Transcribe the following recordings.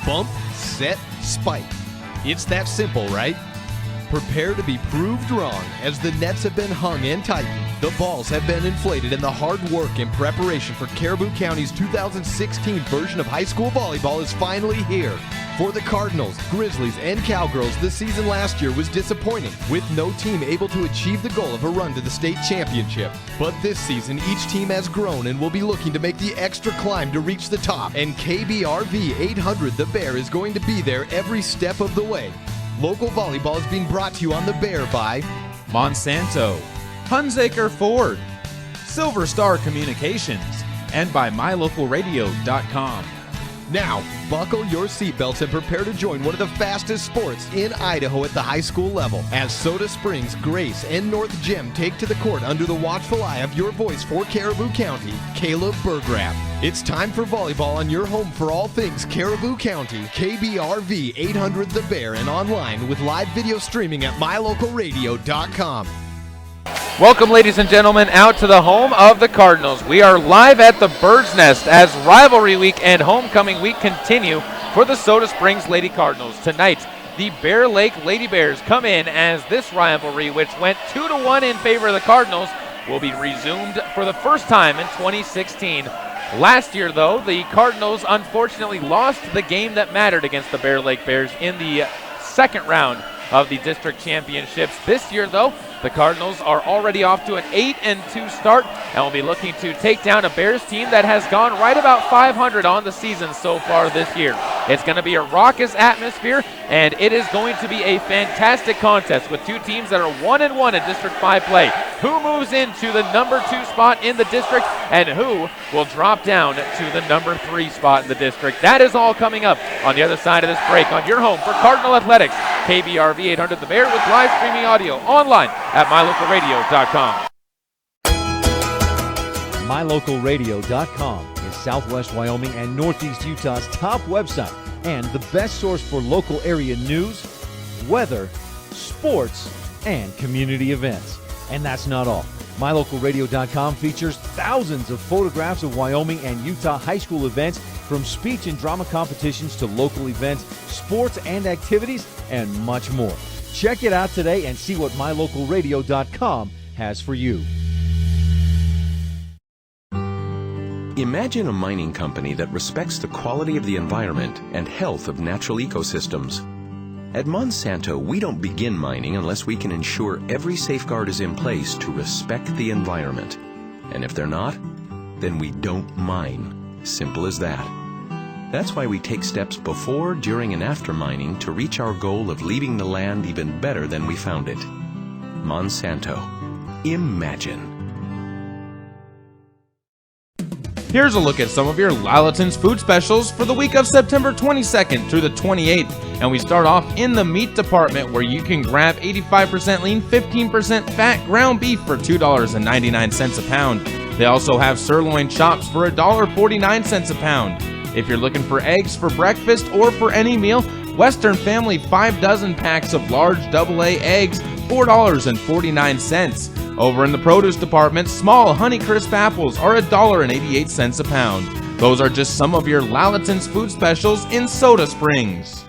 Bump, set, spike. It's that simple, right? Prepare to be proved wrong as the nets have been hung and tightened, the balls have been inflated, and the hard work and preparation for Caribou County's 2016 version of high school volleyball is finally here. For the Cardinals, Grizzlies, and Cowgirls, the season last year was disappointing, with no team able to achieve the goal of a run to the state championship. But this season, each team has grown and will be looking to make the extra climb to reach the top. And KBRV 800 The Bear is going to be there every step of the way. Local volleyball is being brought to you on The Bear by Monsanto, Hunsaker Ford, Silver Star Communications, and by MyLocalRadio.com. Now, buckle your seatbelts and prepare to join one of the fastest sports in Idaho at the high school level as Soda Springs, Grace, and North Gem take to the court under the watchful eye of your voice for Caribou County, Caleb Burgraff. It's time for volleyball on your home for all things Caribou County, KBRV 800 The Bear, and online with live video streaming at MyLocalRadio.com. Welcome, ladies and gentlemen, out to the home of the Cardinals. We are live at the Bird's Nest as rivalry week and homecoming week continue for the Soda Springs Lady Cardinals. Tonight, the Bear Lake Lady Bears come in as this rivalry, which went 2-1 in favor of the Cardinals, will be resumed for the first time in 2016. Last year, though, the Cardinals unfortunately lost the game that mattered against the Bear Lake Bears in the second round of the district championships. This year, though, the Cardinals are already off to an 8-2 start and will be looking to take down a Bears team that has gone right about 500 on the season so far this year. It's going to be a raucous atmosphere, and it is going to be a fantastic contest with two teams that are 1-1 in District 5 play. Who moves into the number 2 spot in the district, and who will drop down to the number 3 spot in the district? That is all coming up on the other side of this break on your home for Cardinal Athletics, KBRV 800 The Bear, with live streaming audio online at MyLocalRadio.com. MyLocalRadio.com is Southwest Wyoming and Northeast Utah's top website and the best source for local area news, weather, sports, and community events. And that's not all. MyLocalRadio.com features thousands of photographs of Wyoming and Utah high school events, from speech and drama competitions to local events, sports and activities, and much more. Check it out today and see what MyLocalRadio.com has for you. Imagine a mining company that respects the quality of the environment and health of natural ecosystems. At Monsanto, we don't begin mining unless we can ensure every safeguard is in place to respect the environment. And if they're not, then we don't mine. Simple as that. That's why we take steps before, during, and after mining to reach our goal of leaving the land even better than we found it. Monsanto. Imagine. Here's a look at some of your Lalaton's food specials for the week of September 22nd through the 28th. And we start off in the meat department, where you can grab 85% lean, 15% fat ground beef for $2.99 a pound. They also have sirloin chops for $1.49 a pound. If you're looking for eggs for breakfast or for any meal, Western Family 5 dozen packs of large AA eggs, $4.49. Over in the produce department, small Honeycrisp apples are $1.88 a pound. Those are just some of your Lalaton's food specials in Soda Springs.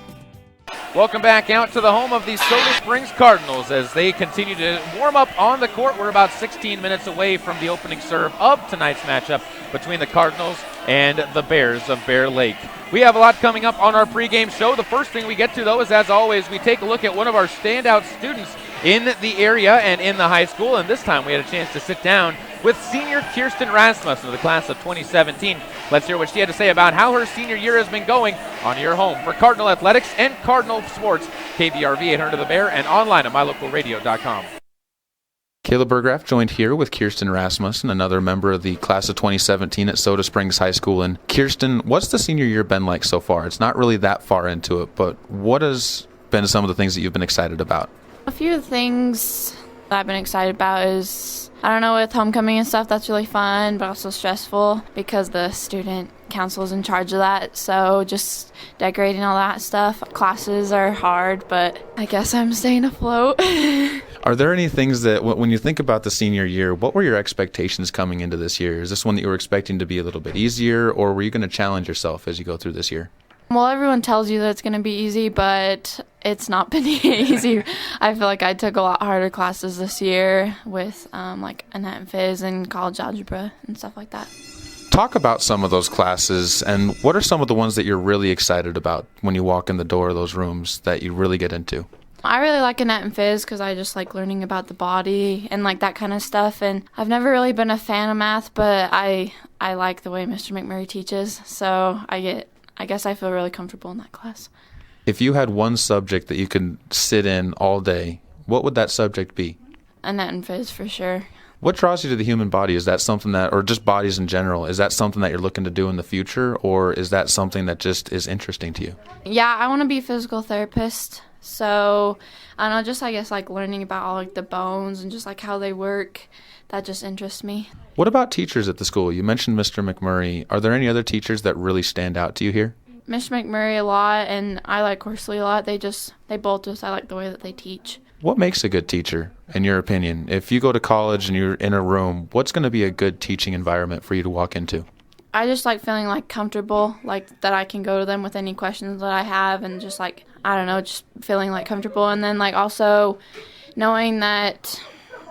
Welcome back out to the home of the Soda Springs Cardinals as they continue to warm up on the court. We're about 16 minutes away from the opening serve of tonight's matchup between the Cardinals and the Bears of Bear Lake. We have a lot coming up on our pregame show. The first thing we get to, though, is, as always, we take a look at one of our standout students in the area and in the high school, and this time we had a chance to sit down with senior Kirsten Rasmussen of the class of 2017. Let's hear what she had to say about how her senior year has been going on your home for Cardinal Athletics and Cardinal Sports, KBRV 800 The Bear, and online at MyLocalRadio.com. Caleb Burgraff joined here with Kirsten Rasmussen, another member of the class of 2017 at Soda Springs High School. And Kirsten, what's the senior year been like so far? It's not really that far into it, but what has been some of the things that you've been excited about? A few things that I've been excited about is, I don't know, with homecoming and stuff, that's really fun, but also stressful because the student council is in charge of that. So just decorating all that stuff. Classes are hard, but I guess I'm staying afloat. Are there any things that, when you think about the senior year, what were your expectations coming into this year? Is this one that you were expecting to be a little bit easier, or were you going to challenge yourself as you go through this year? Well, everyone tells you that it's going to be easy, but it's not been easy. I feel like I took a lot harder classes this year with like Annette and Phys and college algebra and stuff like that. Talk about some of those classes, and what are some of the ones that you're really excited about when you walk in the door of those rooms that you really get into? I really like Annette and Phys because I just like learning about the body and like that kind of stuff. And I've never really been a fan of math, but I like the way Mr. McMurray teaches, so I guess I feel really comfortable in that class. If you had one subject that you could sit in all day, what would that subject be? Annette and Phys for sure. What draws you to the human body? Is that something that, or just bodies in general, is that something that you're looking to do in the future, or is that something that just is interesting to you? Yeah, I want to be a physical therapist. So, I don't know, just I guess like learning about all like the bones and just like how they work, that just interests me. What about teachers at the school? You mentioned Mr. McMurray. Are there any other teachers that really stand out to you here? Mr. McMurray a lot, and I like Horsley a lot. They both just, I like the way that they teach. What makes a good teacher, in your opinion? If you go to college and you're in a room, what's going to be a good teaching environment for you to walk into? I just like feeling like comfortable, like that I can go to them with any questions that I have, and just like, I don't know, just feeling like comfortable. And then like also knowing that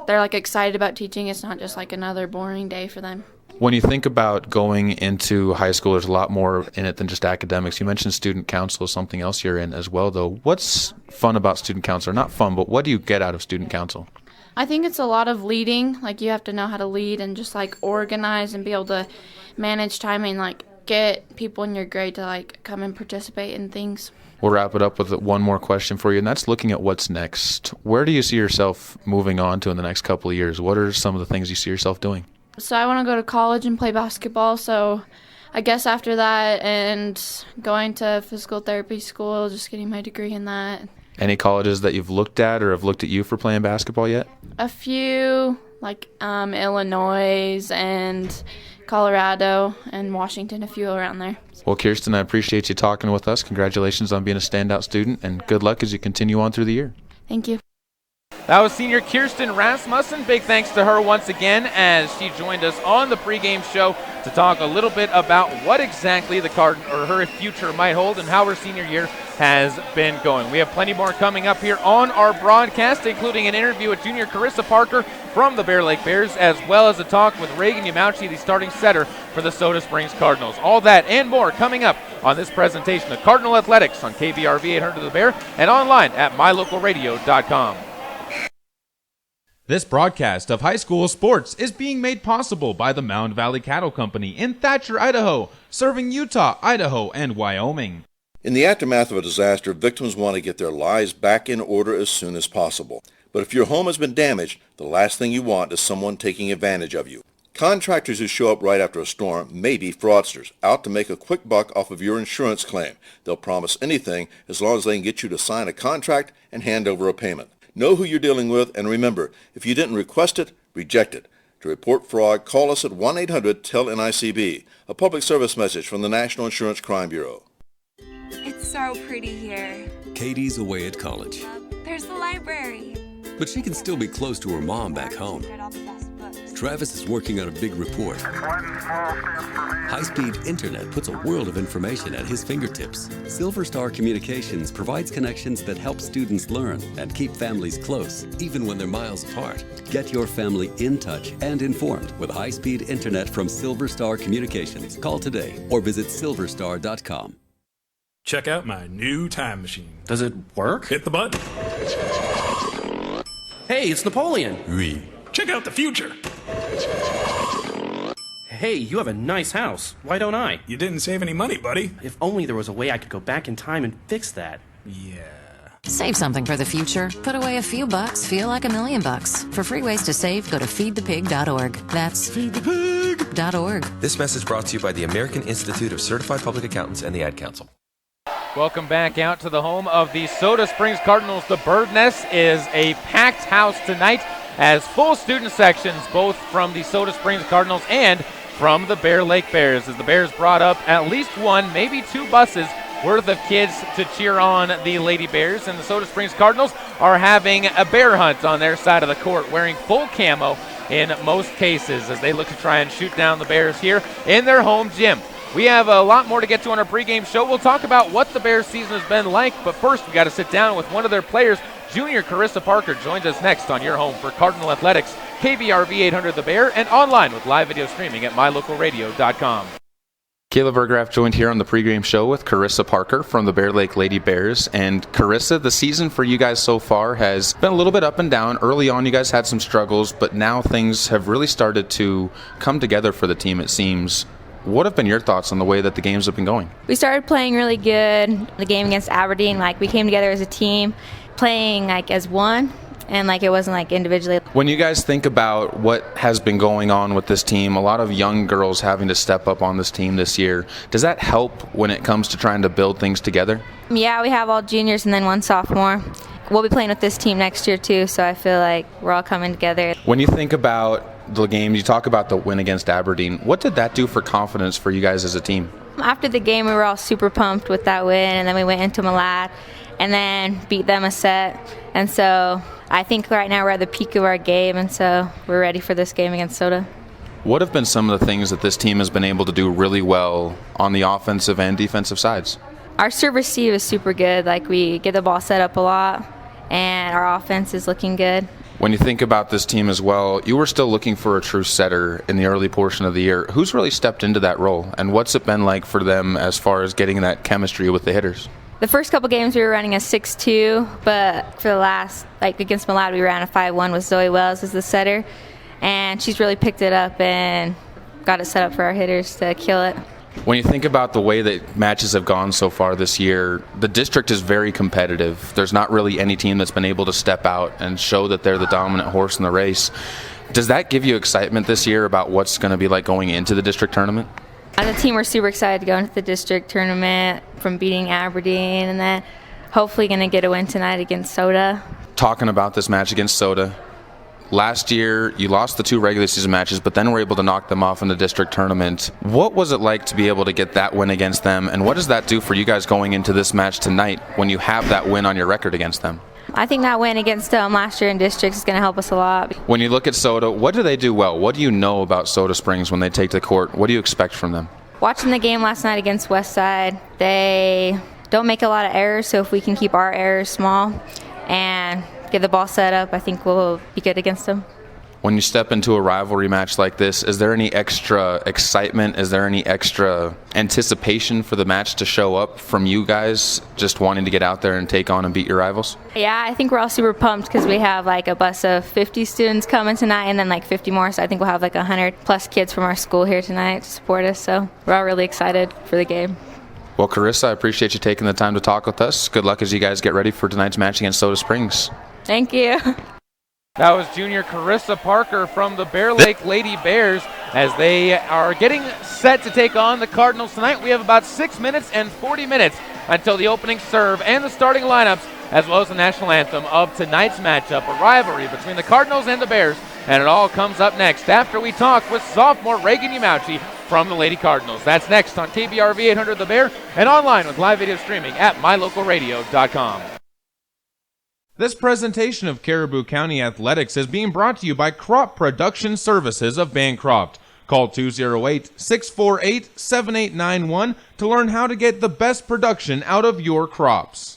they're like excited about teaching. It's not just like another boring day for them. When you think about going into high school, there's a lot more in it than just academics. You mentioned student council, something else you're in as well, though. What's fun about student council? Or not fun, but what do you get out of student council? I think it's a lot of leading. Like, you have to know how to lead and just, like, organize and be able to manage time and, like, get people in your grade to, like, come and participate in things. We'll wrap it up with one more question for you, and that's looking at what's next. Where do you see yourself moving on to in the next couple of years? What are some of the things you see yourself doing? So I want to go to college and play basketball, so I guess after that and going to physical therapy school, just getting my degree in that. Any colleges that you've looked at or have looked at you for playing basketball yet? A few, like Illinois and Colorado and Washington, a few around there. Well, Kirsten, I appreciate you talking with us. Congratulations on being a standout student, and good luck as you continue on through the year. Thank you. That was senior Kirsten Rasmussen. Big thanks to her once again as she joined us on the pregame show to talk a little bit about what exactly the her future might hold and how her senior year has been going. We have plenty more coming up here on our broadcast, including an interview with junior Carissa Parker from the Bear Lake Bears, as well as a talk with Reagan Yamauchi, the starting setter for the Soda Springs Cardinals. All that and more coming up on this presentation of Cardinal Athletics on KBRV 800 The Bear and online at mylocalradio.com. This broadcast of high school sports is being made possible by the Mound Valley Cattle Company in Thatcher, Idaho, serving Utah, Idaho, and Wyoming. In the aftermath of a disaster, victims want to get their lives back in order as soon as possible. But if your home has been damaged, the last thing you want is someone taking advantage of you. Contractors who show up right after a storm may be fraudsters, out to make a quick buck off of your insurance claim. They'll promise anything as long as they can get you to sign a contract and hand over a payment. Know who you're dealing with, and remember, if you didn't request it, reject it. To report fraud, call us at 1-800-TEL-NICB, a public service message from the National Insurance Crime Bureau. It's so pretty here. Katie's away at college. There's the library. But she can still be close to her mom back home. Travis is working on a big report. High-speed internet puts a world of information at his fingertips. Silver Star Communications provides connections that help students learn and keep families close, even when they're miles apart. Get your family in touch and informed with high-speed internet from Silver Star Communications. Call today or visit silverstar.com. Check out my new time machine. Does it work? Hit the button. Hey, it's Napoleon. Oui. Check out the future. Hey, you have a nice house. Why don't I? You didn't save any money, buddy. If only there was a way I could go back in time and fix that. Yeah. Save something for the future. Put away a few bucks, feel like $1 million. For free ways to save, go to feedthepig.org. That's feedthepig.org. This message brought to you by the American Institute of Certified Public Accountants and the Ad Council. Welcome back out to the home of the Soda Springs Cardinals. The Bird Nest is a packed house tonight as full student sections, both from the Soda Springs Cardinals and from the Bear Lake Bears, as the Bears brought up at least one, maybe two buses worth of kids to cheer on the Lady Bears. And the Soda Springs Cardinals are having a bear hunt on their side of the court, wearing full camo in most cases as they look to try and shoot down the Bears here in their home gym. We have a lot more to get to on our pregame show. We'll talk about what the Bears season has been like, but first we got to sit down with one of their players. Junior Carissa Parker joins us next on your home for Cardinal Athletics, KBRV 800 The Bear, and online with live video streaming at mylocalradio.com. Caleb Burgraff joined here on the pregame show with Carissa Parker from the Bear Lake Lady Bears. And Carissa, the season for you guys so far has been a little bit up and down. Early on, you guys had some struggles, but now things have really started to come together for the team, it seems. What have been your thoughts on the way that the games have been going? We started playing really good. The game against Aberdeen, we came together as a team, playing as one. And it wasn't individually. When you guys think about what has been going on with this team, a lot of young girls having to step up on this team this year, does that help when it comes to trying to build things together? Yeah, we have all juniors and then one sophomore. We'll be playing with this team next year too, so I feel like we're all coming together. When you think about the game, you talk about the win against Aberdeen. What did that do for confidence for you guys as a team? After the game, we were all super pumped with that win, and then we went into Malad and then beat them a set. And so I think right now we're at the peak of our game, and so we're ready for this game against Soda. What have been some of the things that this team has been able to do really well on the offensive and defensive sides? Our serve receive is super good. We get the ball set up a lot, and our offense is looking good. When you think about this team as well, you were still looking for a true setter in the early portion of the year. Who's really stepped into that role, and what's it been like for them as far as getting that chemistry with the hitters? The first couple games we were running a 6-2, but for the last, against Malad, we ran a 5-1 with Zoe Wells as the setter, and she's really picked it up and got it set up for our hitters to kill it. When you think about the way that matches have gone so far this year, the district is very competitive. There's not really any team that's been able to step out and show that they're the dominant horse in the race. Does that give you excitement this year about what's going to be like going into the district tournament? As a team, we're super excited to go into the district tournament from beating Aberdeen, and then hopefully going to get a win tonight against Soda. Talking about this match against Soda, last year you lost the 2 regular season matches, but then were able to knock them off in the district tournament. What was it like to be able to get that win against them, and what does that do for you guys going into this match tonight when you have that win on your record against them? I think that win against last year in districts is going to help us a lot. When you look at Soda, what do they do well? What do you know about Soda Springs when they take to court? What do you expect from them? Watching the game last night against Westside, they don't make a lot of errors, so if we can keep our errors small and get the ball set up, I think we'll be good against them. When you step into a rivalry match like this, is there any extra excitement? Is there any extra anticipation for the match to show up from you guys just wanting to get out there and take on and beat your rivals? Yeah, I think we're all super pumped because we have a bus of 50 students coming tonight and then 50 more, so I think we'll have 100 plus kids from our school here tonight to support us, so we're all really excited for the game. Well, Carissa, I appreciate you taking the time to talk with us. Good luck as you guys get ready for tonight's match against Soda Springs. Thank you. That was junior Carissa Parker from the Bear Lake Lady Bears as they are getting set to take on the Cardinals tonight. We have about 6 minutes and 40 minutes until the opening serve and the starting lineups, as well as the national anthem of tonight's matchup, a rivalry between the Cardinals and the Bears. And it all comes up next after we talk with sophomore Reagan Yamauchi from the Lady Cardinals. That's next on KBRV 800 The Bear and online with live video streaming at mylocalradio.com. This presentation of Caribou County Athletics is being brought to you by Crop Production Services of Bancroft. Call 208-648-7891 to learn how to get the best production out of your crops.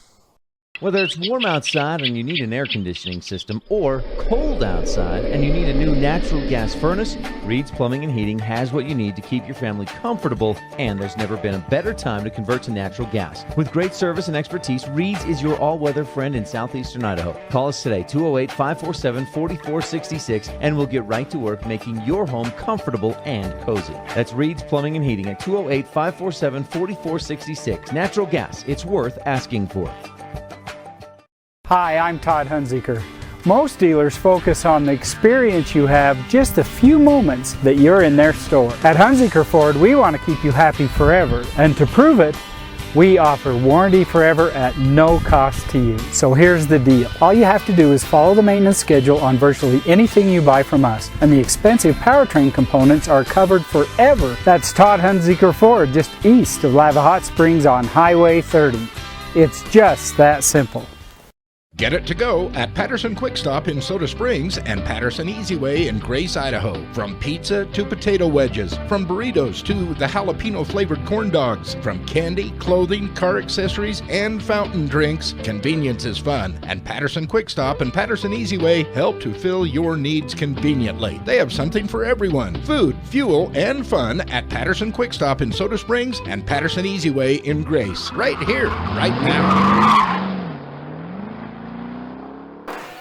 Whether it's warm outside and you need an air conditioning system, or cold outside and you need a new natural gas furnace, Reed's Plumbing and Heating has what you need to keep your family comfortable, and there's never been a better time to convert to natural gas. With great service and expertise, Reed's is your all-weather friend in southeastern Idaho. Call us today, 208-547-4466, and we'll get right to work making your home comfortable and cozy. That's Reed's Plumbing and Heating at 208-547-4466. Natural gas, it's worth asking for. Hi, I'm Todd Hunziker. Most dealers focus on the experience you have just a few moments that you're in their store. At Hunziker Ford, we want to keep you happy forever, and to prove it, we offer warranty forever at no cost to you. So here's the deal. All you have to do is follow the maintenance schedule on virtually anything you buy from us, and the expensive powertrain components are covered forever. That's Todd Hunziker Ford, just east of Lava Hot Springs on Highway 30. It's just that simple. Get it to go at Patterson Quick Stop in Soda Springs and Patterson Easy Way in Grace, Idaho. From pizza to potato wedges, from burritos to the jalapeno flavored corn dogs, from candy, clothing, car accessories, and fountain drinks, convenience is fun. And Patterson Quick Stop and Patterson Easy Way help to fill your needs conveniently. They have something for everyone. Food, fuel, and fun at Patterson Quick Stop in Soda Springs and Patterson Easy Way in Grace. Right here, right now.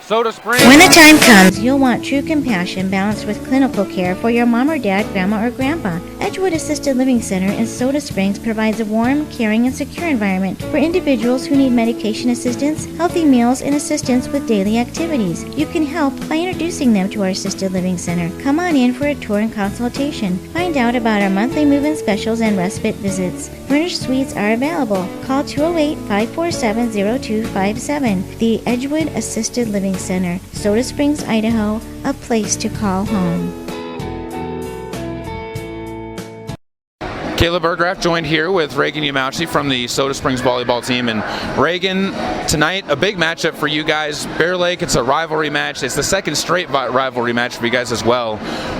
Soda Springs. When the time comes, you'll want true compassion balanced with clinical care for your mom or dad, grandma or grandpa. Edgewood Assisted Living Center in Soda Springs provides a warm, caring, and secure environment for individuals who need medication assistance, healthy meals, and assistance with daily activities. You can help by introducing them to our Assisted Living Center. Come on in for a tour and consultation. Find out about our monthly move-in specials and respite visits. Furnished suites are available. Call 208-547-0257. The Edgewood Assisted Living Center, Soda Springs, Idaho, a place to call home. Caleb Burgraff joined here with Reagan Yamauchi from the Soda Springs volleyball team. And Reagan, tonight a big matchup for you guys. Bear Lake, it's a rivalry match. It's the second straight rivalry match for you guys as well.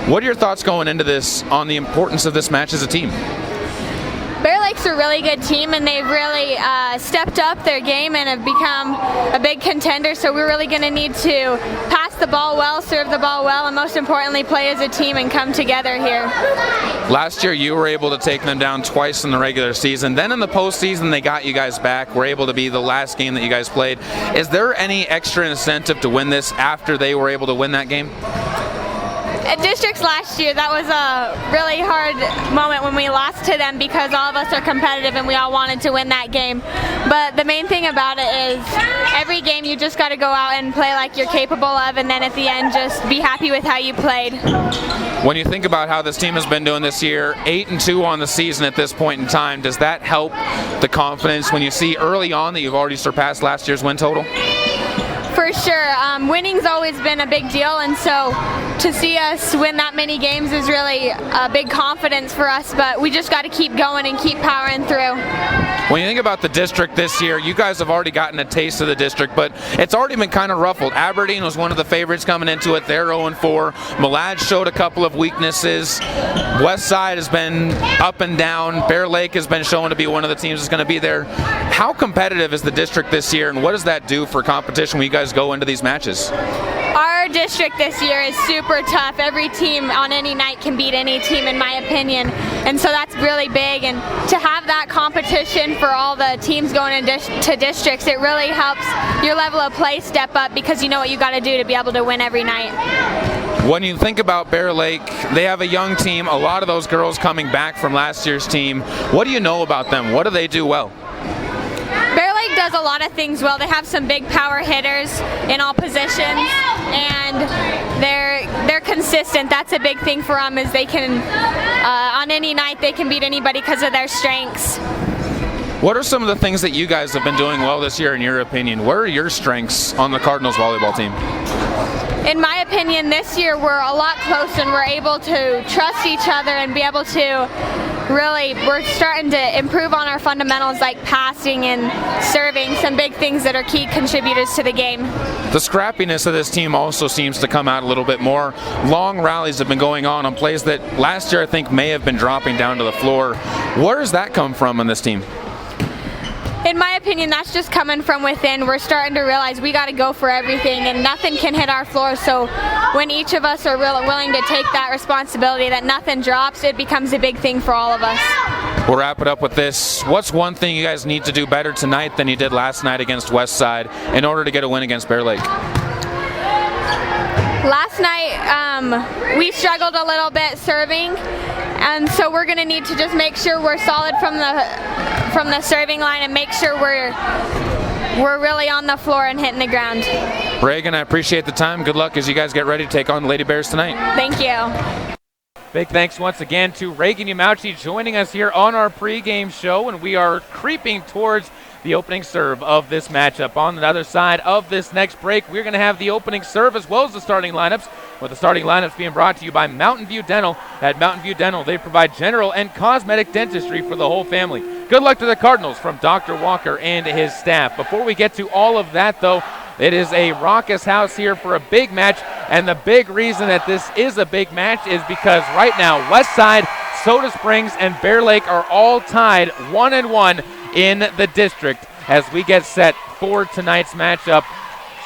What are your thoughts going into this on the importance of this match as a team? Bear Lake's a really good team, and they've really stepped up their game and have become a big contender, so we're really going to need to pass the ball well, serve the ball well, and most importantly play as a team and come together here. Last year you were able to take them down twice in the regular season. Then in the postseason they got you guys back, were able to be the last game that you guys played. Is there any extra incentive to win this after they were able to win that game? At districts last year, that was a really hard moment when we lost to them because all of us are competitive and we all wanted to win that game. But the main thing about it is every game you just got to go out and play like you're capable of, and then at the end just be happy with how you played. When you think about how this team has been doing this year, 8-2 on the season at this point in time, does that help the confidence when you see early on that you've already surpassed last year's win total? For sure. Winning's always been a big deal, and so to see us win that many games is really a big confidence for us, but we just got to keep going and keep powering through. When you think about the district this year, you guys have already gotten a taste of the district, but it's already been kind of ruffled. Aberdeen was one of the favorites coming into it. They're 0-4. Malad showed a couple of weaknesses. West Side has been up and down. Bear Lake has been shown to be one of the teams that's going to be there. How competitive is the district this year, and what does that do for competition when you guys go into these matches? Our district this year is super tough. Every team on any night can beat any team, in my opinion, and so that's really big. And to have that competition for all the teams going to districts, it really helps your level of play step up because you know what you got to do to be able to win every night. When you think about Bear Lake, they have a young team, a lot of those girls coming back from last year's team. What do you know about them? What do they do well? Bear Lake does a lot of things well. They have some big power hitters in all positions, and they're consistent. That's a big thing for them, is they can, on any night, they can beat anybody because of their strengths. What are some of the things that you guys have been doing well this year in your opinion? What are your strengths on the Cardinals volleyball team? In my opinion, this year we're a lot closer and we're able to trust each other and be able to we're starting to improve on our fundamentals like passing and serving, some big things that are key contributors to the game. The scrappiness of this team also seems to come out a little bit more. Long rallies have been going on plays that last year I think may have been dropping down to the floor. Where does that come from in this team? In my opinion, that's just coming from within. We're starting to realize we got to go for everything and nothing can hit our floor. So when each of us are willing to take that responsibility that nothing drops, it becomes a big thing for all of us. We'll wrap it up with this. What's one thing you guys need to do better tonight than you did last night against West Side in order to get a win against Bear Lake? Last night we struggled a little bit serving, and so we're going to need to just make sure we're solid from the serving line and make sure we're really on the floor and hitting the ground. Reagan, I appreciate the time. Good luck as you guys get ready to take on the Lady Bears tonight. Thank you. Big thanks once again to Reagan Yamauchi joining us here on our pregame show, and we are creeping towards the opening serve of this matchup. On the other side of this next break, we're going to have the opening serve as well as the starting lineups, with the starting lineups being brought to you by Mountain View Dental. At Mountain View Dental, they provide general and cosmetic dentistry for the whole family. Good luck to the Cardinals from Dr. Walker and his staff. Before we get to all of that, though, It is a raucous house here for a big match, and the big reason that this is a big match is because right now Westside, Soda Springs, and Bear Lake are all tied 1-1 in the district as we get set for tonight's matchup.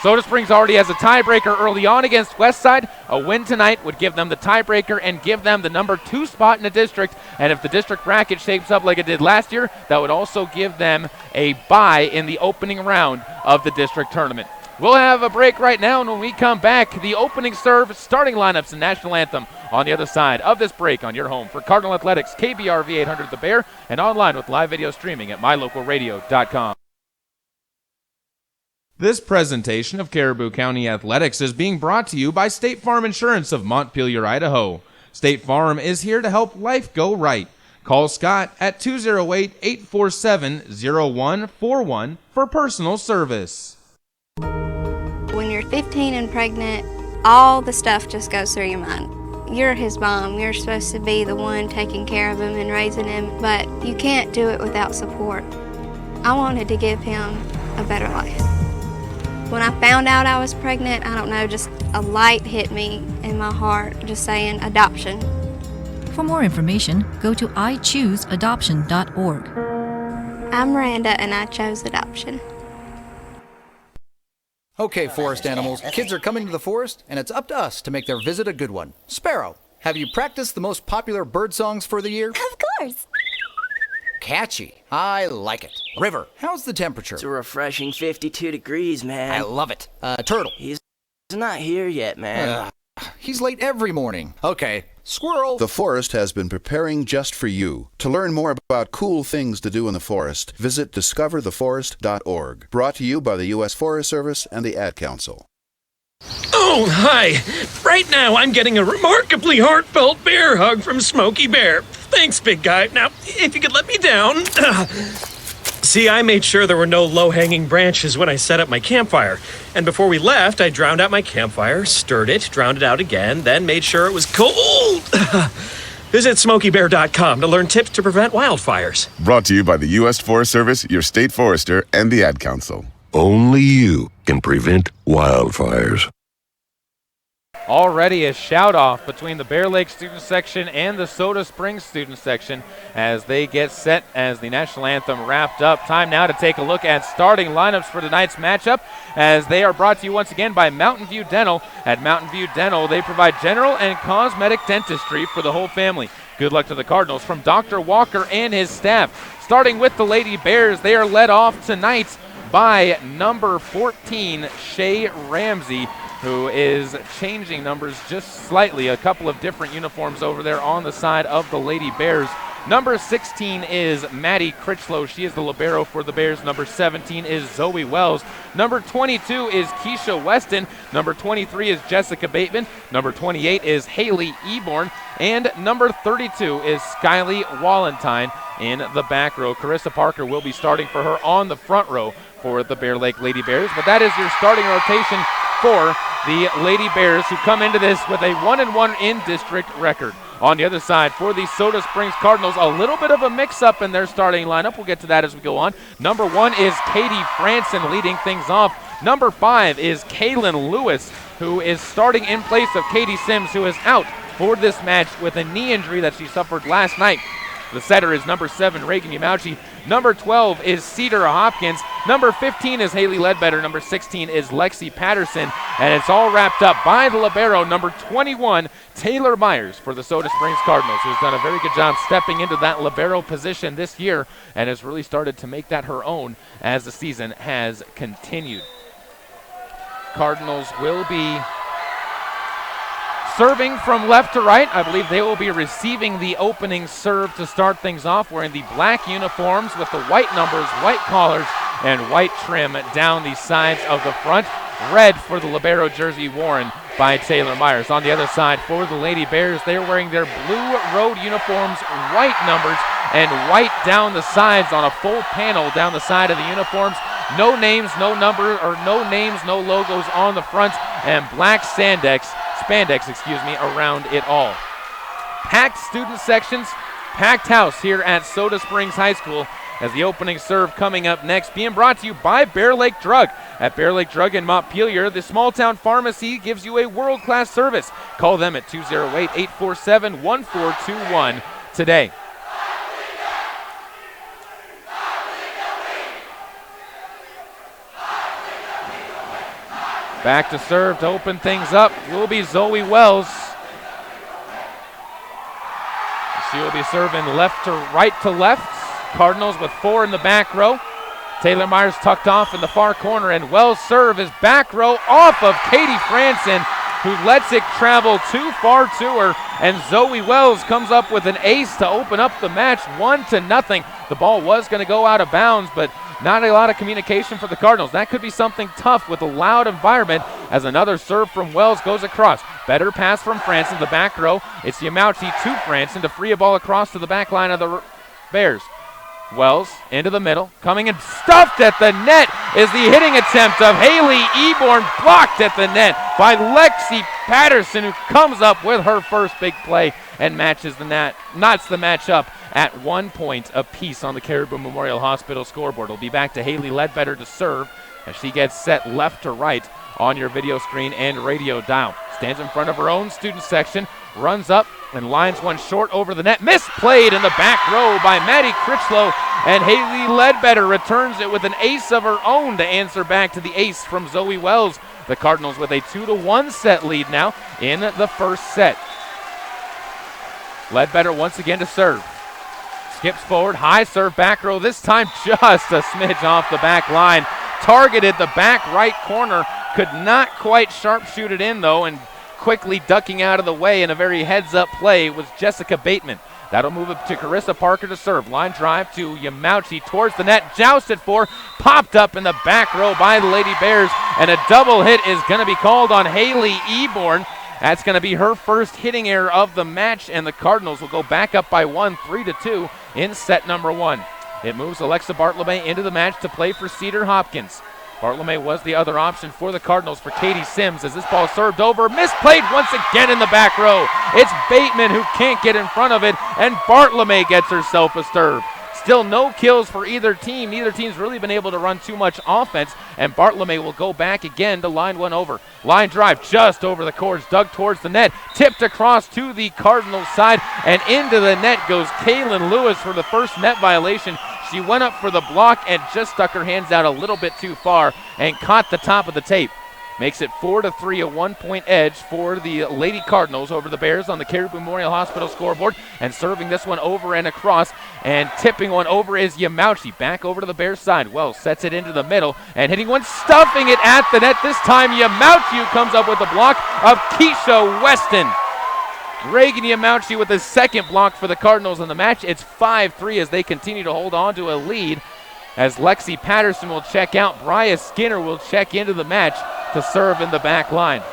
Soda Springs already has a tiebreaker early on against Westside. A win tonight would give them the tiebreaker and give them the number 2 spot in the district. And if the district bracket shapes up like it did last year, that would also give them a bye in the opening round of the district tournament. We'll have a break right now, and when we come back, the opening serve, starting lineups, and national anthem on the other side of this break on your home for Cardinal Athletics, KBRV 800 The Bear, and online with live video streaming at mylocalradio.com. This presentation of Caribou County Athletics is being brought to you by State Farm Insurance of Montpelier, Idaho. State Farm is here to help life go right. Call Scott at 208-847-0141 for personal service. When you're 15 and pregnant, all the stuff just goes through your mind. You're his mom. You're supposed to be the one taking care of him and raising him, but you can't do it without support. I wanted to give him a better life. When I found out I was pregnant, I don't know, just a light hit me in my heart, just saying adoption. For more information, go to ichooseadoption.org. I'm Miranda and I chose adoption. Okay, forest animals, kids are coming to the forest, and it's up to us to make their visit a good one. Sparrow, have you practiced the most popular bird songs for the year? Of course. Catchy. I like it. River, how's the temperature? It's a refreshing 52 degrees, man. I love it. Turtle. He's not here yet, man. He's late every morning. Okay. Squirrel. The forest has been preparing just for you. To learn more about cool things to do in the forest, visit discovertheforest.org. Brought to you by the U.S. Forest Service and the Ad Council. Oh, hi. Right now, I'm getting a remarkably heartfelt bear hug from Smokey Bear. Thanks, big guy. Now, if you could let me down. See, I made sure there were no low-hanging branches when I set up my campfire. And before we left, I drowned out my campfire, stirred it, drowned it out again, then made sure it was cold. Visit SmokeyBear.com to learn tips to prevent wildfires. Brought to you by the U.S. Forest Service, your state forester, and the Ad Council. Only you can prevent wildfires. Already a shout-off between the Bear Lake student section and the Soda Springs student section as they get set as the national anthem wrapped up. Time now to take a look at starting lineups for tonight's matchup as they are brought to you once again by Mountain View Dental. At Mountain View Dental, they provide general and cosmetic dentistry for the whole family. Good luck to the Cardinals from Dr. Walker and his staff. Starting with the Lady Bears, they are led off tonight by number 14, Shay Ramsey, who is changing numbers just slightly. A couple of different uniforms over there on the side of the Lady Bears. Number 16 is Maddie Critchlow. She is the libero for the Bears. Number 17 is Zoe Wells. Number 22 is Keisha Weston. Number 23 is Jessica Bateman. Number 28 is Haley Eborn. And number 32 is Skylie Wallentine in the back row. Carissa Parker will be starting for her on the front row for the Bear Lake Lady Bears. But that is your starting rotation for the Lady Bears, who come into this with a 1-1 in-district record. On the other side, for the Soda Springs Cardinals, a little bit of a mix-up in their starting lineup. We'll get to that as we go on. Number 1 is Katie Franson leading things off. Number 5 is Kaylin Lewis, who is starting in place of Katie Sims, who is out for this match with a knee injury that she suffered last night. The setter is number 7, Reagan Yamauchi. Number 12 is Cedar Hopkins. Number 15 is Haley Ledbetter. Number 16 is Lexi Patterson. And it's all wrapped up by the libero, number 21, Taylor Myers for the Soda Springs Cardinals, who's done a very good job stepping into that libero position this year and has really started to make that her own as the season has continued. Cardinals will be serving from left to right. I believe they will be receiving the opening serve to start things off, wearing the black uniforms with the white numbers, white collars, and white trim down the sides of the front. Red for the libero jersey worn by Taylor Myers. On the other side, for the Lady Bears, they're wearing their blue road uniforms, white numbers, and white down the sides on a full panel down the side of the uniforms. No names, no number, or no names, no logos on the front, and black spandex, around it all. Packed student sections, packed house here at Soda Springs High School as the opening serve coming up next, being brought to you by Bear Lake Drug. At Bear Lake Drug in Montpelier, the small town pharmacy gives you a world-class service. Call them at 208-847-1421 today. Back to serve to open things up will be Zoe Wells. She will be serving left to right to left. Cardinals with 4 in the back row. Taylor Myers tucked off in the far corner, and Wells' serve is back row off of Katie Franson, who lets it travel too far to her, and Zoe Wells comes up with an ace to open up the match 1-0. The ball was going to go out of bounds, but not a lot of communication for the Cardinals. That could be something tough with a loud environment as another serve from Wells goes across. Better pass from Franson, the back row. It's Yamauchi to Franson to free a ball across to the back line of the Bears. Wells into the middle, coming and stuffed at the net is the hitting attempt of Haley Eborn, blocked at the net by Lexi Patterson, who comes up with her first big play and matches the net, knots the match up at 1 point apiece on the Caribou Memorial Hospital scoreboard. It'll be back to Haley Ledbetter to serve as she gets set left to right on your video screen and radio dial. Stands in front of her own student section, runs up and lines one short over the net. Misplayed in the back row by Maddie Critchlow, and Haley Ledbetter returns it with an ace of her own to answer back to the ace from Zoe Wells. The Cardinals with a 2-1 set lead now in the first set. Ledbetter once again to serve. Skips forward, high serve back row, this time just a smidge off the back line. Targeted the back right corner, could not quite sharpshoot it in though, and quickly ducking out of the way in a very heads-up play was Jessica Bateman. That'll move it to Carissa Parker to serve. Line drive to Yamauchi towards the net, jousted for, popped up in the back row by the Lady Bears, and a double hit is going to be called on Haley Eborn. That's going to be her first hitting error of the match, and the Cardinals will go back up by 1, 3-2 in set number 1. It moves Alexa Bartlome into the match to play for Cedar Hopkins. Bartlome was the other option for the Cardinals for Katie Sims as this ball served over, misplayed once again in the back row. It's Bateman who can't get in front of it, and Bartlome gets herself a serve. Still no kills for either team. Neither team's really been able to run too much offense, and Bartlome will go back again to line one over. Line drive just over the course, dug towards the net, tipped across to the Cardinals side, and into the net goes Kaylin Lewis for the first net violation. She went up for the block and just stuck her hands out a little bit too far and caught the top of the tape. Makes it 4-3, a 1-point edge for the Lady Cardinals over the Bears on the Caribou Memorial Hospital scoreboard. And serving this one over and across and tipping one over is Yamauchi. Back over to the Bears side. Wells sets it into the middle and hitting one, stuffing it at the net. This time Yamauchi comes up with the block of Keisha Weston. Reagan Yamauchi with his second block for the Cardinals in the match. It's 5-3 as they continue to hold on to a lead. As Lexi Patterson will check out, Bria Skinner will check into the match to serve in the back line.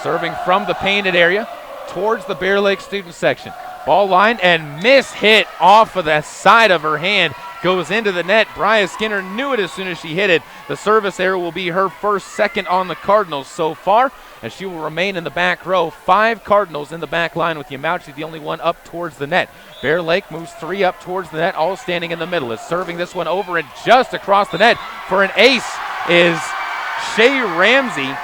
Serving from the painted area towards the Bear Lake student section. Ball line and miss hit off of the side of her hand. Goes into the net. Bria Skinner knew it as soon as she hit it. The service error will be her second on the Cardinals so far, as she will remain in the back row. 5 Cardinals in the back line with Yamauchi the only one up towards the net. Bear Lake moves 3 up towards the net, all standing in the middle. Is serving this one over and just across the net for an ace is Shay Ramsey.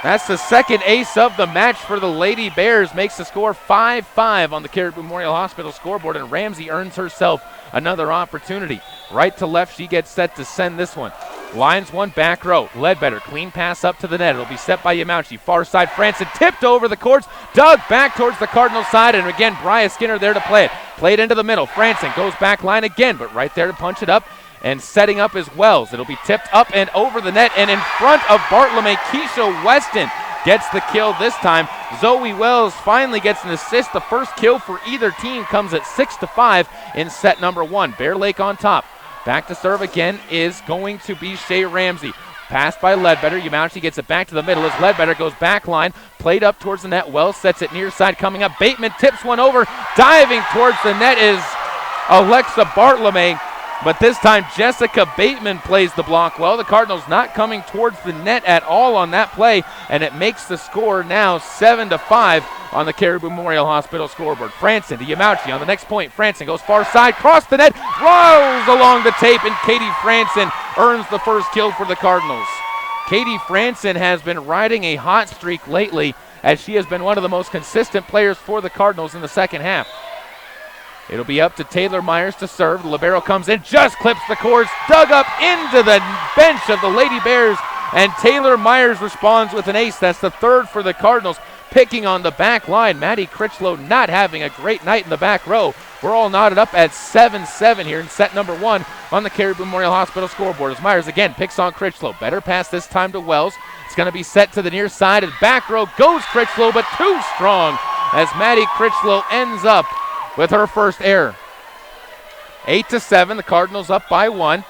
That's the second ace of the match for the Lady Bears. Makes the score 5-5 on the Caribou Memorial Hospital scoreboard, and Ramsey earns herself another opportunity. Right to left, she gets set to send this one. Lines one back row. Ledbetter, clean pass up to the net. It'll be set by Yamauchi. Far side, Franson tipped over the courts, dug back towards the Cardinal side, and again, Bria Skinner there to play it. Played into the middle. Franson goes back line again, but right there to punch it up. And setting up is Wells. It'll be tipped up and over the net and in front of Bartlome. Keisha Weston gets the kill this time. Zoe Wells finally gets an assist. The first kill for either team comes at 6-5 in set number 1. Bear Lake on top. Back to serve again is going to be Shay Ramsey. Passed by Ledbetter. Yamauchi gets it back to the middle as Ledbetter goes back line. Played up towards the net. Wells sets it near side coming up. Bateman tips one over. Diving towards the net is Alexa Bartlome. But this time, Jessica Bateman plays the block well. The Cardinals not coming towards the net at all on that play, and it makes the score now 7-5 on the Caribou Memorial Hospital scoreboard. Franson to Yamauchi on the next point. Franson goes far side, cross the net, rolls along the tape, and Katie Franson earns the first kill for the Cardinals. Katie Franson has been riding a hot streak lately, as she has been one of the most consistent players for the Cardinals in the second half. It'll be up to Taylor Myers to serve. The libero comes in, just clips the cords, dug up into the bench of the Lady Bears, and Taylor Myers responds with an ace. That's the third for the Cardinals. Picking on the back line, Maddie Critchlow not having a great night in the back row. We're all knotted up at 7-7 here in set number 1 on the Caribou Memorial Hospital scoreboard. As Myers again picks on Critchlow. Better pass this time to Wells. It's going to be set to the near side, and back row goes Critchlow, but too strong as Maddie Critchlow ends up with her first error. 8-7, the Cardinals up by 1.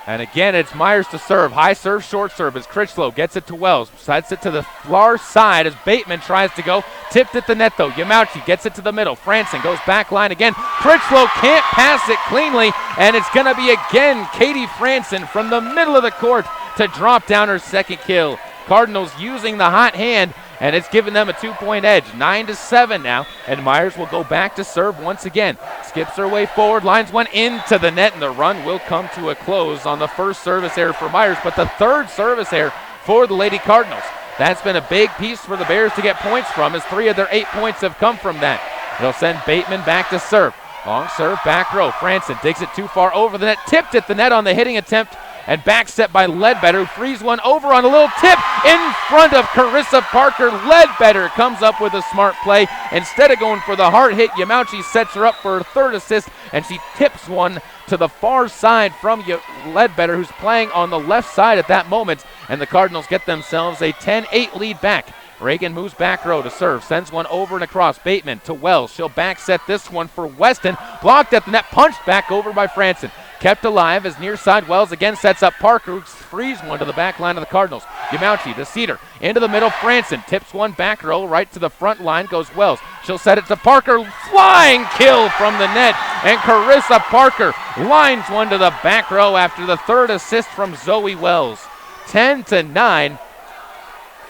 And again, it's Myers to serve. High serve, short serve as Critchlow gets it to Wells. Sets it to the far side as Bateman tries to go. Tipped at the net, though. Yamauchi gets it to the middle. Franson goes back line again. Critchlow can't pass it cleanly, and it's going to be again Katie Franson from the middle of the court to drop down her second kill. Cardinals using the hot hand, and it's given them a 2-point edge. 9-7 now, and Myers will go back to serve once again. Skips her way forward, lines one into the net, and the run will come to a close on the first service error for Myers, but the third service error for the Lady Cardinals. That's been a big piece for the Bears to get points from, as 3 of their 8 points have come from that. It'll send Bateman back to serve. Long serve, back row. Franson digs it too far over the net, tipped at the net on the hitting attempt, and back set by Ledbetter, who frees one over on a little tip in front of Carissa Parker. Ledbetter comes up with a smart play. Instead of going for the hard hit, Yamauchi sets her up for her third assist, and she tips one to the far side from Ledbetter, who's playing on the left side at that moment, and the Cardinals get themselves a 10-8 lead back. Reagan moves back row to serve, sends one over and across. Bateman to Wells. She'll back set this one for Weston. Blocked at the net, punched back over by Franson. Kept alive as near side Wells again sets up Parker, who frees one to the back line of the Cardinals. Yamauchi, the Cedar, into the middle. Franson tips one back row, right to the front line goes Wells. She'll set it to Parker. Flying kill from the net, and Carissa Parker lines one to the back row after the third assist from Zoe Wells. 10-9,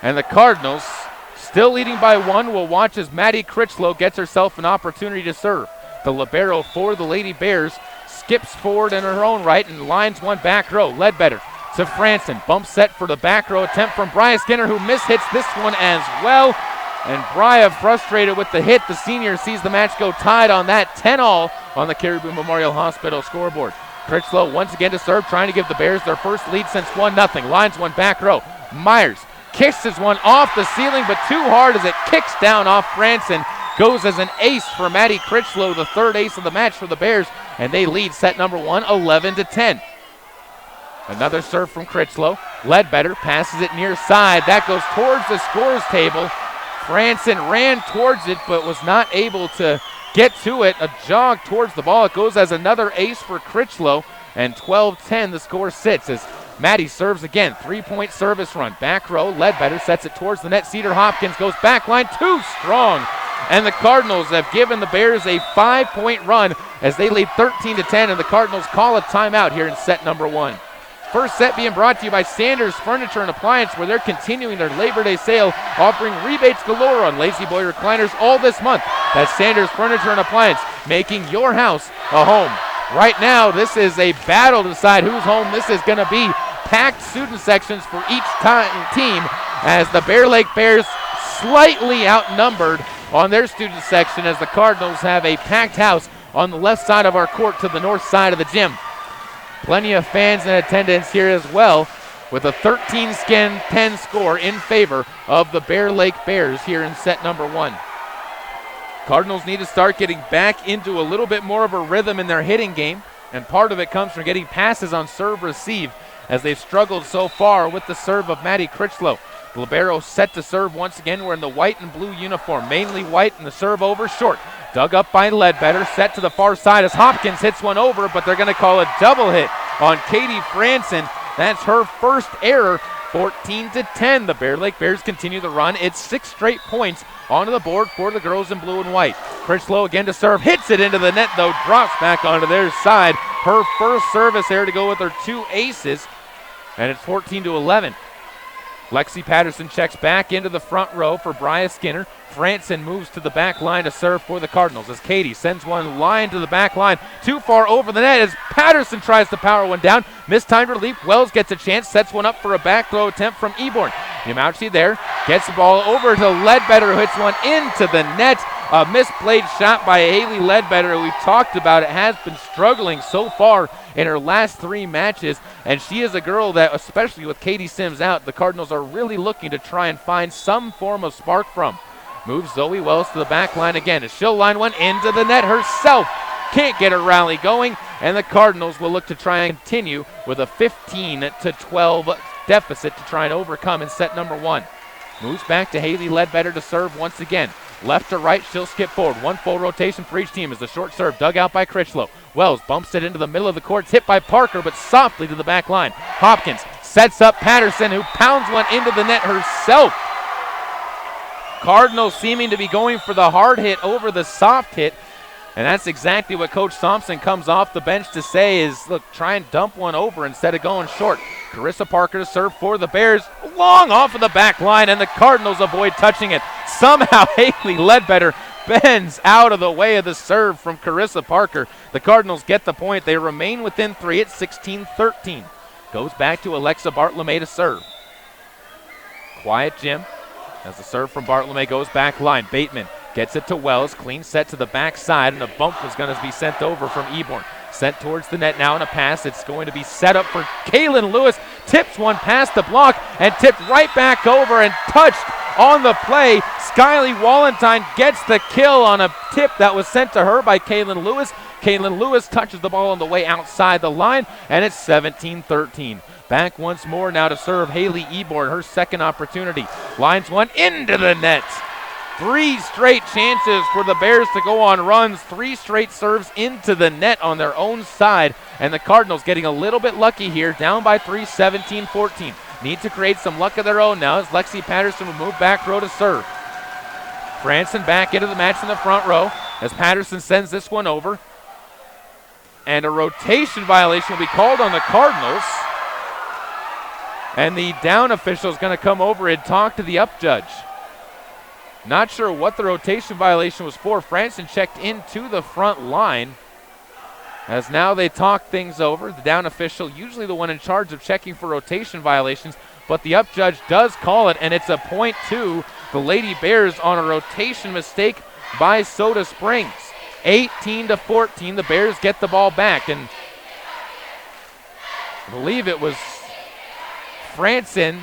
and the Cardinals, still leading by 1, will watch as Maddie Critchlow gets herself an opportunity to serve. The libero for the Lady Bears skips forward in her own right and lines one back row. Ledbetter to Franson. Bump set for the back row attempt from Bria Skinner, who mishits this one as well. And Bria frustrated with the hit. The senior sees the match go tied on that. 10-all on the Caribou Memorial Hospital scoreboard. Critchlow once again to serve, trying to give the Bears their first lead since 1-0. Lines one back row. Myers kisses one off the ceiling, but too hard as it kicks down off Franson. Goes as an ace for Maddie Critchlow, the third ace of the match for the Bears, and they lead set number 1, 11-10. Another serve from Critchlow. Ledbetter passes it near side. That goes towards the scores table. Franson ran towards it, but was not able to get to it. A jog towards the ball. It goes as another ace for Critchlow, and 12-10 the score sits as Maddie serves again. 3-point service run. Back row. Ledbetter sets it towards the net. Cedar Hopkins goes back line. Too strong. And the Cardinals have given the Bears a 5-point run as they lead 13-10, and the Cardinals call a timeout here in set number 1. First set being brought to you by Sanders Furniture and Appliance, where they're continuing their Labor Day sale, offering rebates galore on Lazy Boy recliners all this month. That's Sanders Furniture and Appliance, making your house a home. Right now, this is a battle to decide whose home this is going to be. Packed student sections for each team, as the Bear Lake Bears slightly outnumbered on their student section, as the Cardinals have a packed house on the left side of our court to the north side of the gym. Plenty of fans in attendance here as well, with a 13-10 score in favor of the Bear Lake Bears here in set number 1. Cardinals need to start getting back into a little bit more of a rhythm in their hitting game, and part of it comes from getting passes on serve receive, as they've struggled so far with the serve of Maddie Critchlow. The libero set to serve once again. We're in the white and blue uniform, mainly white, and the serve over short. Dug up by Ledbetter, set to the far side as Hopkins hits one over, but they're going to call a double hit on Katie Franson. That's her first error. 14-10. The Bear Lake Bears continue the run. It's 6 straight points onto the board for the girls in blue and white. Critchlow again to serve, hits it into the net though, drops back onto their side. Her first service error to go with her 2 aces, and it's 14-11. Lexi Patterson checks back into the front row for Bria Skinner. Franson moves to the back line to serve for the Cardinals as Katie sends one line to the back line. Too far over the net as Patterson tries to power one down. Mistimed relief. Wells gets a chance, sets one up for a back throw attempt from Eborn. Yamauchi there gets the ball over to Ledbetter, who hits one into the net. A misplayed shot by Haley Ledbetter, who we talked about. It has been struggling so far in her last 3 matches, and she is a girl that, especially with Katie Sims out, the Cardinals are really looking to try and find some form of spark from. Moves Zoe Wells to the back line again as she'll line one into the net herself. Can't get a rally going, and the Cardinals will look to try and continue with a 15-12 deficit to try and overcome in set number 1. Moves back to Haley Ledbetter to serve once again. Left to right, she'll skip forward. One full rotation for each team as the short serve dug out by Critchlow. Wells bumps it into the middle of the court. It's hit by Parker, but softly to the back line. Hopkins sets up Patterson, who pounds one into the net herself. Cardinals seeming to be going for the hard hit over the soft hit, and that's exactly what Coach Thompson comes off the bench to say is, look, try and dump one over instead of going short. Carissa Parker to serve for the Bears, long off of the back line, and the Cardinals avoid touching it. Somehow Haley Ledbetter bends out of the way of the serve from Carissa Parker. The Cardinals get the point. They remain within 3 at 16-13. Goes back to Alexa Bartolome to serve. Quiet Jim as the serve from Bartolome goes back line. Bateman gets it to Wells. Clean set to the backside, and a bump is going to be sent over from Eborn. Sent towards the net now in a pass. It's going to be set up for Kaylin Lewis. Tips one past the block and tipped right back over and touched on the play. Skyly Wallentine gets the kill on a tip that was sent to her by Kaylin Lewis. Kaylin Lewis touches the ball on the way outside the line, and it's 17-13. Back once more now to serve Haley Eborn, her second opportunity. Lines one into the net. 3 straight chances for the Bears to go on runs. 3 straight serves into the net on their own side. And the Cardinals getting a little bit lucky here, down by 3, 17-14. Need to create some luck of their own now as Lexi Patterson will move back row to serve. Franson back into the match in the front row as Patterson sends this one over. And a rotation violation will be called on the Cardinals. And the down official is going to come over and talk to the up judge. Not sure what the rotation violation was for. Franson checked into the front line. As now they talk things over. The down official, usually the one in charge of checking for rotation violations, but the up judge does call it, and it's a point to the Lady Bears on a rotation mistake by Soda Springs. 18-14, the Bears get the ball back, and I believe it was Franson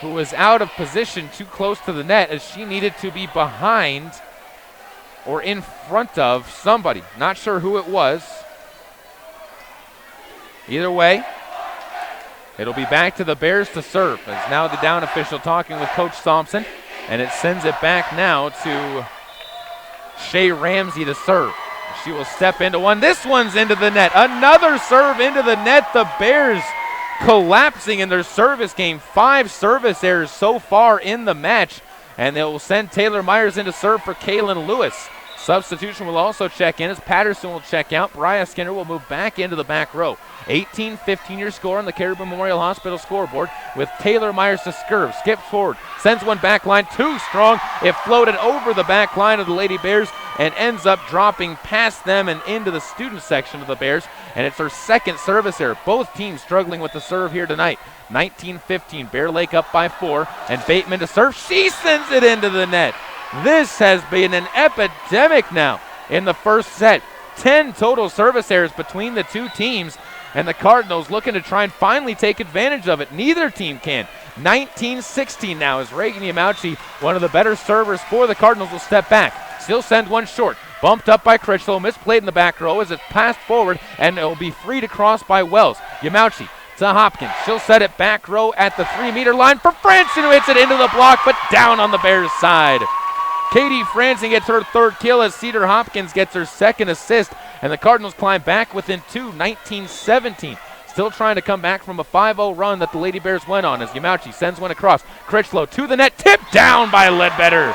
who was out of position too close to the net as she needed to be behind or in front of somebody. Not sure who it was. Either way, it'll be back to the Bears to serve as now the down official talking with Coach Thompson, and it sends it back now to Shea Ramsey to serve. She will step into one. This one's into the net. Another serve into the net. The Bears collapsing in their service game. 5 service errors so far in the match, and they will send Taylor Myers in to serve for Kaylin Lewis. Substitution will also check in as Patterson will check out. Bria Skinner will move back into the back row. 18-15 your score on the Caribou Memorial Hospital scoreboard with Taylor Myers to serve. Skips forward, sends one back line, too strong. It floated over the back line of the Lady Bears and ends up dropping past them and into the student section of the Bears. And it's her second service error. Both teams struggling with the serve here tonight. 19-15, Bear Lake up by 4, and Bateman to serve. She sends it into the net. This has been an epidemic now in the first set. 10 total service errors between the two teams, and the Cardinals looking to try and finally take advantage of it. Neither team can. 19-16 now as Reagan Yamauchi, one of the better servers for the Cardinals, will step back. Still send one short. Bumped up by Critchlow, misplayed in the back row as it's passed forward, and it will be free to cross by Wells. Yamauchi to Hopkins. She'll set it back row at the 3-meter line for Franson, who hits it into the block, but down on the Bears' side. Katie Franson gets her third kill as Cedar Hopkins gets her second assist, and the Cardinals climb back within 2, 19-17. Still trying to come back from a 5-0 run that the Lady Bears went on as Yamauchi sends one across. Critchlow to the net, tipped down by Ledbetter.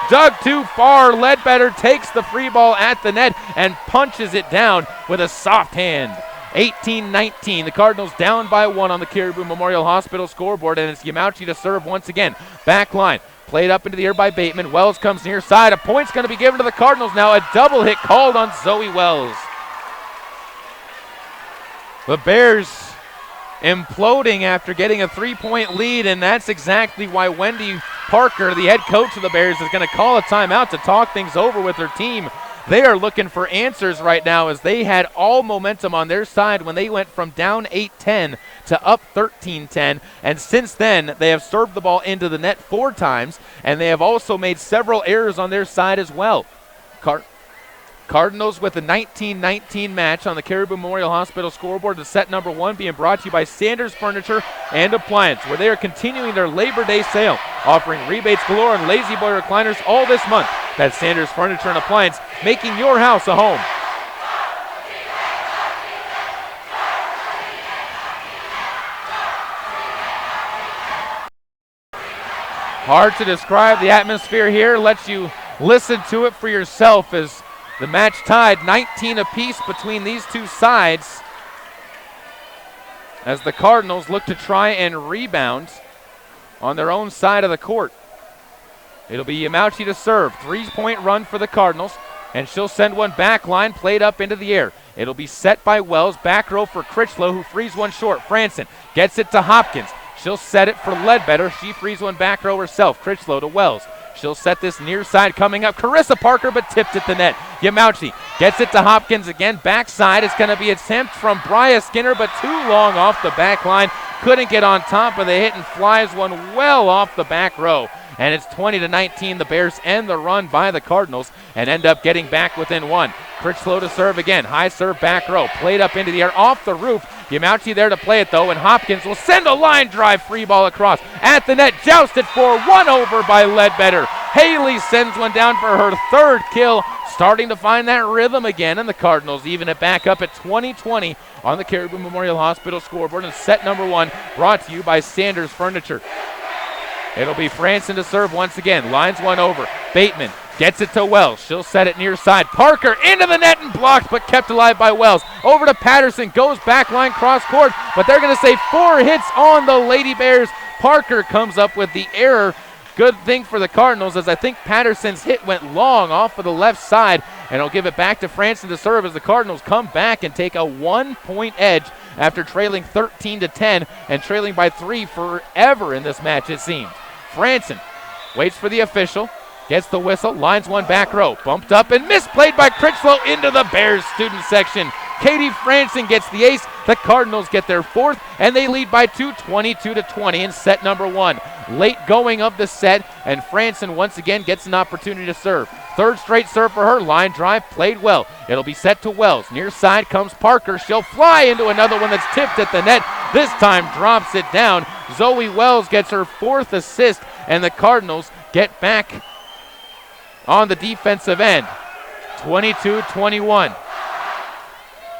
Dug too far, Ledbetter takes the free ball at the net and punches it down with a soft hand. 18-19. The Cardinals down by 1 on the Caribou Memorial Hospital scoreboard, and it's Yamauchi to serve once again. Back line. Played up into the air by Bateman. Wells comes near side. A point's going to be given to the Cardinals now. A double hit called on Zoe Wells. The Bears imploding after getting a 3-point lead, and that's exactly why Wendy Parker, the head coach of the Bears, is going to call a timeout to talk things over with her team. They are looking for answers right now as they had all momentum on their side when they went from down 8-10 to up 13-10. And since then, they have served the ball into the net 4 times, and they have also made several errors on their side as well. Cardinals with a 19-19 match on the Caribou Memorial Hospital scoreboard. The set number 1 being brought to you by Sanders Furniture and Appliance, where they are continuing their Labor Day sale, offering rebates galore on Lazy Boy recliners all this month. That's Sanders Furniture and Appliance, making your house a home. Hard to describe the atmosphere here. Let you listen to it for yourself as the match tied 19 apiece between these two sides as the Cardinals look to try and rebound on their own side of the court. It'll be Yamauchi to serve. 3-point run for the Cardinals, and she'll send one back line played up into the air. It'll be set by Wells. Back row for Critchlow, who frees one short. Franson gets it to Hopkins. She'll set it for Ledbetter. She frees one back row herself. Critchlow to Wells. She'll set this near side coming up. Carissa Parker, but tipped at the net. Yamauchi gets it to Hopkins again. Backside, it's going to be an attempt from Bria Skinner, but too long off the back line. Couldn't get on top of the hit and flies one well off the back row. And it's 20-19. The Bears end the run by the Cardinals and end up getting back within 1. Critchlow to serve again. High serve back row. Played up into the air off the roof. Yamauchi there to play it though, and Hopkins will send a line drive free ball across. At the net, jousted for 1 over by Ledbetter. Haley sends one down for her 3rd kill, starting to find that rhythm again, and the Cardinals even it back up at 20-20 on the Caribou Memorial Hospital scoreboard. And set number 1 brought to you by Sanders Furniture. It'll be Franson to serve once again. Lines one over. Bateman gets it to Wells. She'll set it near side. Parker into the net and blocked, but kept alive by Wells. Over to Patterson. Goes back line cross court, but they're going to say 4 hits on the Lady Bears. Parker comes up with the error. Good thing for the Cardinals, as I think Patterson's hit went long off of the left side, and he'll give it back to Franson to serve as the Cardinals come back and take a 1-point edge after trailing 13-10 and trailing by 3 forever in this match, it seems. Franson waits for the official, gets the whistle, lines one back row, bumped up and misplayed by Critchlow into the Bears student section. Katie Franson gets the ace. The Cardinals get their 4th, and they lead by 2, 22-20 in set number 1. Late going of the set, and Franson once again gets an opportunity to serve. 3rd straight serve for her. Line drive played well. It'll be set to Wells. Near side comes Parker. She'll fly into another one that's tipped at the net. This time drops it down. Zoe Wells gets her 4th assist, and the Cardinals get back on the defensive end. 22-21.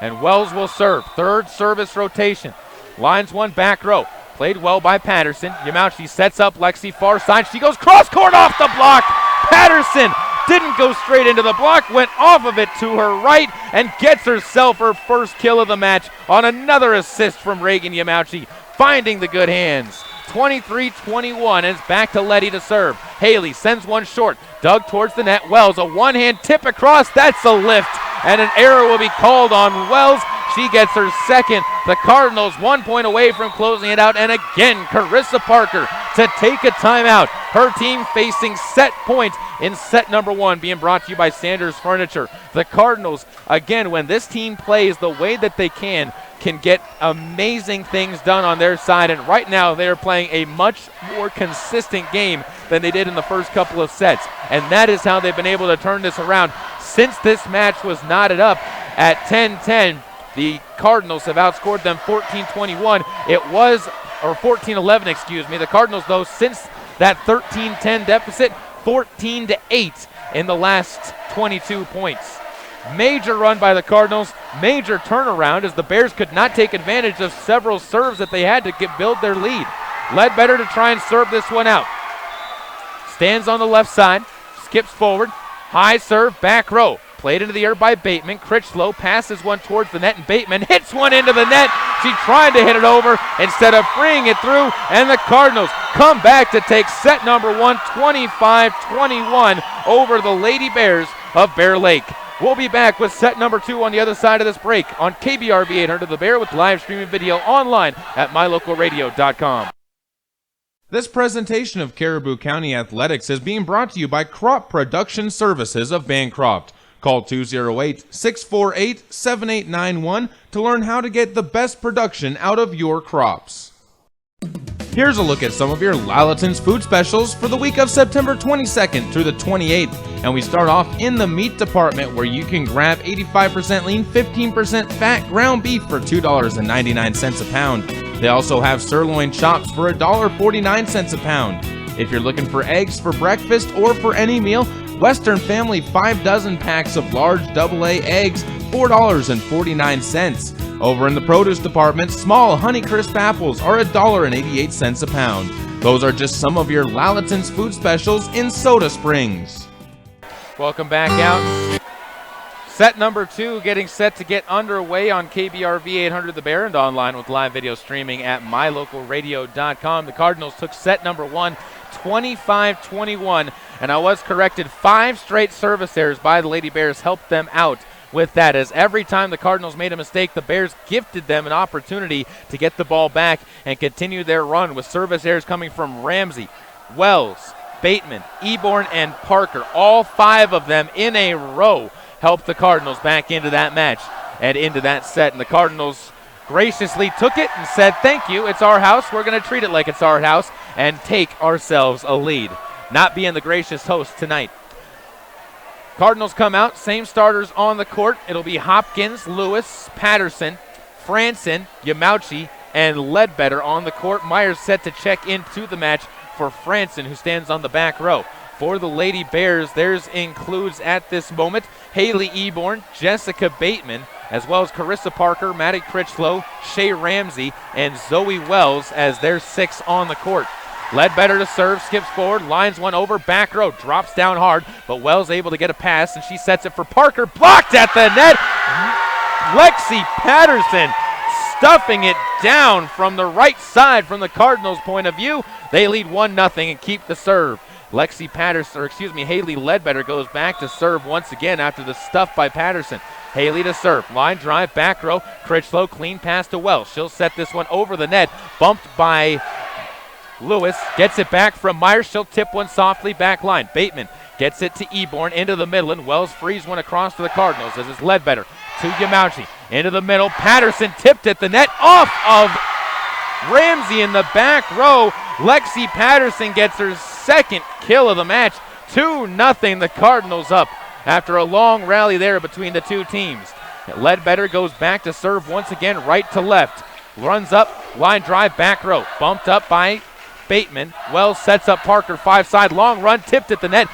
And Wells will serve. 3rd service rotation. Lines one back row. Played well by Patterson. Yamauchi sets up Lexi far side. She goes cross court off the block. Patterson didn't go straight into the block, went off of it to her right and gets herself her 1st kill of the match on another assist from Reagan Yamauchi, finding the good hands. 23-21, and it's back to Letty to serve. Haley sends one short, dug towards the net. Wells, a one-hand tip across. That's a lift, and an error will be called on Wells. She gets her 2nd. The Cardinals 1 point away from closing it out, and again, Carissa Parker to take a timeout. Her team facing set point in set number 1, being brought to you by Sanders Furniture. The Cardinals, again, when this team plays the way that they can get amazing things done on their side, and right now they are playing a much more consistent game than they did in the first couple of sets, and that is how they've been able to turn this around. Since this match was knotted up at 10-10, the Cardinals have outscored them 14-21. Or 14-11, excuse me. The Cardinals, though, since that 13-10 deficit, 14-8 in the last 22 points. Major run by the Cardinals, major turnaround as the Bears could not take advantage of several serves that they had to build their lead. Ledbetter to try and serve this one out. Stands on the left side, skips forward, high serve, back row. Played into the air by Bateman. Critchlow passes one towards the net, and Bateman hits one into the net. She tried to hit it over instead of freeing it through, and the Cardinals come back to take set number 1, 25-21 over the Lady Bears of Bear Lake. We'll be back with set number 2 on the other side of this break on KBRV 800 The Bear with live streaming video online at mylocalradio.com. This presentation of Caribou County Athletics is being brought to you by Crop Production Services of Bancroft. Call 208-648-7891 to learn how to get the best production out of your crops. Here's a look at some of your Lalaton's food specials for the week of September 22nd through the 28th. And we start off in the meat department, where you can grab 85% lean, 15% fat ground beef for $2.99 a pound. They also have sirloin chops for $1.49 a pound. If you're looking for eggs for breakfast or for any meal, Western Family 5 dozen packs of large AA eggs, $4.49. Over in the produce department, small Honeycrisp apples are $1.88 a pound. Those are just some of your Lalaton's food specials in Soda Springs. Welcome back out. Set number 2 getting set to get underway on KBRV 800 The Bear and online with live video streaming at mylocalradio.com. The Cardinals took set number 1, 25-21, and I was corrected. 5 straight service errors by the Lady Bears helped them out with that, as every time the Cardinals made a mistake, the Bears gifted them an opportunity to get the ball back and continue their run, with service errors coming from Ramsey, Wells, Bateman, Eborn, and Parker. All 5 of them in a row helped the Cardinals back into that match and into that set. And the Cardinals graciously took it and said, thank you, it's our house. We're going to treat it like it's our house and take ourselves a lead. Not being the gracious host tonight. Cardinals come out, same starters on the court. It'll be Hopkins, Lewis, Patterson, Franson, Yamauchi, and Ledbetter on the court. Myers set to check into the match for Franson, who stands on the back row. For the Lady Bears, theirs includes at this moment Haley Eborn, Jessica Bateman, as well as Carissa Parker, Maddie Critchlow, Shay Ramsey, and Zoe Wells as their 6 on the court. Ledbetter to serve, skips forward, lines one over, back row, drops down hard, but Wells able to get a pass, and she sets it for Parker, blocked at the net. Lexi Patterson stuffing it down from the right side from the Cardinals' point of view. They lead 1-0 and keep the serve. Haley Ledbetter goes back to serve once again after the stuff by Patterson. Haley to serve, line drive, back row, Critchlow, clean pass to Wells. She'll set this one over the net, bumped by Lewis, gets it back from Myers. She'll tip one softly, back line. Bateman gets it to Eborn, into the middle, and Wells frees one across to the Cardinals as it's Ledbetter to Yamauchi, into the middle. Patterson tipped at the net, off of Ramsey in the back row. Lexi Patterson gets her second kill of the match. 2-0, the Cardinals up after a long rally there between the two teams. Ledbetter goes back to serve once again, right to left. Runs up, line drive, back row. Bumped up by Bateman. Wells sets up Parker, 5 side, long run, tipped at the net,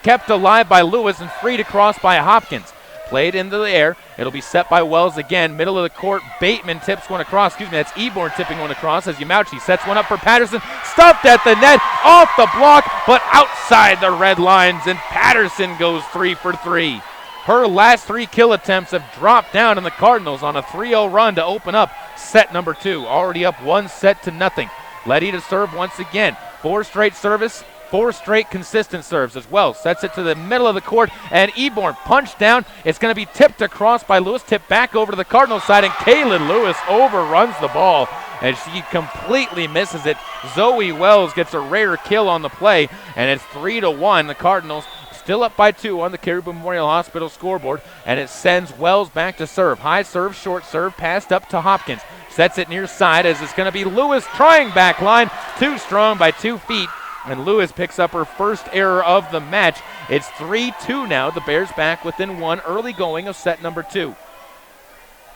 kept alive by Lewis and freed across by Hopkins. Played into the air. It'll be set by Wells again. Middle of the court. Bateman tips one across. That's Eborn tipping one across as Yamauchi sets one up for Patterson. Stuffed at the net. Off the block, but outside the red lines. And Patterson goes 3 for 3. Her last 3 kill attempts have dropped down, and the Cardinals on a 3-0 run to open up set number 2. Already up 1-0. Letty to serve once again. 4 straight service. 4 straight consistent serves as well. Sets it to the middle of the court, and Eborn punched down. It's going to be tipped across by Lewis, tipped back over to the Cardinals side, and Kaylin Lewis overruns the ball, and she completely misses it. Zoe Wells gets a rare kill on the play, and it's 3-1. The Cardinals still up by 2 on the Caribou Memorial Hospital scoreboard, and it sends Wells back to serve. High serve, short serve, passed up to Hopkins. Sets it near side as it's going to be Lewis trying back line. Too strong by 2 feet. And Lewis picks up her first error of the match. It's 3-2 now. The Bears back within 1 early going of set number 2.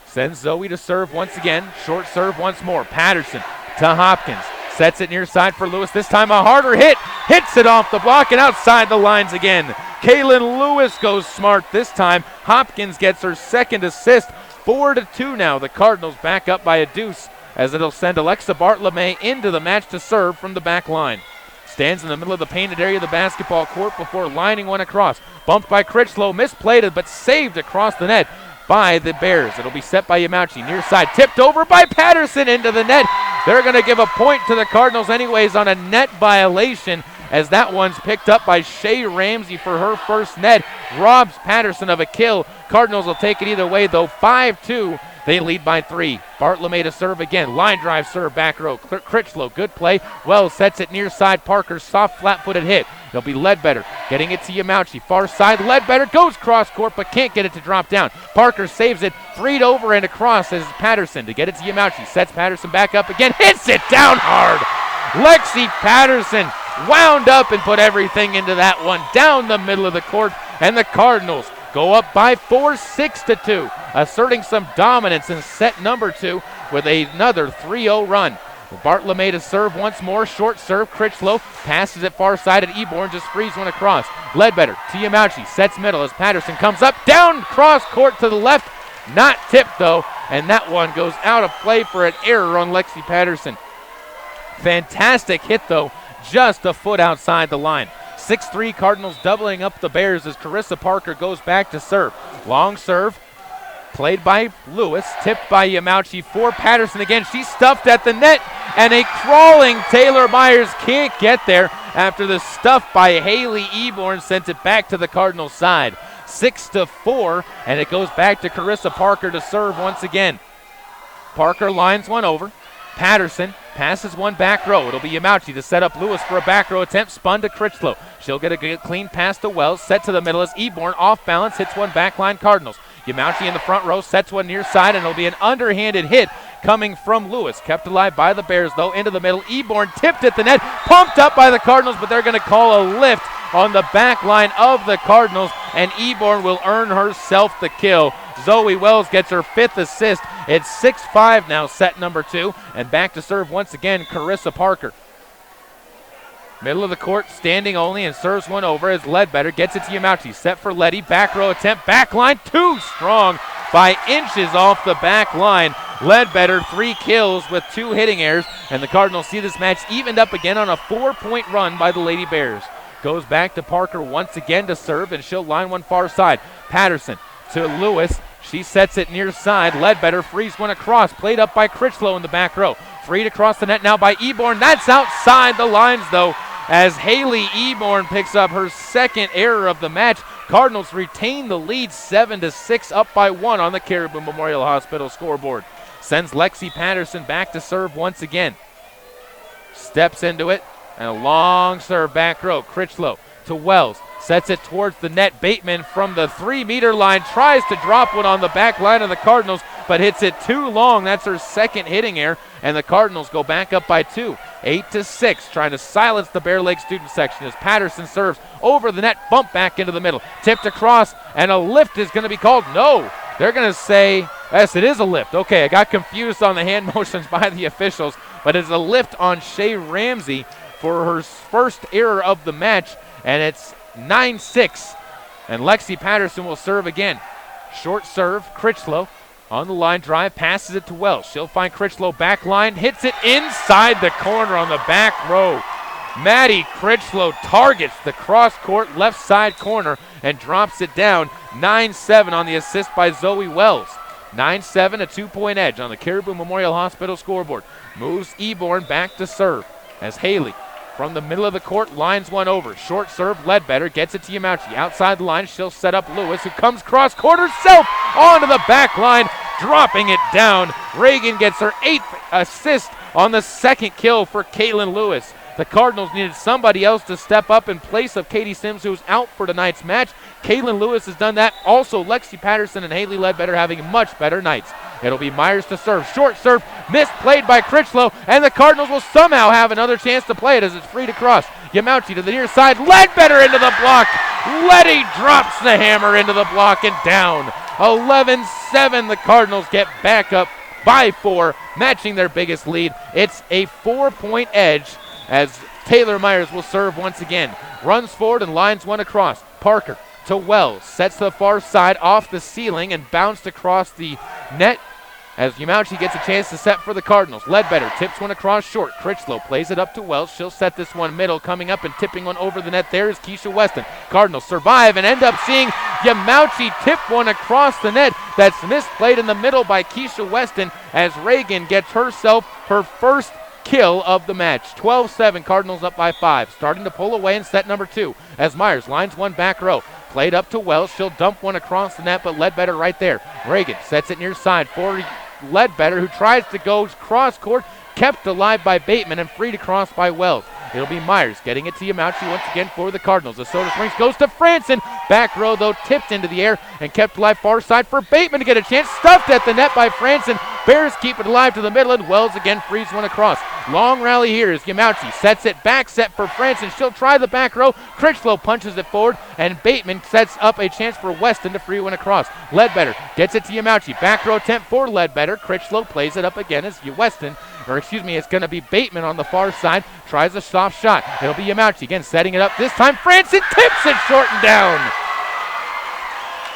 Sends Zoe to serve once again. Short serve once more. Patterson to Hopkins. Sets it near side for Lewis. This time a harder hit. Hits it off the block and outside the lines again. Kaylin Lewis goes smart this time. Hopkins gets her second assist. 4-2 now. The Cardinals back up by a deuce as it'll send Alexa Bartolome into the match to serve from the back line. Stands in the middle of the painted area of the basketball court before lining one across. Bumped by Critchlow, misplayed but saved across the net by the Bears. It'll be set by Yamauchi, near side, tipped over by Patterson into the net. They're going to give a point to the Cardinals anyways on a net violation, as that one's picked up by Shea Ramsey for her first net. Robs Patterson of a kill. Cardinals will take it either way, though. 5-2. They lead by 3. Bartlome to serve again. Line drive serve, back row. Critchlow, good play. Wells sets it near side. Parker, soft, flat-footed hit. It'll be Ledbetter getting it to Yamauchi. Far side, Ledbetter goes cross court but can't get it to drop down. Parker saves it, freed over and across as Patterson to get it to Yamauchi. Sets Patterson back up again, hits it down hard. Lexi Patterson wound up and put everything into that one down the middle of the court, and the Cardinals go up by 4, 6-2, asserting some dominance in set number 2 with another 3-0 run. Bartlome to serve once more, short serve. Critchlow passes it far side at Eborn, just frees one across. Ledbetter to Yamauchi, sets middle as Patterson comes up, down cross court to the left, not tipped though, and that one goes out of play for an error on Lexi Patterson. Fantastic hit though, just a foot outside the line. 6-3 Cardinals doubling up the Bears as Carissa Parker goes back to serve. Long serve, played by Lewis, tipped by Yamauchi for Patterson again. She's stuffed at the net, and a crawling Taylor Myers can't get there after the stuff by Haley Eborn sent it back to the Cardinals side. 6-4, and it goes back to Carissa Parker to serve once again. Parker lines one over. Patterson passes one back row. It'll be Yamauchi to set up Lewis for a back row attempt. Spun to Critchlow. She'll get a good clean pass to Wells. Set to the middle as Eborn off balance hits one backline Cardinals. Yamauchi in the front row sets one near side, and it'll be an underhanded hit coming from Lewis. Kept alive by the Bears though, into the middle. Eborn tipped at the net, pumped up by the Cardinals, but they're going to call a lift on the back line of the Cardinals, and Eborn will earn herself the kill. Zoe Wells gets her 5th assist. It's 6-5 now, set number 2, and back to serve once again, Carissa Parker. Middle of the court, standing only, and serves one over as Ledbetter gets it to Yamauchi. Set for Letty, back row attempt, back line, too strong by inches off the back line. Ledbetter 3 kills with 2 hitting errors, and the Cardinals see this match evened up again on a 4-point run by the Lady Bears. Goes back to Parker once again to serve, and she'll line one far side. Patterson to Lewis. She sets it near side. Ledbetter frees one across. Played up by Critchlow in the back row. Freed across the net now by Eborn. That's outside the lines though, as Haley Eborn picks up her 2nd error of the match. Cardinals retain the lead 7-6, up by 1 on the Caribou Memorial Hospital scoreboard. Sends Lexi Patterson back to serve once again. Steps into it, and a long serve back row. Critchlow to Wells. Sets it towards the net. Bateman from the 3-meter line tries to drop one on the back line of the Cardinals, but hits it too long. That's her 2nd hitting error, and the Cardinals go back up by 2. 8-6, trying to silence the Bear Lake student section as Patterson serves over the net, bump back into the middle. Tipped across, and a lift is going to be called. No, they're going to say, yes, it is a lift. Okay, I got confused on the hand motions by the officials, but it's a lift on Shea Ramsey for her first error of the match, and it's 9-6, and Lexi Patterson will serve again. Short serve, Critchlow on the line drive, passes it to Wells. She'll find Critchlow back line, hits it inside the corner on the back row. Maddie Critchlow targets the cross court left side corner and drops it down. 9-7 on the assist by Zoe Wells. 9-7, a 2-point edge on the Caribou Memorial Hospital scoreboard. Moves Eborn back to serve as Haley from the middle of the court lines one over. Short serve, Ledbetter gets it to Yamauchi. Outside the line, she'll set up Lewis, who comes cross court herself onto the back line, dropping it down. Reagan gets her 8th assist on the 2nd kill for Caitlin Lewis. The Cardinals needed somebody else to step up in place of Katie Sims, who's out for tonight's match. Caitlin Lewis has done that. Also, Lexi Patterson and Haley Ledbetter having much better nights. It'll be Myers to serve. Short serve, misplayed by Critchlow, and the Cardinals will somehow have another chance to play it as it's freed across. Yamauchi to the near side, Ledbetter into the block. Letty drops the hammer into the block and down. 11-7, the Cardinals get back up by 4, matching their biggest lead. It's a 4-point edge as Taylor Myers will serve once again. Runs forward and lines one across. Parker to Wells, sets to the far side off the ceiling and bounced across the net as Yamauchi gets a chance to set for the Cardinals. Ledbetter tips one across short. Critchlow plays it up to Wells. She'll set this one middle. Coming up and tipping one over the net there is Keisha Weston. Cardinals survive and end up seeing Yamauchi tip one across the net. That's misplayed in the middle by Keisha Weston as Reagan gets herself her first kill of the match. 12-7, Cardinals up by 5. Starting to pull away in set number 2 as Myers lines one back row. Played up to Wells. She'll dump one across the net, but Ledbetter right there. Reagan sets it near side for Ledbetter, who tries to go cross court, kept alive by Bateman and freed across by Wells. It'll be Myers getting it to Yamauchi once again for the Cardinals. The Soda Springs goes to Franson. Back row, though, tipped into the air and kept alive far side for Bateman to get a chance. Stuffed at the net by Franson. Bears keep it alive to the middle, and Wells again frees one across. Long rally here as Yamauchi sets it back set for Franson. She'll try the back row. Critchlow punches it forward, and Bateman sets up a chance for Weston to free one across. Ledbetter gets it to Yamauchi. Back row attempt for Ledbetter. Critchlow plays it up again as it's going to be Bateman on the far side. Tries a soft shot. It'll be Yamauchi again setting it up. This time Franson tips it short and down.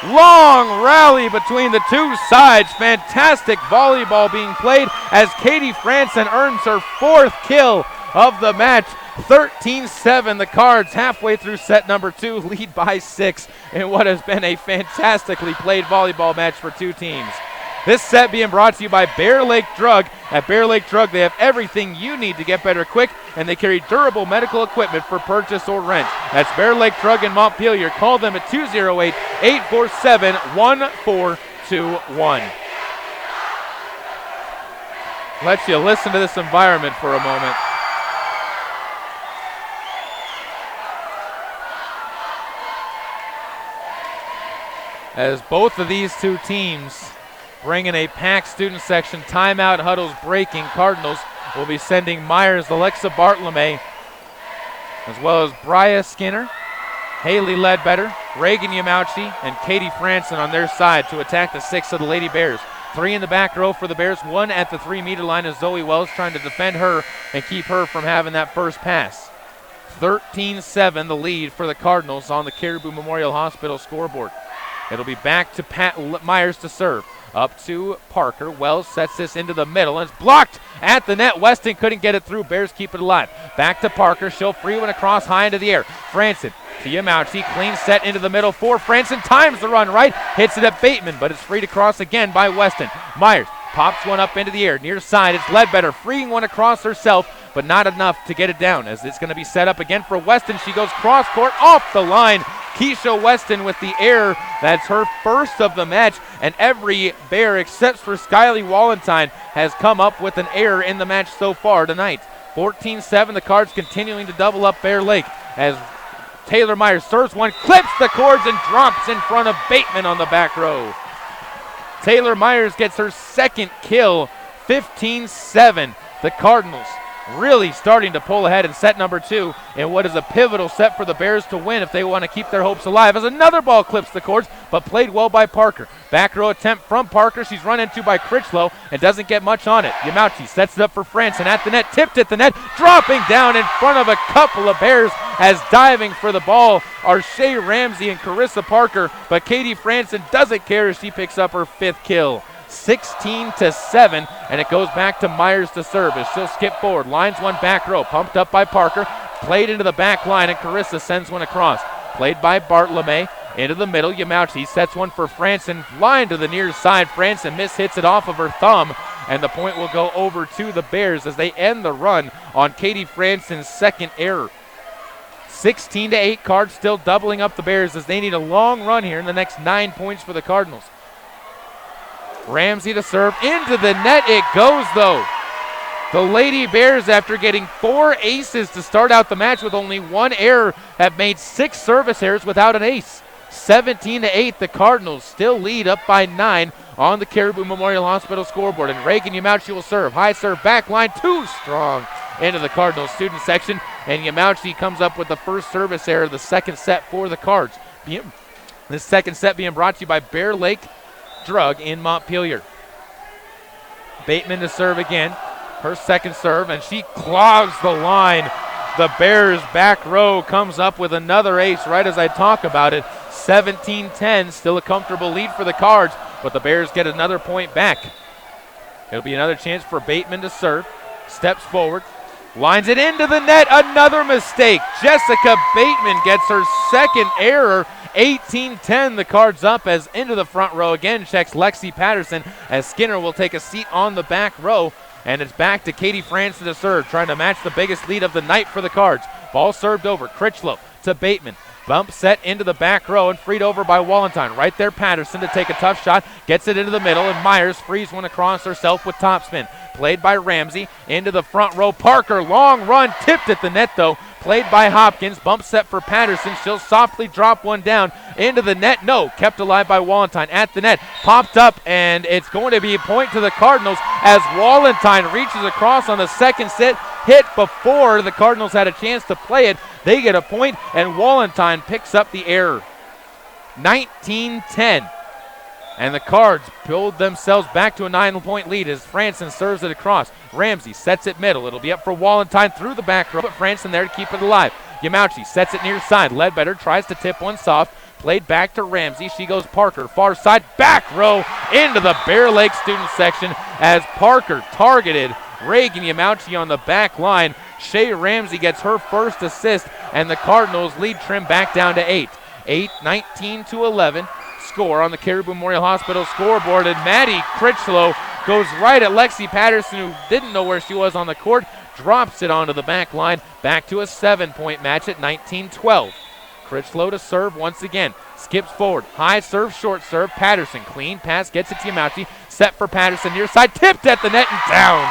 Long rally between the two sides. Fantastic volleyball being played as Katie Franson earns her 4th kill of the match. 13-7, the Cards halfway through set number 2 lead by 6 in what has been a fantastically played volleyball match for two teams. This set being brought to you by Bear Lake Drug. At Bear Lake Drug, they have everything you need to get better quick, and they carry durable medical equipment for purchase or rent. That's Bear Lake Drug in Montpelier. Call them at 208-847-1421. Let you listen to this environment for a moment. As both of these two teams bring in a packed student section, timeout huddles breaking. Cardinals will be sending Myers, Alexa Bartlome, as well as Bria Skinner, Haley Ledbetter, Reagan Yamauchi, and Katie Franson on their side to attack the 6 of the Lady Bears. 3 in the back row for the Bears, 1 at the 3-meter line as Zoe Wells trying to defend her and keep her from having that first pass. 13-7 the lead for the Cardinals on the Caribou Memorial Hospital scoreboard. It'll be back to Myers to serve. Up to Parker. Wells sets this into the middle, and it's blocked at the net. Weston couldn't get it through. Bears keep it alive. Back to Parker. She'll free one across high into the air. Franson to Yamauchi. Clean set into the middle for Franson. Times the run right. Hits it at Bateman, but it's freed across again by Weston. Myers pops one up into the air. Near side, it's Ledbetter freeing one across herself, but not enough to get it down as it's going to be set up again for Weston. She goes cross court off the line. Keisha Weston with the error. That's her first of the match, and every Bear except for Skylie Wallentyne has come up with an error in the match so far tonight. 14-7, the Cards continuing to double up Bear Lake as Taylor Myers serves one, clips the cords, and drops in front of Bateman on the back row. Taylor Myers gets her 2nd kill. 15-7, the Cardinals really starting to pull ahead in set number 2 in what is a pivotal set for the Bears to win if they want to keep their hopes alive, as another ball clips the cords, but played well by Parker. Back row attempt from Parker. She's run into by Critchlow and doesn't get much on it. Yamauchi sets it up for Franson at the net, tipped at the net, dropping down in front of a couple of Bears as diving for the ball are Shea Ramsey and Carissa Parker, but Katie Franson doesn't care as she picks up her 5th kill. 16-7, and it goes back to Myers to serve as she'll skip forward, lines one back row, pumped up by Parker, played into the back line, and Carissa sends one across. Played by Bartlome into the middle. Yamauchi sets one for Franson, line to the near side. Franson hits it off of her thumb, and the point will go over to the Bears as they end the run on Katie Franson's 2nd error. 16-8, Cards still doubling up the Bears as they need a long run here in the next 9 points for the Cardinals. Ramsey to serve into the net. It goes, though. The Lady Bears, after getting 4 aces to start out the match with only 1 error, have made 6 service errors without an ace. 17-8, the Cardinals still lead up by 9 on the Caribou Memorial Hospital scoreboard. And Reagan Yamauchi will serve. High serve, back line, too strong into the Cardinals student section. And Yamauchi comes up with the first service error of the 2nd set for the Cards. This 2nd set being brought to you by Bear Lake Drug in Montpelier. Bateman to serve again. Her 2nd serve, and she clogs the line. The Bears back row comes up with another ace right as I talk about it. 17-10, still a comfortable lead for the Cards, but the Bears get another point back. It'll be another chance for Bateman to serve. Steps forward. Lines it into the net. Another mistake. Jessica Bateman gets her second error. 18-10, the Cards up as into the front row again checks Lexi Patterson as Skinner will take a seat on the back row. And it's back to Katie Franson to serve, trying to match the biggest lead of the night for the Cards. Ball served over. Critchlow to Bateman. Bump set into the back row and freed over by Wallentine. Right there, Patterson to take a tough shot. Gets it into the middle, and Myers frees one across herself with topspin. Played by Ramsey into the front row. Parker, long run, tipped at the net though. Played by Hopkins. Bump set for Patterson. She'll softly drop one down into the net. No, kept alive by Wallentine at the net. Popped up, and it's going to be a point to the Cardinals as Wallentine reaches across on the second set. Hit before the Cardinals had a chance to play it. They get a point, and Wallentine picks up the error. 19-10. And the Cards build themselves back to a 9-point lead as Franson serves it across. Ramsey sets it middle. It'll be up for Wallentine through the back row, but Franson there to keep it alive. Yamauchi sets it near side. Ledbetter tries to tip one soft. Played back to Ramsey. She goes Parker. Far side, back row into the Bear Lake student section as Parker targeted Reagan Yamauchi on the back line. Shea Ramsey gets her first assist, and the Cardinals lead trim back down to 8. 19-11. Score on the Caribou Memorial Hospital scoreboard, and Maddie Critchlow goes right at Lexi Patterson, who didn't know where she was on the court, drops it onto the back line, back to a 7-point match at 19-12. Critchlow to serve once again, skips forward, high serve, short serve, Patterson, clean pass, gets it to Yamauchi, set for Patterson near side, tipped at the net and down.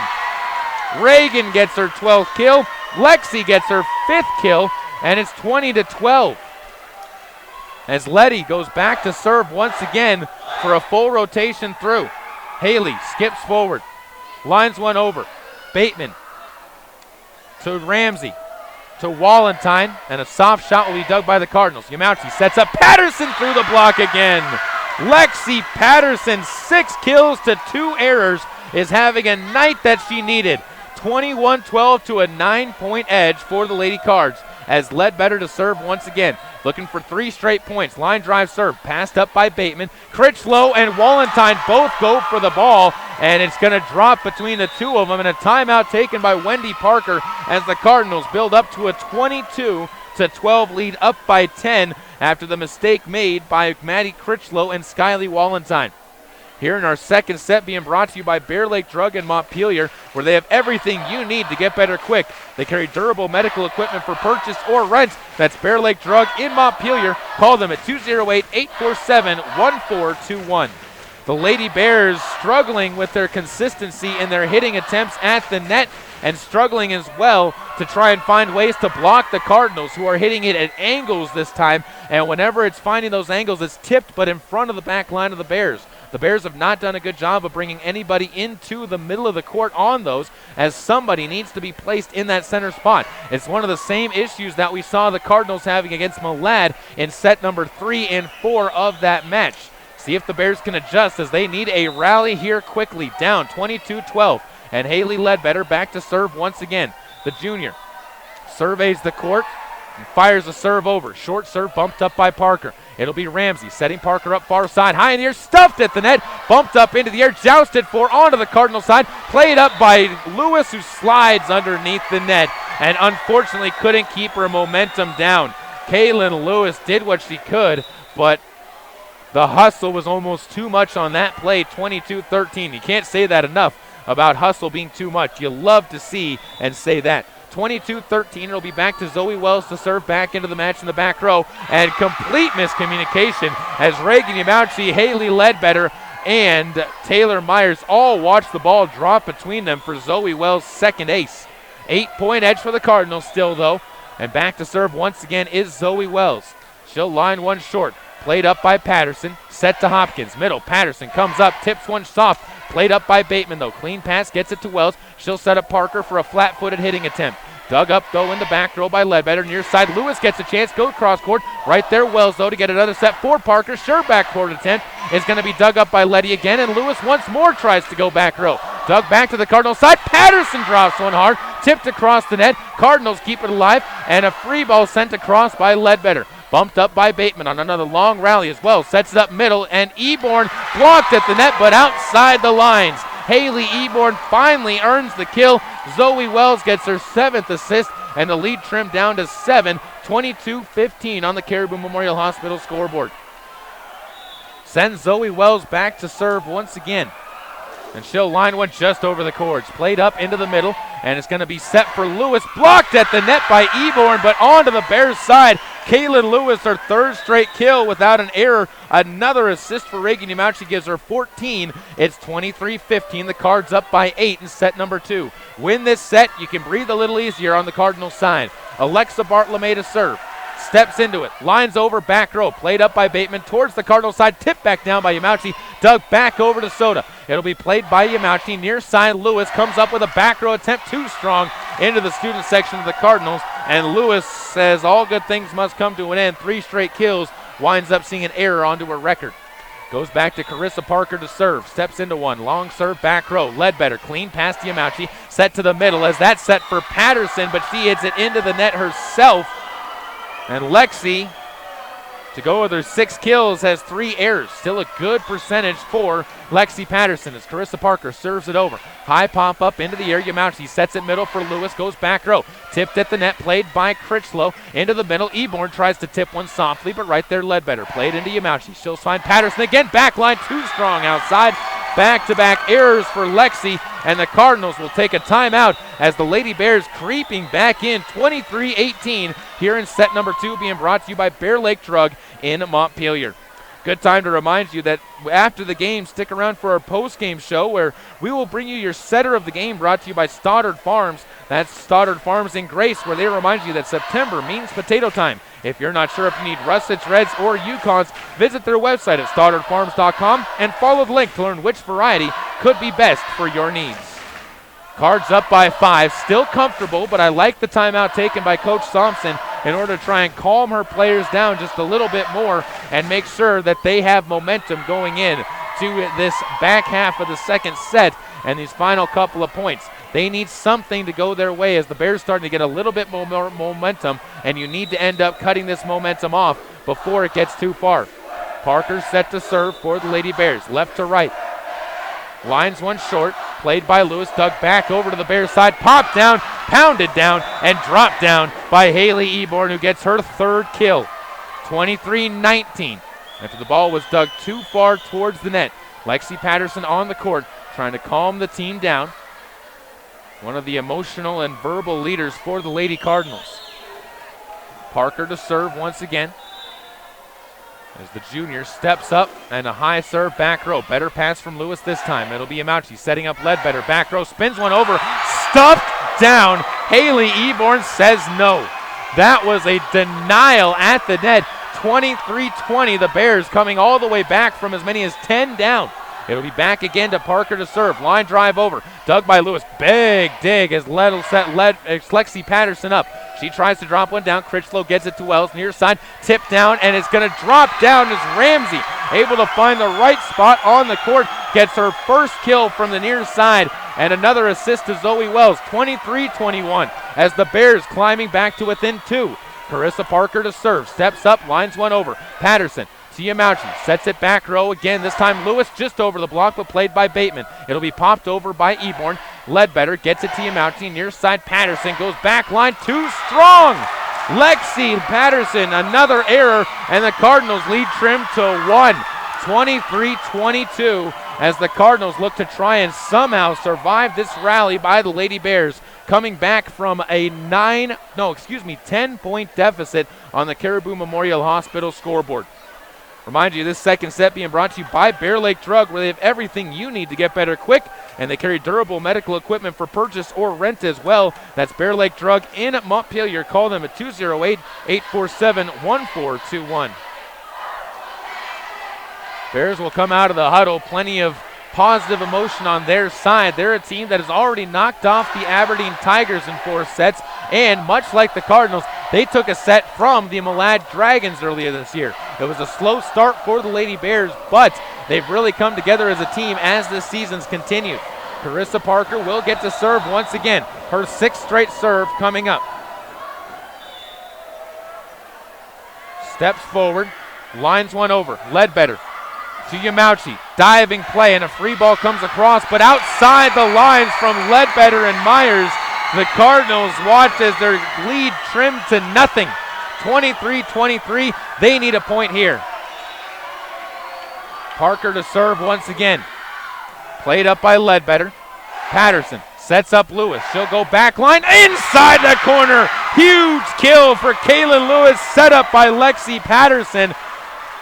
Reagan gets her 12th kill, Lexi gets her 5th kill, and it's 20-12. As Letty goes back to serve once again for a full rotation through. Haley skips forward, lines one over. Bateman to Ramsey, to Wallentine, and a soft shot will be dug by the Cardinals. Yamauchi sets up Patterson through the block again. Lexi Patterson, 6 kills to 2 errors, is having a night that she needed. 21-12 to a 9-point edge for the Lady Cards as Ledbetter to serve once again. Looking for 3 straight points. Line drive serve. Passed up by Bateman. Critchlow and Wallentine both go for the ball, and it's going to drop between the two of them, and a timeout taken by Wendy Parker as the Cardinals build up to a 22-12 lead, up by 10 after the mistake made by Maddie Critchlow and Skylie Wallentine. Here in our second set, being brought to you by Bear Lake Drug in Montpelier, where they have everything you need to get better quick. They carry durable medical equipment for purchase or rent. That's Bear Lake Drug in Montpelier. Call them at 208-847-1421. The Lady Bears struggling with their consistency in their hitting attempts at the net, and struggling as well to try and find ways to block the Cardinals, who are hitting it at angles this time. And whenever it's finding those angles, it's tipped but in front of the back line of the Bears. The Bears have not done a good job of bringing anybody into the middle of the court on those, as somebody needs to be placed in that center spot. It's one of the same issues that we saw the Cardinals having against Malad in set number 3 and 4 of that match. See if the Bears can adjust, as they need a rally here quickly. Down 22-12, and Haley Ledbetter back to serve once again. The junior surveys the court and fires a serve over. Short serve bumped up by Parker. It'll be Ramsey setting Parker up far side. High in the air, stuffed at the net. Bumped up into the air, jousted for onto the Cardinal side. Played up by Lewis, who slides underneath the net and unfortunately couldn't keep her momentum down. Kaylin Lewis did what she could, but the hustle was almost too much on that play. 22-13. You can't say that enough about hustle being too much. You love to see and say that. 22-13, it'll be back to Zoe Wells to serve back into the match in the back row, and complete miscommunication as Reagan Yamauchi, Haley Ledbetter, and Taylor Myers all watch the ball drop between them for Zoe Wells' second ace. 8-point edge for the Cardinals still, though, and back to serve once again is Zoe Wells. She'll line one short, played up by Patterson, set to Hopkins, middle, Patterson comes up, tips one soft, played up by Bateman though, clean pass, gets it to Wells. She'll set up Parker for a flat-footed hitting attempt. Dug up though in the back row by Ledbetter, near side. Lewis gets a chance, goes cross court. Right there, Wells though to get another set for Parker. Sure backcourt attempt is going to be dug up by Letty again, and Lewis once more tries to go back row. Dug back to the Cardinals side. Patterson drops one hard, tipped across the net. Cardinals keep it alive, and a free ball sent across by Ledbetter. Bumped up by Bateman on another long rally as well. Sets it up middle, and Eborn blocked at the net, but outside the lines. Haley Eborn finally earns the kill. Zoe Wells gets her 7th assist, and the lead trimmed down to 7, 22-15 on the Caribou Memorial Hospital scoreboard. Sends Zoe Wells back to serve once again. And she'll line one just over the cords. Played up into the middle, and it's going to be set for Lewis. Blocked at the net by Eborn, but onto the Bears' side. Kaylin Lewis, her 3rd straight kill without an error. Another assist for Reagan Yamauchi gives her 14. It's 23-15. The Cards up by 8 in set number 2. Win this set, you can breathe a little easier on the Cardinals' side. Alexa Bartolome to serve. Steps into it, lines over, back row, played up by Bateman towards the Cardinal side, tipped back down by Yamauchi, dug back over to Soda. It'll be played by Yamauchi, near side. Lewis comes up with a back row attempt, too strong, into the student section of the Cardinals, and Lewis says all good things must come to an end. 3 straight kills, winds up seeing an error onto her record. Goes back to Carissa Parker to serve, steps into one, long serve, back row, Ledbetter, clean past Yamauchi, set to the middle as that's set for Patterson, but she hits it into the net herself. And Lexi, to go with her 6 kills, has 3 errors. Still a good percentage for Lexi Patterson as Carissa Parker serves it over. High pop up into the air. Yamauchi sets it middle for Lewis, goes back row. Tipped at the net, played by Critchlow. Into the middle, Eborn tries to tip one softly, but right there Ledbetter. Played into Yamauchi. She'll find Patterson again. Back line too strong outside. Back-to-back errors for Lexi, and the Cardinals will take a timeout as the Lady Bears creeping back in 23-18 here in set number 2, being brought to you by Bear Lake Drug in Montpelier. Good time to remind you that after the game, stick around for our post-game show where we will bring you your setter of the game, brought to you by Stoddard Farms. That's Stoddard Farms in Grace, where they remind you that September means potato time. If you're not sure if you need Russets, Reds, or Yukons, visit their website at stoddardfarms.com and follow the link to learn which variety could be best for your needs. Cards up by 5, still comfortable, but I like the timeout taken by Coach Thompson in order to try and calm her players down just a little bit more and make sure that they have momentum going in to this back half of the second set and these final couple of points. They need something to go their way as the Bears starting to get a little bit more momentum, and you need to end up cutting this momentum off before it gets too far. Parker set to serve for the Lady Bears, left to right. Lines one short, played by Lewis, dug back over to the Bears side, popped down, pounded down, and dropped down by Haley Eborn, who gets her 3rd kill. 23-19. After the ball was dug too far towards the net. Lexi Patterson on the court, trying to calm the team down. One of the emotional and verbal leaders for the Lady Cardinals. Parker to serve once again. As the junior steps up and a high serve back row. Better pass from Lewis this time. It'll be Yamauchi setting up Ledbetter. Back row, spins one over. Stuffed down. Haley Eborn says no. That was a denial at the net. 23-20. The Bears coming all the way back from as many as 10 down. It'll be back again to Parker to serve. Line drive over. Dug by Lewis. Big dig as Lexi Patterson up. She tries to drop one down. Critchlow gets it to Wells. Near side. Tip down, and it's going to drop down as Ramsey able to find the right spot on the court. Gets her 1st kill from the near side. And another assist to Zoe Wells. 23-21 as the Bears climbing back to within 2. Carissa Parker to serve. Steps up. Lines one over. Patterson to Yamauchi, sets it back row again. This time Lewis just over the block, but played by Bateman. It'll be popped over by Eborn. Ledbetter gets it to Yamauchi. Near side Patterson goes back line, too strong. Lexi Patterson, another error, and the Cardinals lead trim to 1. 23-22 as the Cardinals look to try and somehow survive this rally by the Lady Bears, coming back from a 10-point deficit on the Caribou Memorial Hospital scoreboard. Remind you, this second set being brought to you by Bear Lake Drug, where they have everything you need to get better quick, and they carry durable medical equipment for purchase or rent as well. That's Bear Lake Drug in Montpelier. Call them at 208-847-1421. Bears will come out of the huddle. Plenty of positive emotion on their side. They're a team that has already knocked off the Aberdeen Tigers in 4 sets, and much like the Cardinals, they took a set from the Malad Dragons earlier this year. It was a slow start for the Lady Bears, but they've really come together as a team as this season's continued. Carissa Parker will get to serve once again. Her 6th straight serve coming up. Steps forward, lines one over. Ledbetter to Yamauchi. Diving play, and a free ball comes across, but outside the lines from Ledbetter and Myers. The Cardinals watch as their lead trimmed to nothing. 23-23. They need a point here. Parker to serve once again. Played up by Ledbetter. Patterson sets up Lewis. She'll go back line inside the corner. Huge kill for Kaylin Lewis, set up by Lexi Patterson.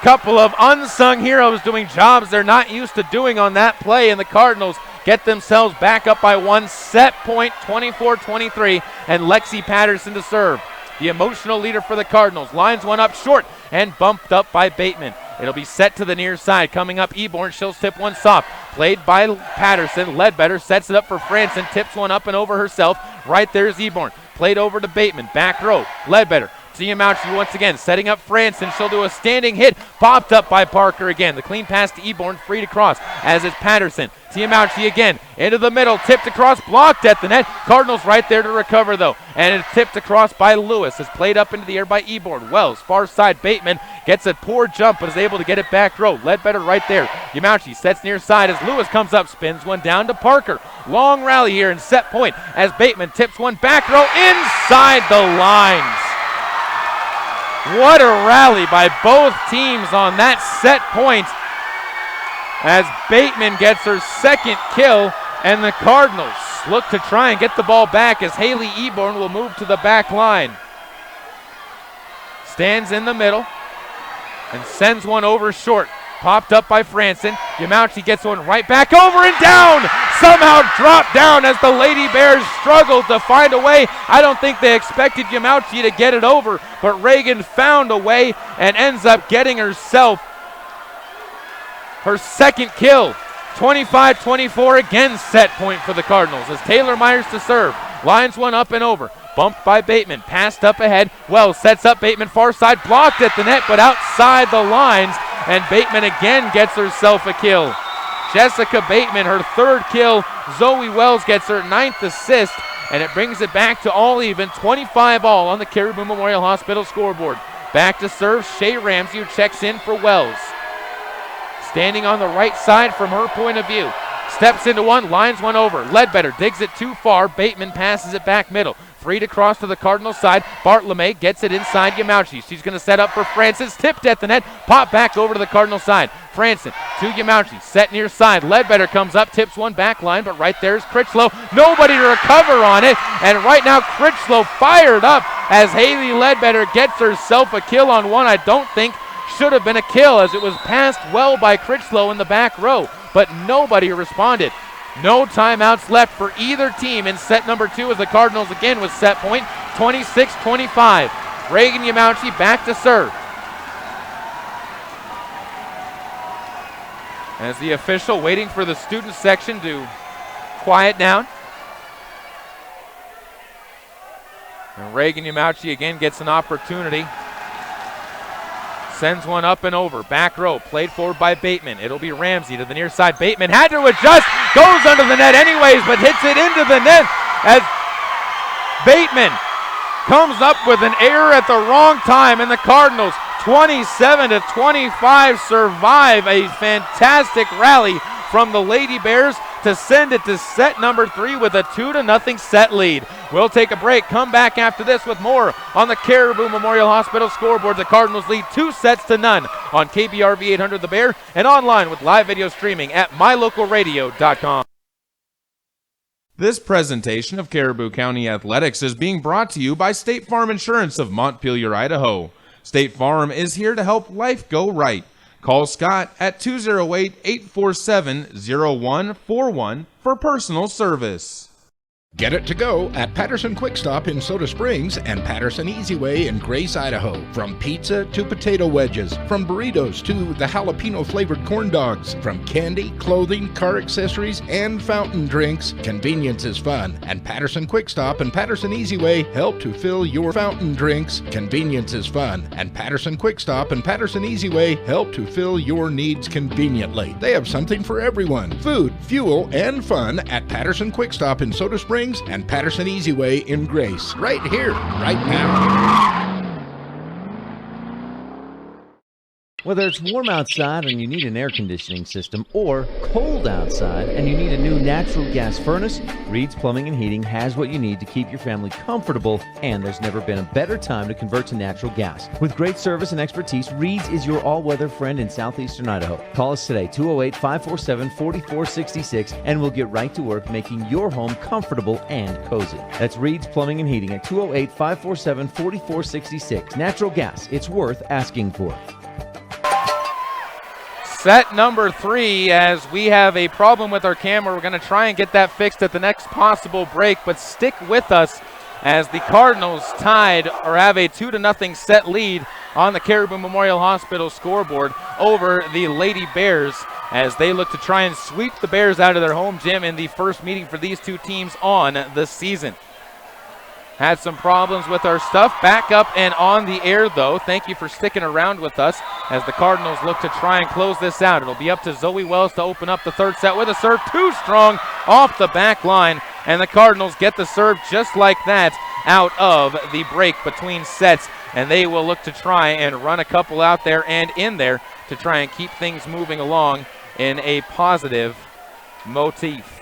Couple of unsung heroes doing jobs they're not used to doing on that play, and the Cardinals get themselves back up by one. Set point, 24-23, and Lexi Patterson to serve. The emotional leader for the Cardinals lines one up short and bumped up by Bateman. It'll be set to the near side. Coming up, Eborn. She'll tip one soft. Played by Patterson. Ledbetter sets it up for Franson. Tips one up and over herself. Right there's Eborn. Played over to Bateman. Back row. Ledbetter. Yamauchi once again setting up Franson. She'll do a standing hit. Popped up by Parker again. The clean pass to Eborn. Free to cross, as is Patterson. Yamauchi again into the middle. Tipped across. Blocked at the net. Cardinals right there to recover though. And it's tipped across by Lewis. It's played up into the air by Eborn. Wells far side. Bateman gets a poor jump but is able to get it back row. Ledbetter right there. Yamauchi sets near side as Lewis comes up. Spins one down to Parker. Long rally here and set point as Bateman tips one back row inside the lines. What a rally by both teams on that set point as Bateman gets her second kill, and the Cardinals look to try and get the ball back as Haley Eborn will move to the back line. Stands in the middle and sends one over short. Popped up by Franson. Yamauchi gets one right back over and down. Somehow dropped down as the Lady Bears struggled to find a way. I don't think they expected Yamauchi to get it over, but Reagan found a way and ends up getting herself her second kill. 25-24, again set point for the Cardinals as Taylor Myers to serve. Lines one up and over. Bumped by Bateman. Passed up ahead. Wells sets up Bateman far side. Blocked at the net, but outside the lines. And Bateman again gets herself a kill. Jessica Bateman, her third kill. Zoe Wells gets her ninth assist. And it brings it back to all even. 25 all on the Caribou Memorial Hospital scoreboard. Back to serve. Shay Ramsey, who checks in for Wells. Standing on the right side from her point of view. Steps into one, lines one over. Ledbetter digs it too far. Bateman passes it back middle. Free to cross to the Cardinal side. Bartlemay gets it inside Yamauchi. She's going to set up for Francis. Tipped at the net. Pop back over to the Cardinal side. Franson to Yamauchi. Set near side. Ledbetter comes up. Tips one back line, but right there's Critchlow. Nobody to recover on it. And right now Critchlow fired up as Haley Ledbetter gets herself a kill on one I don't think should have been a kill, as it was passed well by Critchlow in the back row, but nobody responded. No timeouts left for either team in set number two as the Cardinals again with set point, 26-25. Reagan Yamauchi back to serve. As the official waiting for the student section to quiet down. And Reagan Yamauchi again gets an opportunity. Sends one up and over. Back row. Played forward by Bateman. It'll be Ramsey to the near side. Bateman had to adjust. Goes under the net anyways, but hits it into the net as Bateman comes up with an error at the wrong time. And the Cardinals, 27-25, survive a fantastic rally from the Lady Bears to send it to set number three with a 2-0 set lead. We'll take a break, come back after this with more on the Caribou Memorial Hospital scoreboard. The Cardinals lead 2-0 on KBRV 800 The Bear and online with live video streaming at mylocalradio.com. This presentation of Caribou County Athletics is being brought to you by State Farm Insurance of Montpelier, Idaho. State Farm is here to help life go right. Call Scott at 208-847-0141 for personal service. Get it to go at Patterson Quick Stop in Soda Springs and Patterson Easy Way in Grace, Idaho. From pizza to potato wedges, from burritos to the jalapeno flavored corn dogs, from candy, clothing, car accessories, and fountain drinks, convenience is fun. And Patterson Quick Stop and Patterson Easy Way help to fill your fountain drinks. Convenience is fun. And Patterson Quick Stop and Patterson Easy Way help to fill your needs conveniently. They have something for everyone. Food, fuel, and fun at Patterson Quick Stop in Soda Springs and Patterson Easy Way in Grace. Right here, right now. Whether it's warm outside and you need an air conditioning system or cold outside and you need a new natural gas furnace, Reed's Plumbing and Heating has what you need to keep your family comfortable, and there's never been a better time to convert to natural gas. With great service and expertise, Reed's is your all-weather friend in southeastern Idaho. Call us today, 208-547-4466, and we'll get right to work making your home comfortable and cozy. That's Reed's Plumbing and Heating at 208-547-4466. Natural gas, it's worth asking for. Set number 3, as we have a problem with our camera. We're going to try and get that fixed at the next possible break, but stick with us as the Cardinals tied or have a 2-0 set lead on the Caribou Memorial Hospital scoreboard over the Lady Bears as they look to try and sweep the Bears out of their home gym in the first meeting for these two teams on the season. Had some problems with our stuff. Back up and on the air, though. Thank you for sticking around with us as the Cardinals look to try and close this out. It'll be up to Zoe Wells to open up the third set with a serve too strong off the back line, and the Cardinals get the serve just like that out of the break between sets, and they will look to try and run a couple out there and in there to try and keep things moving along in a positive motif.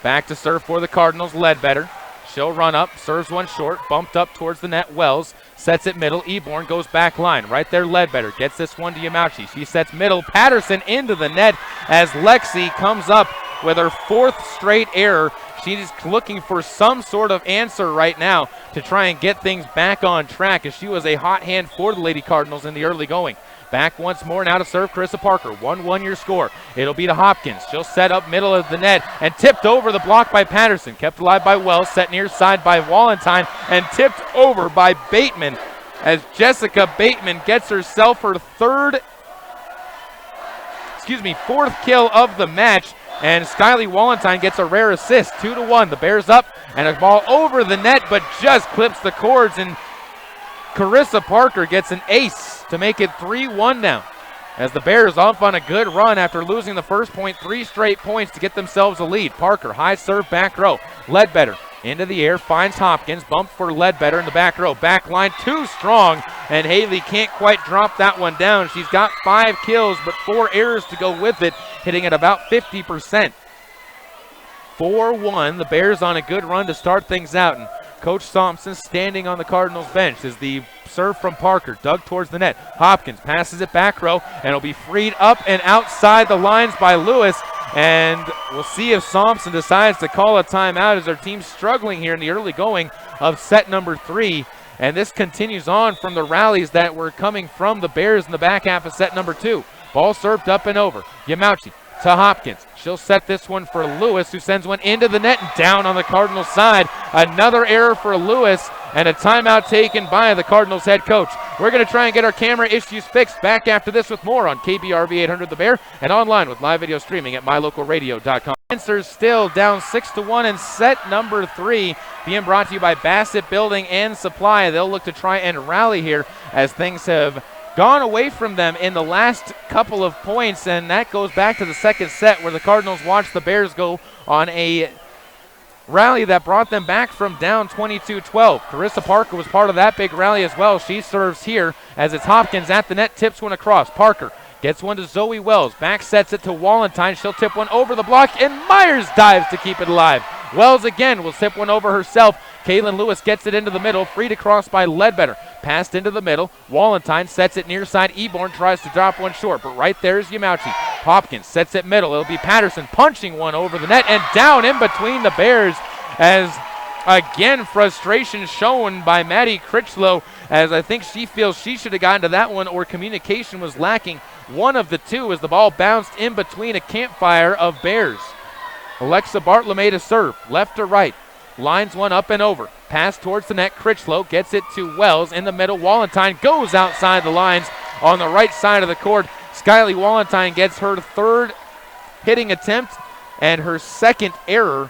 Back to serve for the Cardinals, Ledbetter. She'll run up, serves one short, bumped up towards the net. Wells sets it middle. Eborn goes back line. Right there, Ledbetter gets this one to Yamauchi. She sets middle. Patterson into the net as Lexi comes up with her 4th straight error. She's looking for some sort of answer right now to try and get things back on track, as she was a hot hand for the Lady Cardinals in the early going. Back once more, now to serve Carissa Parker. 1-1 your score. It'll be to Hopkins. She'll set up middle of the net and tipped over the block by Patterson. Kept alive by Wells, set near side by Wallentyne, and tipped over by Bateman as Jessica Bateman gets herself her 4th kill of the match. And Skylie Wallentyne gets a rare assist. 2-1. The Bears up and a ball over the net, but just clips the cords, and Carissa Parker gets an ace to make it 3-1 now, as the Bears off on a good run after losing the first point, 3 straight points to get themselves a lead. Parker, high serve, back row. Ledbetter into the air, finds Hopkins, bumped for Ledbetter in the back row. Back line too strong, and Haley can't quite drop that one down. She's got 5 kills, but 4 errors to go with it, hitting at about 50%. 4-1, the Bears on a good run to start things out, and Coach Thompson standing on the Cardinals bench as the serve from Parker dug towards the net. Hopkins passes it back row, and it'll be freed up and outside the lines by Lewis. And we'll see if Thompson decides to call a timeout, as our team's struggling here in the early going of set number 3. And this continues on from the rallies that were coming from the Bears in the back half of set number 2. Ball served up and over. Yamauchi to Hopkins. She'll set this one for Lewis, who sends one into the net and down on the Cardinals side. Another error for Lewis, and a timeout taken by the Cardinals head coach. We're going to try and get our camera issues fixed. Back after this with more on KBRV 800 The Bear, and online with live video streaming at mylocalradio.com. Answers still down 6-1 in set number 3, being brought to you by Bassett Building and Supply. They'll look to try and rally here as things have gone away from them in the last couple of points, and that goes back to the second set where the Cardinals watched the Bears go on a rally that brought them back from down 22-12. Carissa Parker was part of that big rally as well. She serves here as it's Hopkins at the net, tips one across. Parker gets one to Zoe Wells, back sets it to Wallentyne. She'll tip one over the block, and Myers dives to keep it alive. Wells again will tip one over herself. Kaylin Lewis gets it into the middle, freed across by Ledbetter. Passed into the middle. Wallentyne sets it near side. Eborn tries to drop one short, but right there is Yamauchi. Hopkins sets it middle. It'll be Patterson punching one over the net and down in between the Bears, as again frustration shown by Maddie Critchlow, as I think she feels she should have gotten to that one, or communication was lacking. One of the two, as the ball bounced in between a campfire of Bears. Alexa Bartolome to serve, left to right. Lines one up and over. Pass towards the net. Critchlow gets it to Wells in the middle. Wallentyne goes outside the lines on the right side of the court. Skylie Wallentyne gets her 3rd hitting attempt and her 2nd error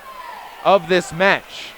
of this match.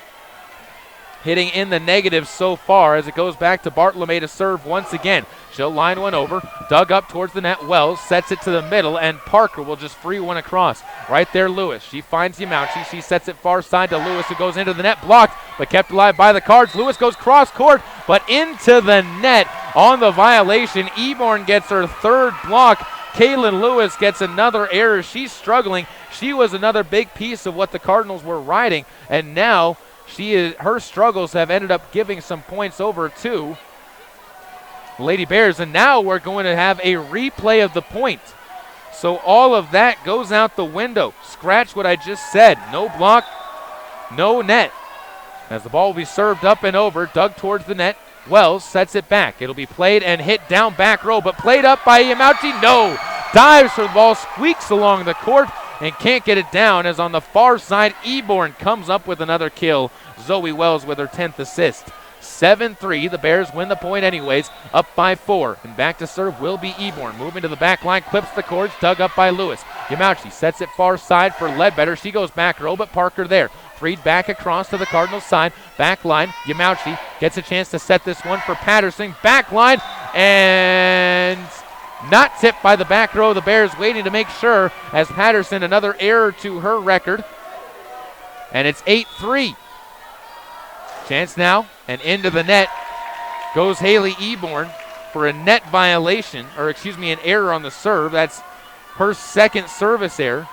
Hitting in the negative so far, as it goes back to Bartolome to serve once again. She'll line one over, dug up towards the net. Wells sets it to the middle, and Parker will just free one across. Right there, Lewis. She finds Yamauchi. She sets it far side to Lewis, who goes into the net, blocked, but kept alive by the Cards. Lewis goes cross court, but into the net on the violation. Eborn gets her third block. Kaylin Lewis gets another error. She's struggling. She was another big piece of what the Cardinals were riding, and now her struggles have ended up giving some points over to Lady Bears, and now we're going to have a replay of the point. So all of that goes out the window. Scratch what I just said. No block, no net. As the ball will be served up and over, dug towards the net. Wells sets it back. It'll be played and hit down back row, but played up by Yamauchi. No. Dives for the ball, squeaks along the court, and can't get it down as on the far side, Eborn comes up with another kill. Zoe Wells with her 10th assist. 7-3, the Bears win the point anyways, up by 4. And back to serve will be Eborn. Moving to the back line, clips the cords, dug up by Lewis. Yamauchi sets it far side for Ledbetter. She goes back row, but Parker there. Freed back across to the Cardinals side. Back line, Yamauchi gets a chance to set this one for Patterson. Back line, and not tipped by the back row. The Bears waiting to make sure as Patterson, another error to her record. And it's 8-3. Chance now, and into the net goes Haley Eborn for a net violation, or excuse me, an error on the serve. That's her second service error.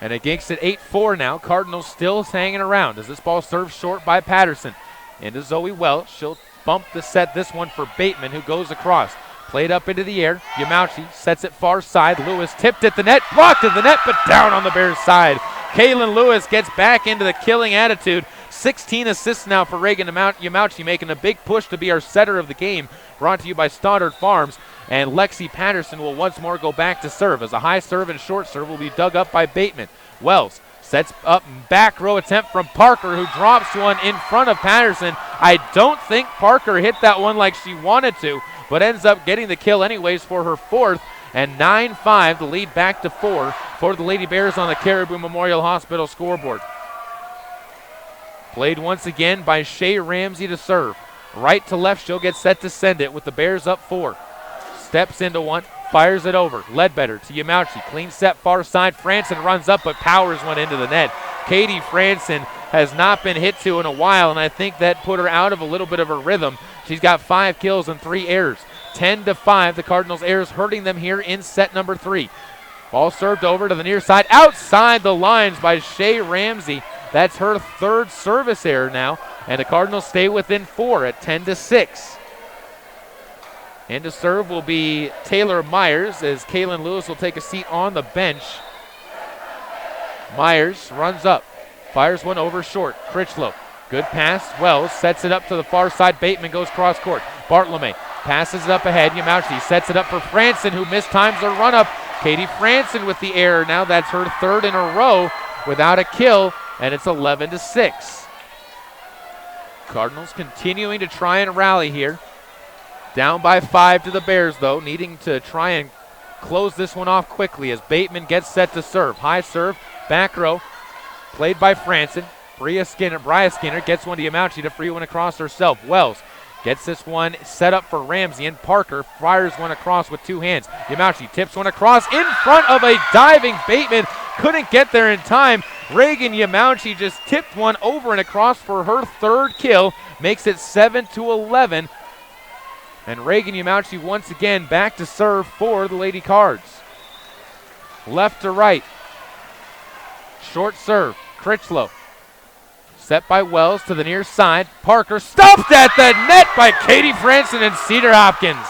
And it makes it 8-4 now. Cardinals still hanging around as this ball serves short by Patterson. Into Zoe Welch. She'll bump to set this one for Bateman, who goes across. Played up into the air. Yamauchi sets it far side. Lewis tipped at the net, blocked at the net, but down on the Bears' side. Kaylin Lewis gets back into the killing attitude. 16 assists now for Reagan Yamauchi, making a big push to be our setter of the game. Brought to you by Stoddard Farms. And Lexi Patterson will once more go back to serve as a high serve and short serve will be dug up by Bateman. Wells sets up back row attempt from Parker, who drops one in front of Patterson. I don't think Parker hit that one like she wanted to, but ends up getting the kill anyways for her fourth. And 9-5, the lead back to 4 for the Lady Bears on the Caribou Memorial Hospital scoreboard. Played once again by Shea Ramsey to serve. Right to left, she'll get set to send it with the Bears up 4. Steps into one, fires it over. Ledbetter to Yamauchi. Clean set far side. Franson runs up, but powers one into the net. Katie Franson has not been hit to in a while, and I think that put her out of a little bit of her rhythm. She's got 5 kills and 3 errors. 10-5, the Cardinals' errors hurting them here in set number 3. Ball served over to the near side, outside the lines by Shea Ramsey. That's her third service error now, and the Cardinals stay within 4 at 10-6. And to serve will be Taylor Myers as Kaylin Lewis will take a seat on the bench. Myers runs up, fires one over short. Critchlow, good pass. Wells sets it up to the far side. Bateman goes cross court. Bartlome passes it up ahead. Yamauchi sets it up for Franson, who mistimes the run up. Katie Franson with the error. Now that's her third in a row without a kill, and it's 11-6. Cardinals continuing to try and rally here. Down by 5 to the Bears, though, needing to try and close this one off quickly as Bateman gets set to serve. High serve, back row, played by Franson. Bria Skinner gets one to Yamauchi to free one across herself. Wells gets this one set up for Ramsey, and Parker fires one across with 2 hands. Yamauchi tips one across in front of a diving Bateman. Couldn't get there in time. Reagan Yamauchi just tipped one over and across for her third kill. Makes it 7-11. And Reagan Yamauchi once again back to serve for the Lady Cards. Left to right. Short serve. Critchlow. Set by Wells to the near side. Parker stopped at the net by Katie Franson and Cedar Hopkins.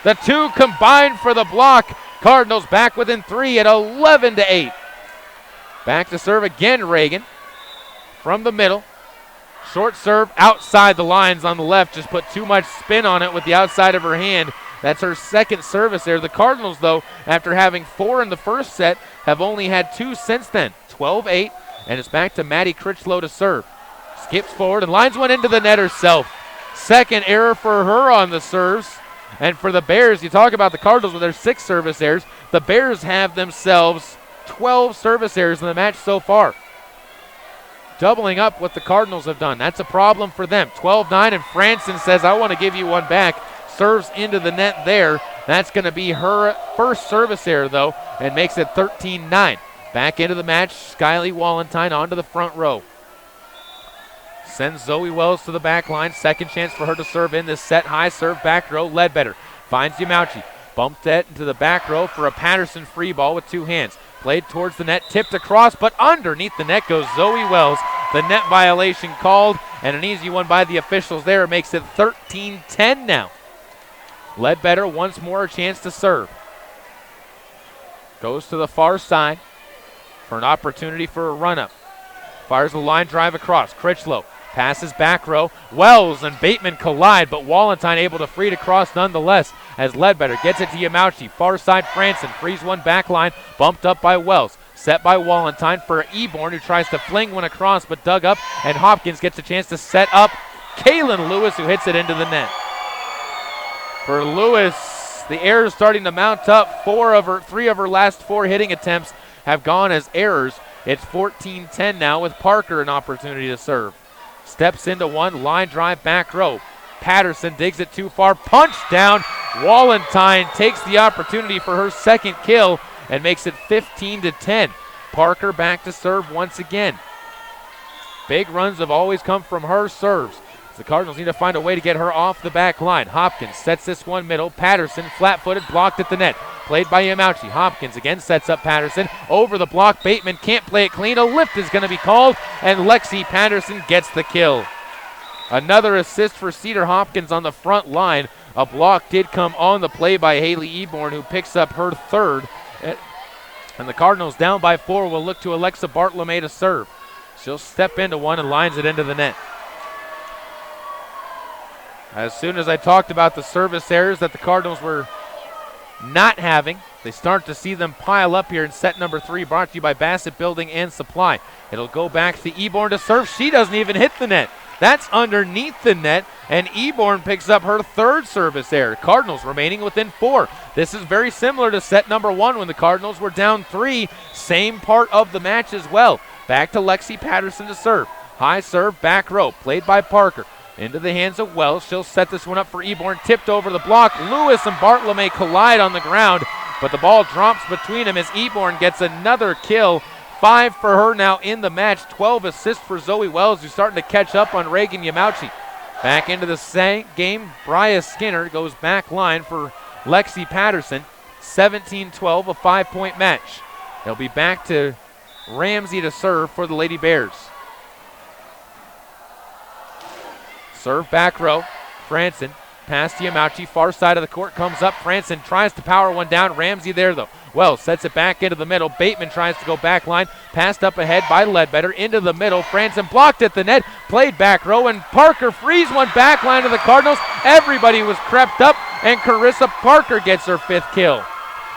The two combined for the block. Cardinals back within 3 at 11-8. Back to serve again, Reagan. From the middle. Short serve outside the lines on the left. Just put too much spin on it with the outside of her hand. That's her second service there. The Cardinals, though, after having 4 in the first set, have only had 2 since then. 12-8, and it's back to Maddie Critchlow to serve. Skips forward and lines one into the net herself. Second error for her on the serves. And for the Bears, you talk about the Cardinals with their 6 service errors. The Bears have themselves 12 service errors in the match so far. Doubling up what the Cardinals have done. That's a problem for them. 12-9, and Franson says, I want to give you one back. Serves into the net there. That's going to be her first service error, though, and makes it 13-9. Back into the match, Skylie Walentine onto the front row. Sends Zoe Wells to the back line. Second chance for her to serve in this set. High serve, back row. Ledbetter finds Yamauchi. Bumped it into the back row for a Patterson free ball with two hands. Played towards the net, tipped across, but underneath the net goes Zoe Wells. The net violation called, and an easy one by the officials there. It makes it 13-10 now. Ledbetter once more a chance to serve. Goes to the far side for an opportunity for a run-up. Fires the line drive across. Critchlow passes back row. Wells and Bateman collide, but Wallentine able to free it across nonetheless as Ledbetter gets it to Yamauchi. Far side Franson frees one back line, bumped up by Wells. Set by Wallentine for Eborn, who tries to fling one across but dug up, and Hopkins gets a chance to set up Kaylin Lewis, who hits it into the net. For Lewis, the errors starting to mount up. Three of her last four hitting attempts have gone as errors. It's 14-10 now with Parker an opportunity to serve. Steps into one, line drive back row. Patterson digs it too far, punch down. Wallentine takes the opportunity for her second kill and makes it 15-10. Parker back to serve once again. Big runs have always come from her serves. The Cardinals need to find a way to get her off the back line. Hopkins sets this one middle. Patterson flat-footed, blocked at the net. Played by Yamauchi. Hopkins again sets up Patterson. Over the block, Bateman can't play it clean. A lift is going to be called, and Lexi Patterson gets the kill. Another assist for Cedar Hopkins on the front line. A block did come on the play by Haley Eborn, who picks up her third. And the Cardinals down by 4 will look to Alexa Bartolome to serve. She'll step into one and lines it into the net. As soon as I talked about the service errors that the Cardinals were not having, they start to see them pile up here in set number 3, brought to you by Bassett Building and Supply. It'll go back to Eborn to serve. She doesn't even hit the net. That's underneath the net, and Eborn picks up her third service error. Cardinals remaining within 4. This is very similar to set number 1 when the Cardinals were down 3. Same part of the match as well. Back to Lexi Patterson to serve. High serve, back row, played by Parker. Into the hands of Wells. She'll set this one up for Eborn. Tipped over the block. Lewis and Bartolome collide on the ground, but the ball drops between them as Eborn gets another kill. 5 for her now in the match. 12 assists for Zoe Wells, who's starting to catch up on Reagan Yamauchi. Back into the game, Bria Skinner goes back line for Lexi Patterson. 17-12, a 5-point match. They'll be back to Ramsey to serve for the Lady Bears. Serve back row. Franson pass to Yamauchi. Far side of the court comes up. Franson tries to power one down. Ramsey there though. Wells sets it back into the middle. Bateman tries to go back line. Passed up ahead by Ledbetter into the middle. Franson blocked at the net. Played back row, and Parker frees one back line to the Cardinals. Everybody was crept up, and Carissa Parker gets her 5th kill.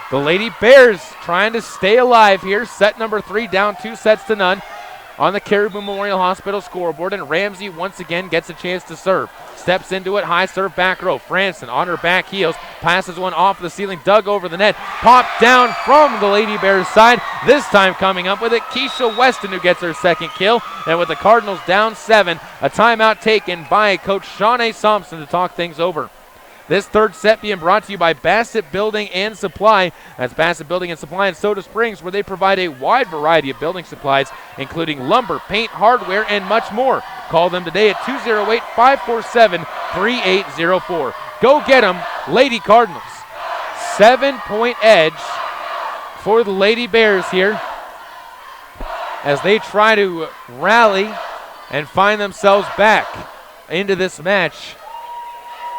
The Lady Bears trying to stay alive here. Set number 3 down 2-0 on the Caribou Memorial Hospital scoreboard, and Ramsey once again gets a chance to serve. Steps into it, high serve back row. Franson on her back heels, passes one off the ceiling, dug over the net, popped down from the Lady Bears side. This time coming up with it, Keisha Weston, who gets her 2nd kill. And with the Cardinals down 7, a timeout taken by Coach Shawnee Thompson to talk things over. This third set being brought to you by Bassett Building and Supply. That's Bassett Building and Supply in Soda Springs, where they provide a wide variety of building supplies, including lumber, paint, hardware, and much more. Call them today at 208-547-3804. Go get them, Lady Cardinals. 7-point edge for the Lady Bears here as they try to rally and find themselves back into this match.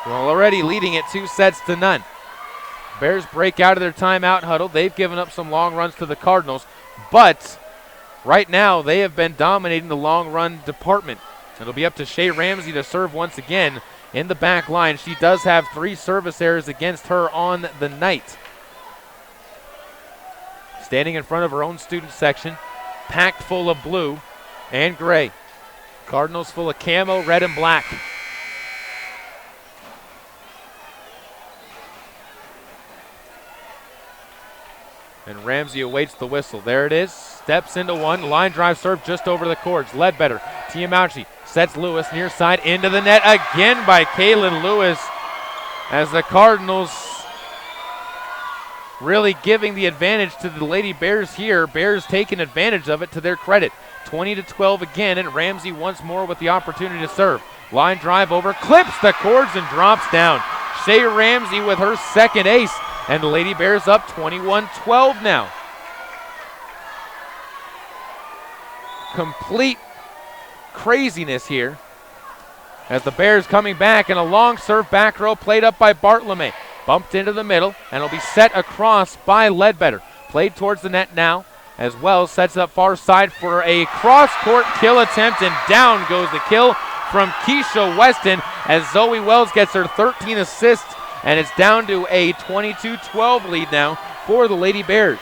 We're already leading it 2-0. Bears break out of their timeout huddle. They've given up some long runs to the Cardinals, but right now they have been dominating the long run department. It'll be up to Shea Ramsey to serve once again in the back line. She does have 3 service errors against her on the night. Standing in front of her own student section, packed full of blue and gray. Cardinals full of camo, red and black. And Ramsey awaits the whistle. There it is. Steps into one. Line drive serve just over the cords. Ledbetter. Tiamauchi sets Lewis near side into the net again by Kaylin Lewis. As the Cardinals really giving the advantage to the Lady Bears here. Bears taking advantage of it to their credit. 20-12 again, and Ramsey once more with the opportunity to serve. Line drive over, clips the cords and drops down. Shea Ramsey with her second ace, and the Lady Bears up 21-12 now. Complete craziness here as the Bears coming back, and a long serve back row played up by Bartlome. Bumped into the middle, and it'll be set across by Ledbetter. Played towards the net now, as well sets up far side for a cross-court kill attempt, and down goes the kill from Keisha Weston as Zoe Wells gets her 13 assists, and it's down to a 22-12 lead now for the Lady Bears.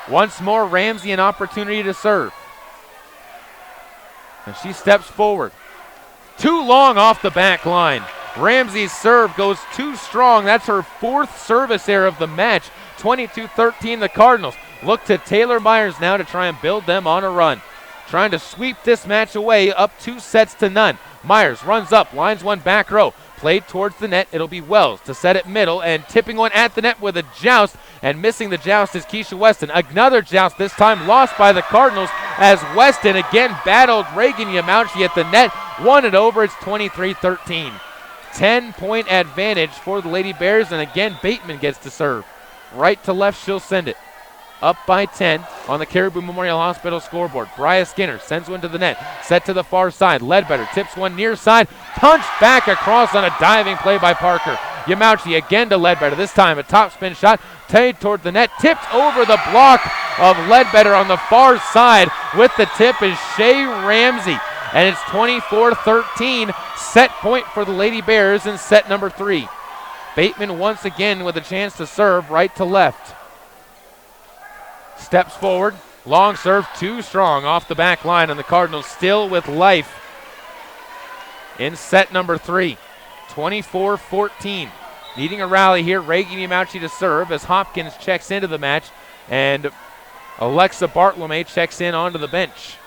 Once more, Ramsey an opportunity to serve. And she steps forward. Too long off the back line. Ramsey's serve goes too strong. That's her fourth service error of the match. 22-13 the Cardinals. Look to Taylor Myers now to try and build them on a run. Trying to sweep this match away, up 2-0. Myers runs up, lines one back row. Played towards the net, it'll be Wells to set it middle, and tipping one at the net with a joust, and missing the joust is Keisha Weston. Another joust, this time lost by the Cardinals, as Weston again battled Reagan Yamauchi at the net, won it over. It's 23-13. 10-point advantage for the Lady Bears, and again Bateman gets to serve. Right to left, she'll send it. Up by 10 on the Caribou Memorial Hospital scoreboard. Briah Skinner sends one to the net. Set to the far side. Ledbetter tips one near side. Punched back across on a diving play by Parker. Yamauchi again to Ledbetter. This time a top spin shot. Tied toward the net. Tipped over the block of Ledbetter on the far side. With the tip is Shea Ramsey. And it's 24-13. Set point for the Lady Bears in set number 3. Bateman once again with a chance to serve right to left. Steps forward, long serve, too strong off the back line, and the Cardinals still with life in set number 3. 24-14. Needing a rally here, Reagan Yamauchi to serve as Hopkins checks into the match, and Alexa Bartlome checks in onto the bench.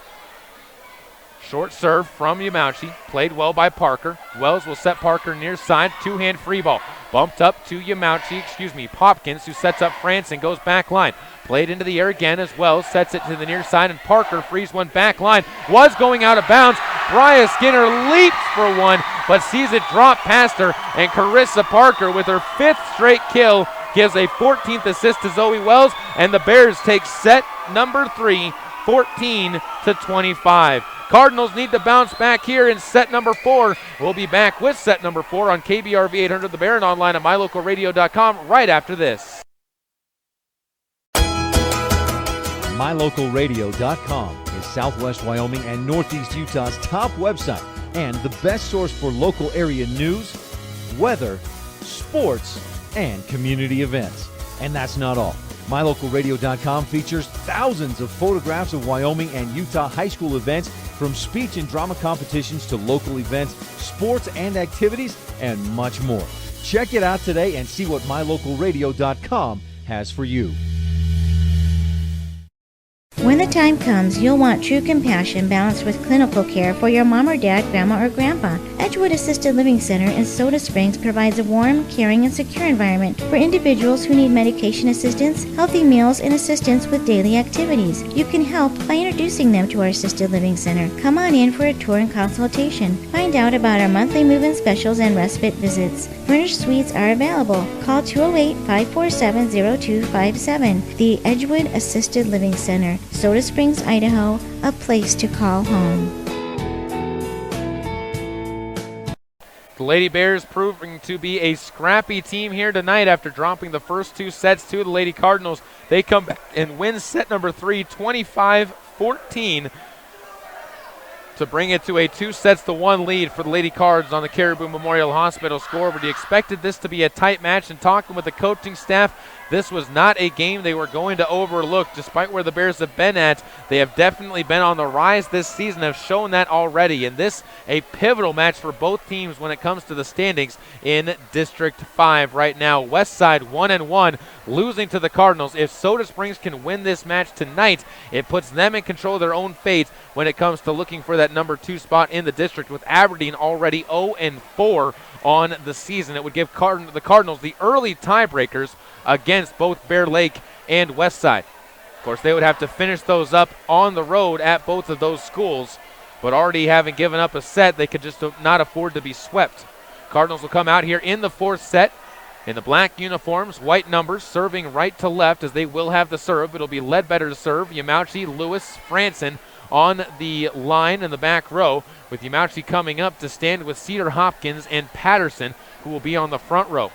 Short serve from Yamauchi, played well by Parker. Wells will set Parker near side, two-hand free ball. Bumped up to Hopkins, who sets up France and goes back line. Played into the air again as well, sets it to the near side, and Parker frees one back line. Was going out of bounds. Briah Skinner leaps for one, but sees it drop past her, and Carissa Parker with her 5th straight kill gives a 14th assist to Zoe Wells, and the Bears take set number 3, 14-25. Cardinals need to bounce back here in set number 4. We'll be back with set number 4 on KBRV 800 The Bear and online at mylocalradio.com right after this. mylocalradio.com is Southwest Wyoming and Northeast Utah's top website and the best source for local area news, weather, sports, and community events. And that's not all. MyLocalRadio.com features thousands of photographs of Wyoming and Utah high school events, from speech and drama competitions to local events, sports and activities, and much more. Check it out today and see what MyLocalRadio.com has for you. When the time comes, you'll want true compassion balanced with clinical care for your mom or dad, grandma or grandpa. Edgewood Assisted Living Center in Soda Springs provides a warm, caring, and secure environment for individuals who need medication assistance, healthy meals, and assistance with daily activities. You can help by introducing them to our Assisted Living Center. Come on in for a tour and consultation. Find out about our monthly move-in specials and respite visits. Furnished suites are available. Call 208-547-0257. The Edgewood Assisted Living Center, Soda Springs, Idaho, a place to call home. The Lady Bears proving to be a scrappy team here tonight after dropping the first 2 sets to the Lady Cardinals. They come back and win set number 3, 25-14, to bring it to a 2-1 lead for the Lady Cards on the Caribou Memorial Hospital scoreboard. You expected this to be a tight match, and talking with the coaching staff, this was not a game they were going to overlook. Despite where the Bears have been at, they have definitely been on the rise this season, have shown that already. And this, a pivotal match for both teams when it comes to the standings in District 5 right now. Westside 1-1, losing to the Cardinals. If Soda Springs can win this match tonight, it puts them in control of their own fate when it comes to looking for that number 2 spot in the district, with Aberdeen already 0-4 on the season. It would give the Cardinals the early tiebreakers against both Bear Lake and Westside. Of course, they would have to finish those up on the road at both of those schools, but already having given up a set, they could just not afford to be swept. Cardinals will come out here in the fourth set in the black uniforms, white numbers, serving right to left as they will have the serve. It'll be Ledbetter to serve, Yamauchi, Lewis, Franson on the line in the back row, with Yamauchi coming up to stand with Cedar Hopkins and Patterson, who will be on the front row.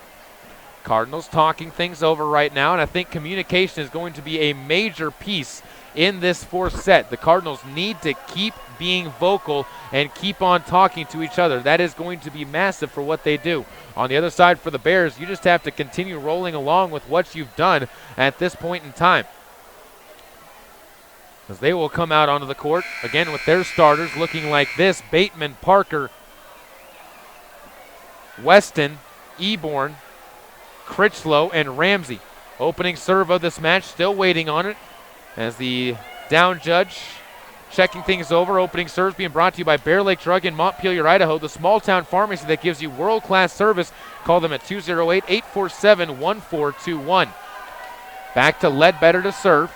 Cardinals talking things over right now, and I think communication is going to be a major piece in this fourth set. The Cardinals need to keep being vocal and keep on talking to each other. That is going to be massive for what they do. On the other side for the Bears, you just have to continue rolling along with what you've done at this point in time, as they will come out onto the court again with their starters looking like this: Bateman, Parker, Weston, Eborn, Critchlow, and Ramsey. Opening serve of this match, still waiting on it as the down judge checking things over. Opening serves being brought to you by Bear Lake Drug in Montpelier, Idaho, the small town pharmacy that gives you world-class service. Call them at 208-847-1421. Back to Ledbetter to serve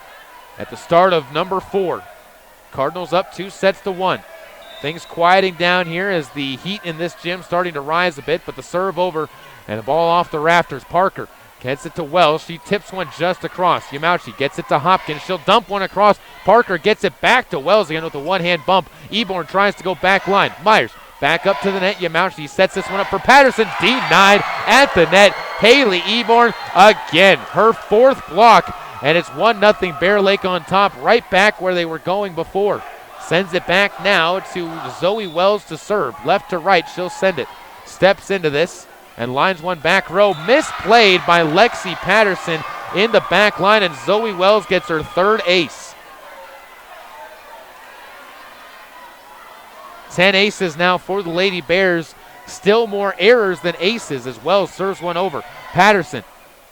at the start of number 4. Cardinals up 2-1. Things quieting down here as the heat in this gym starting to rise a bit, but the serve over and the ball off the rafters. Parker gets it to Wells. She tips one just across. Yamauchi gets it to Hopkins. She'll dump one across. Parker gets it back to Wells again with a one-hand bump. Eborn tries to go back line. Myers back up to the net. Yamauchi sets this one up for Patterson. Denied at the net. Haley Eborn again. Her 4th block, and it's 1-0 Bear Lake on top, right back where they were going before. Sends it back now to Zoe Wells to serve. Left to right, she'll send it. Steps into this and lines one back row. Misplayed by Lexi Patterson in the back line, and Zoe Wells gets her 3rd ace. 10 aces now for the Lady Bears. Still more errors than aces as Wells serves one over. Patterson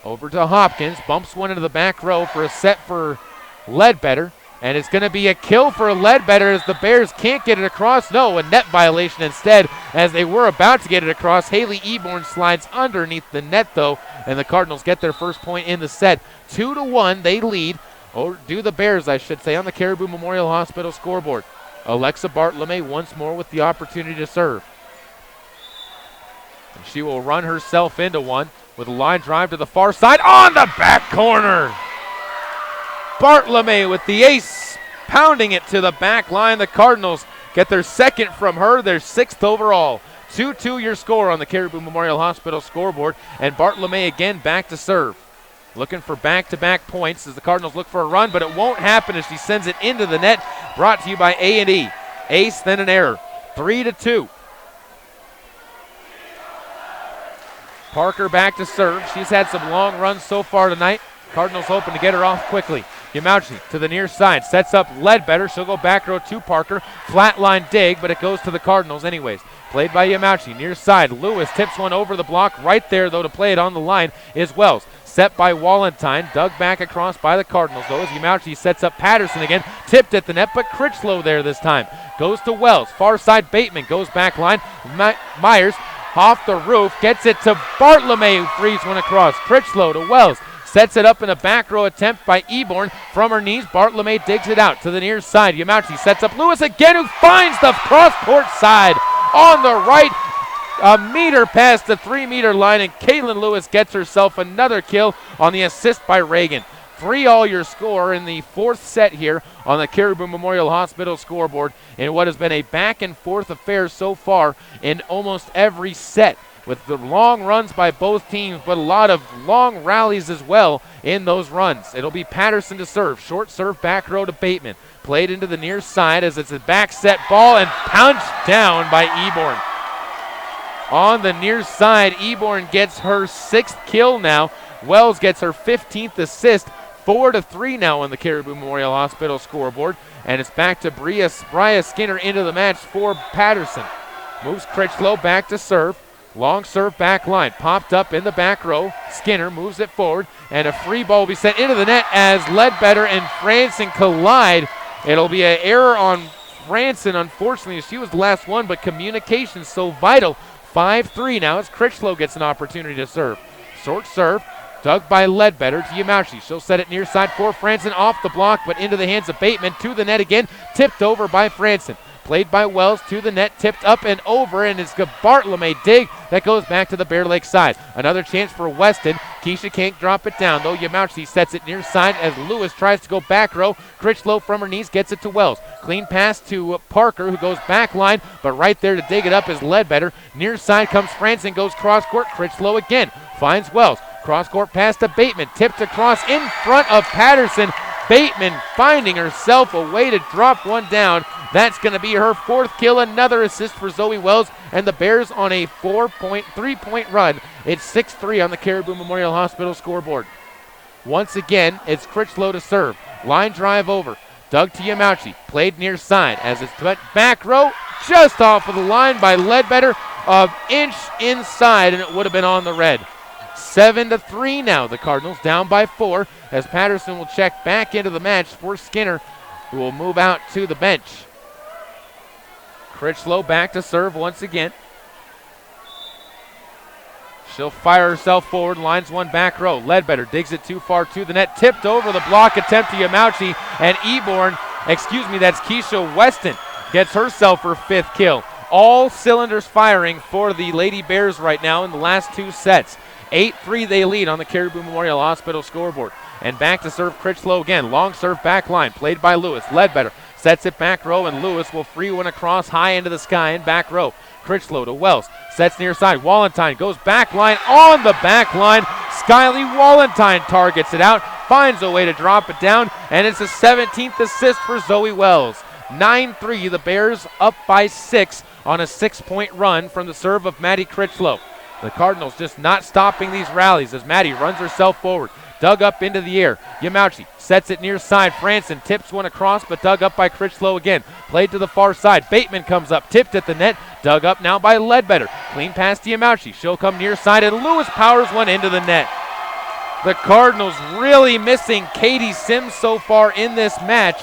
over to Hopkins, bumps one into the back row for a set for Ledbetter. And it's going to be a kill for Ledbetter as the Bears can't get it across. No, a net violation instead as they were about to get it across. Haley Eborn slides underneath the net, though, and the Cardinals get their first point in the set. 2-1, they lead, or do the Bears, I should say, on the Caribou Memorial Hospital scoreboard. Alexa Bartlome once more with the opportunity to serve. And she will run herself into one with a line drive to the far side on the back corner. Bartlome with the ace, pounding it to the back line. The Cardinals get their 2nd from her, their 6th overall. 2-2 your score on the Caribou Memorial Hospital scoreboard, and Bartlome again back to serve. Looking for back-to-back points as the Cardinals look for a run, but it won't happen as she sends it into the net. Brought to you by A&E. Ace, then an error. 3-2. Parker back to serve. She's had some long runs so far tonight. Cardinals hoping to get her off quickly. Yamauchi to the near side, sets up Ledbetter. She'll go back row to Parker. Flat line dig, but it goes to the Cardinals anyways. Played by Yamauchi, near side. Lewis tips one over the block. Right there, though, to play it on the line is Wells. Set by Wallentine, dug back across by the Cardinals, though, as Yamauchi sets up Patterson again. Tipped at the net, but Critchlow there this time. Goes to Wells. Far side, Bateman goes back line. Myers off the roof, gets it to Bartlome, who frees one across. Critchlow to Wells. Sets it up in a back row attempt by Eborn from her knees. Bartlome digs it out to the near side. Yamauchi sets up Lewis again, who finds the cross-court side on the right. A meter past the 3-meter line, and Caitlin Lewis gets herself another kill on the assist by Reagan. 3-all your score in the 4th set here on the Caribou Memorial Hospital scoreboard in what has been a back-and-forth affair so far in almost every set, with the long runs by both teams, but a lot of long rallies as well in those runs. It'll be Patterson to serve. Short serve back row to Bateman. Played into the near side as it's a back set ball and punched down by Eborn. On the near side, Eborn gets her 6th kill now. Wells gets her 15th assist. 4-3 now on the Caribou Memorial Hospital scoreboard. And it's back to Bria Skinner into the match for Patterson. Moves Critchlow back to serve. Long serve back line, popped up in the back row. Skinner moves it forward, and a free ball will be sent into the net as Ledbetter and Franson collide. It'll be an error on Franson, unfortunately. She was the last one, but communication's so vital. 5-3 now as Critchlow gets an opportunity to serve. Short serve, Dug by Ledbetter to Yamauchi. She'll set it near side for Franson, off the block, but into the hands of Bateman, to the net again, tipped over by Franson. Played by Wells to the net, tipped up and over, and it's a Bartlome dig that goes back to the Bear Lake side. Another chance for Weston. Keisha can't drop it down, though. Yamauchi sets it near side as Lewis tries to go back row. Critchlow from her knees gets it to Wells. Clean pass to Parker, who goes back line, but right there to dig it up is Ledbetter. Near side comes Franson, goes cross court. Critchlow again finds Wells. Cross court pass to Bateman, tipped across in front of Patterson. Bateman finding herself a way to drop one down. That's going to be her 4th kill, another assist for Zoe Wells, and the Bears on a 3-point run. It's 6-3 on the Caribou Memorial Hospital scoreboard. Once again, it's Critchlow to serve. Line drive over. Dug to Yamauchi. Played near side as it's put back row, just off of the line by Ledbetter, an inch inside, and it would have been on the red. 7-3 now. The Cardinals down by 4 as Patterson will check back into the match for Skinner, who will move out to the bench. Critchlow back to serve once again. She'll fire herself forward, lines one back row. Ledbetter digs it too far to the net, tipped over the block attempt to Yamauchi, and that's Keisha Weston gets herself her 5th kill. All cylinders firing for the Lady Bears right now in the last 2 sets. 8-3 they lead on the Caribou Memorial Hospital scoreboard. And back to serve Critchlow again. Long serve back line, played by Lewis. Ledbetter sets it back row, and Lewis will free one across high into the sky in back row. Critchlow to Wells, sets near side. Wallentine goes back line, on the back line. Skyly Wallentine targets it out, finds a way to drop it down, and it's a 17th assist for Zoe Wells. 9-3, the Bears up by 6 on a 6-point run from the serve of Maddie Critchlow. The Cardinals just not stopping these rallies as Maddie runs herself forward. Dug up into the air. Yamauchi sets it near side. Franson tips one across, but dug up by Critchlow again. Played to the far side. Bateman comes up, tipped at the net. Dug up now by Ledbetter. Clean pass to Yamauchi. She'll come near side, and Lewis powers one into the net. The Cardinals really missing Katie Sims so far in this match,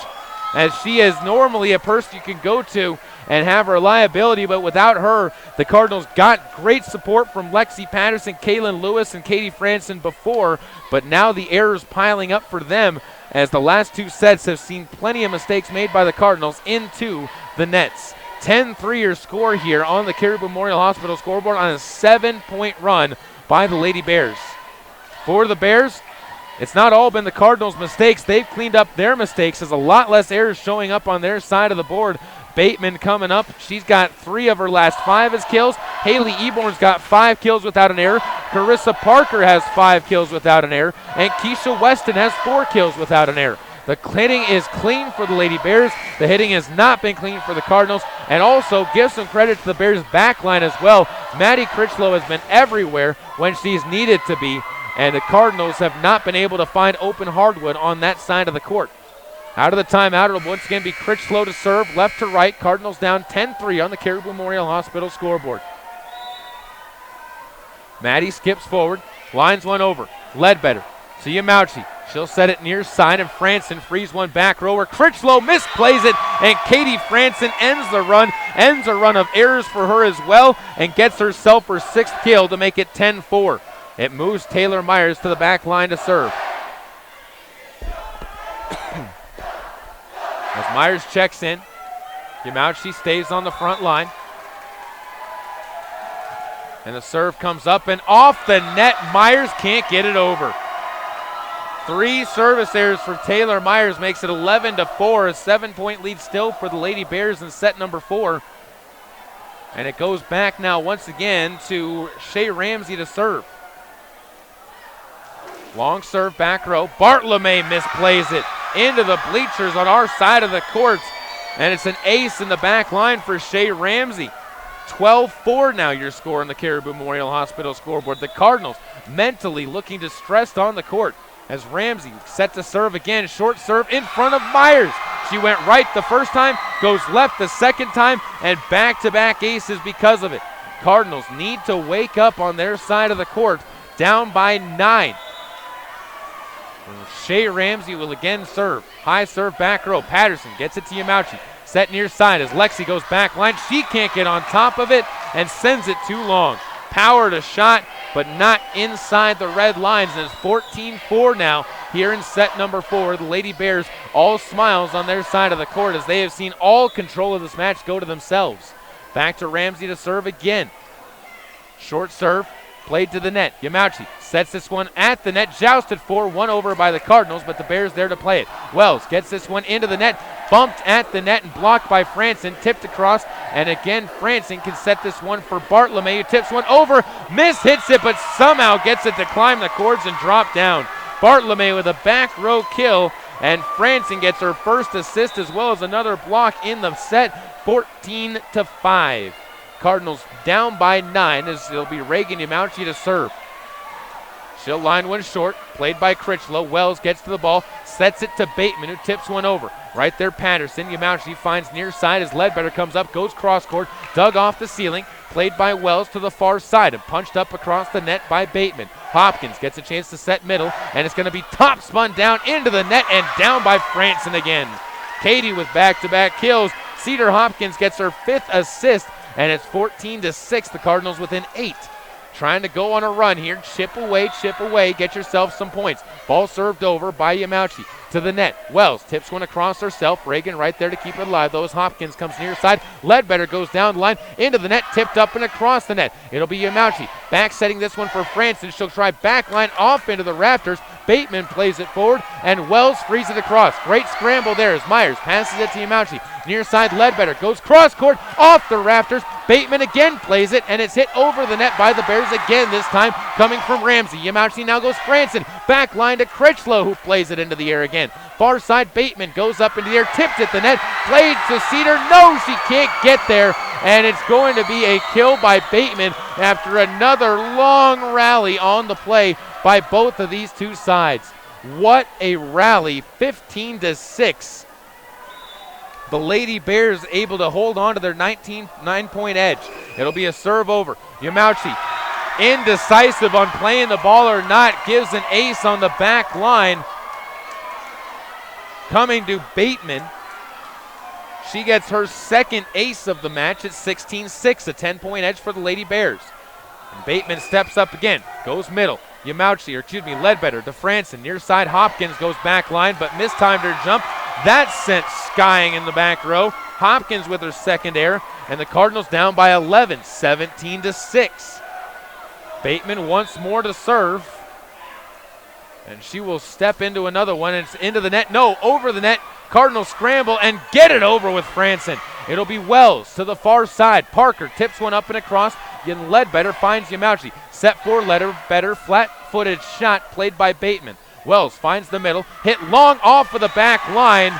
as she is normally a person you can go to and have reliability, but without her, the Cardinals got great support from Lexi Patterson, Kaylin Lewis, and Katie Franson before, but now the errors piling up for them as the last 2 sets have seen plenty of mistakes made by the Cardinals into the nets. 10-3 your score here on the Caribou Memorial Hospital scoreboard on a 7-point run by the Lady Bears. For the Bears, it's not all been the Cardinals' mistakes. They've cleaned up their mistakes. There's a lot less errors showing up on their side of the board. Bateman coming up. She's got 3 of her last 5 as kills. Haley Eborn's got 5 kills without an error. Carissa Parker has 5 kills without an error. And Keisha Weston has 4 kills without an error. The hitting is clean for the Lady Bears. The hitting has not been clean for the Cardinals. And also give some credit to the Bears' back line as well. Maddie Critchlow has been everywhere when she's needed to be. And the Cardinals have not been able to find open hardwood on that side of the court. Out of the timeout, it'll once again be Critchlow to serve, left to right. Cardinals down 10-3 on the Caribou Memorial Hospital scoreboard. Maddie skips forward, lines one over. Ledbetter to Yamauchi. She'll set it near side, and Franson frees one back rower. Critchlow misplays it, and Katie Franson ends a run of errors for her as well, and gets herself her 6th kill to make it 10-4. It moves Taylor Myers to the back line to serve. As Myers checks in, Yamauchi stays on the front line. And the serve comes up and off the net. Myers can't get it over. 3 service errors for Taylor Myers makes it 11-4. A 7-point lead still for the Lady Bears in set number 4. And it goes back now once again to Shea Ramsey to serve. Long serve back row. Bartlome misplays it into the bleachers on our side of the court. And it's an ace in the back line for Shea Ramsey. 12-4 now your score on the Caribou Memorial Hospital scoreboard. The Cardinals mentally looking distressed on the court as Ramsey set to serve again. Short serve in front of Myers. She went right the first time, goes left the second time, and back-to-back aces because of it. Cardinals need to wake up on their side of the court, down by 9. Shea Ramsey will again serve. High serve back row. Patterson gets it to Yamauchi. Set near side as Lexi goes back line. She can't get on top of it and sends it too long. Power to shot. but not inside the red lines. And it's 14-4 now here in set number 4. The Lady Bears all smiles on their side of the court as they have seen all control of this match go to themselves. Back to Ramsey to serve again. Short serve, played to the net. Yamauchi sets this one at the net, jousted for, won over by the Cardinals, but the Bears there to play it. Wells gets this one into the net, bumped at the net and blocked by Franson, tipped across, and again Franson can set this one for Bartlome, who tips one over, hits it, but somehow gets it to climb the cords and drop down. Bartlome with a back row kill, and Franson gets her first assist as well as another block in the set, 14-5. Cardinals down by 9 as it'll be Reagan Yamauchi to serve. She'll line one short, played by Critchlow. Wells gets to the ball, sets it to Bateman, who tips one over. Right there, Patterson. Yamauchi finds near side as Ledbetter comes up, goes cross court, dug off the ceiling, played by Wells to the far side and punched up across the net by Bateman. Hopkins gets a chance to set middle, and it's going to be top spun down into the net and down by Franson again. Katie with back-to-back kills. Cedar Hopkins gets her 5th assist, and it's 14-6. The Cardinals within 8. Trying to go on a run here. Chip away, get yourself some points. Ball served over by Yamauchi to the net. Wells tips one across herself. Reagan right there to keep it alive, though, as Hopkins comes near side. Ledbetter goes down the line into the net, tipped up and across the net. It'll be Yamauchi back setting this one for Franson. She'll try back line off into the rafters. Bateman plays it forward, and Wells frees it across. Great scramble there as Myers passes it to Yamauchi. Near side, Ledbetter goes cross court off the rafters. Bateman again plays it, and it's hit over the net by the Bears again, this time coming from Ramsey. Yamauchi now goes Franson. Back line to Critchlow, who plays it into the air again. Far side, Bateman goes up into the air, tipped at the net, played to Cedar. No, she can't get there, and it's going to be a kill by Bateman after another long rally on the play by both of these two sides. What a rally, 15-6. The Lady Bears able to hold on to their 9-point edge. It'll be a serve over. Yamauchi, indecisive on playing the ball or not, gives an ace on the back line. Coming to Bateman. She gets her 2nd ace of the match at 16-6, a 10-point edge for the Lady Bears. And Bateman steps up again, goes middle. Ledbetter to Franson. Near side, Hopkins goes back line, but mistimed her jump. That sent skying in the back row. Hopkins with her 2nd error, and the Cardinals down by 11, 17-6. Bateman once more to serve, and she will step into another one, and it's into the net. No, over the net. Cardinals scramble and get it over with Franson. It'll be Wells to the far side. Parker tips one up and across. Ledbetter finds Yamauchi. Set for Ledbetter, flat-footed shot played by Bateman. Wells finds the middle, hit long off of the back line,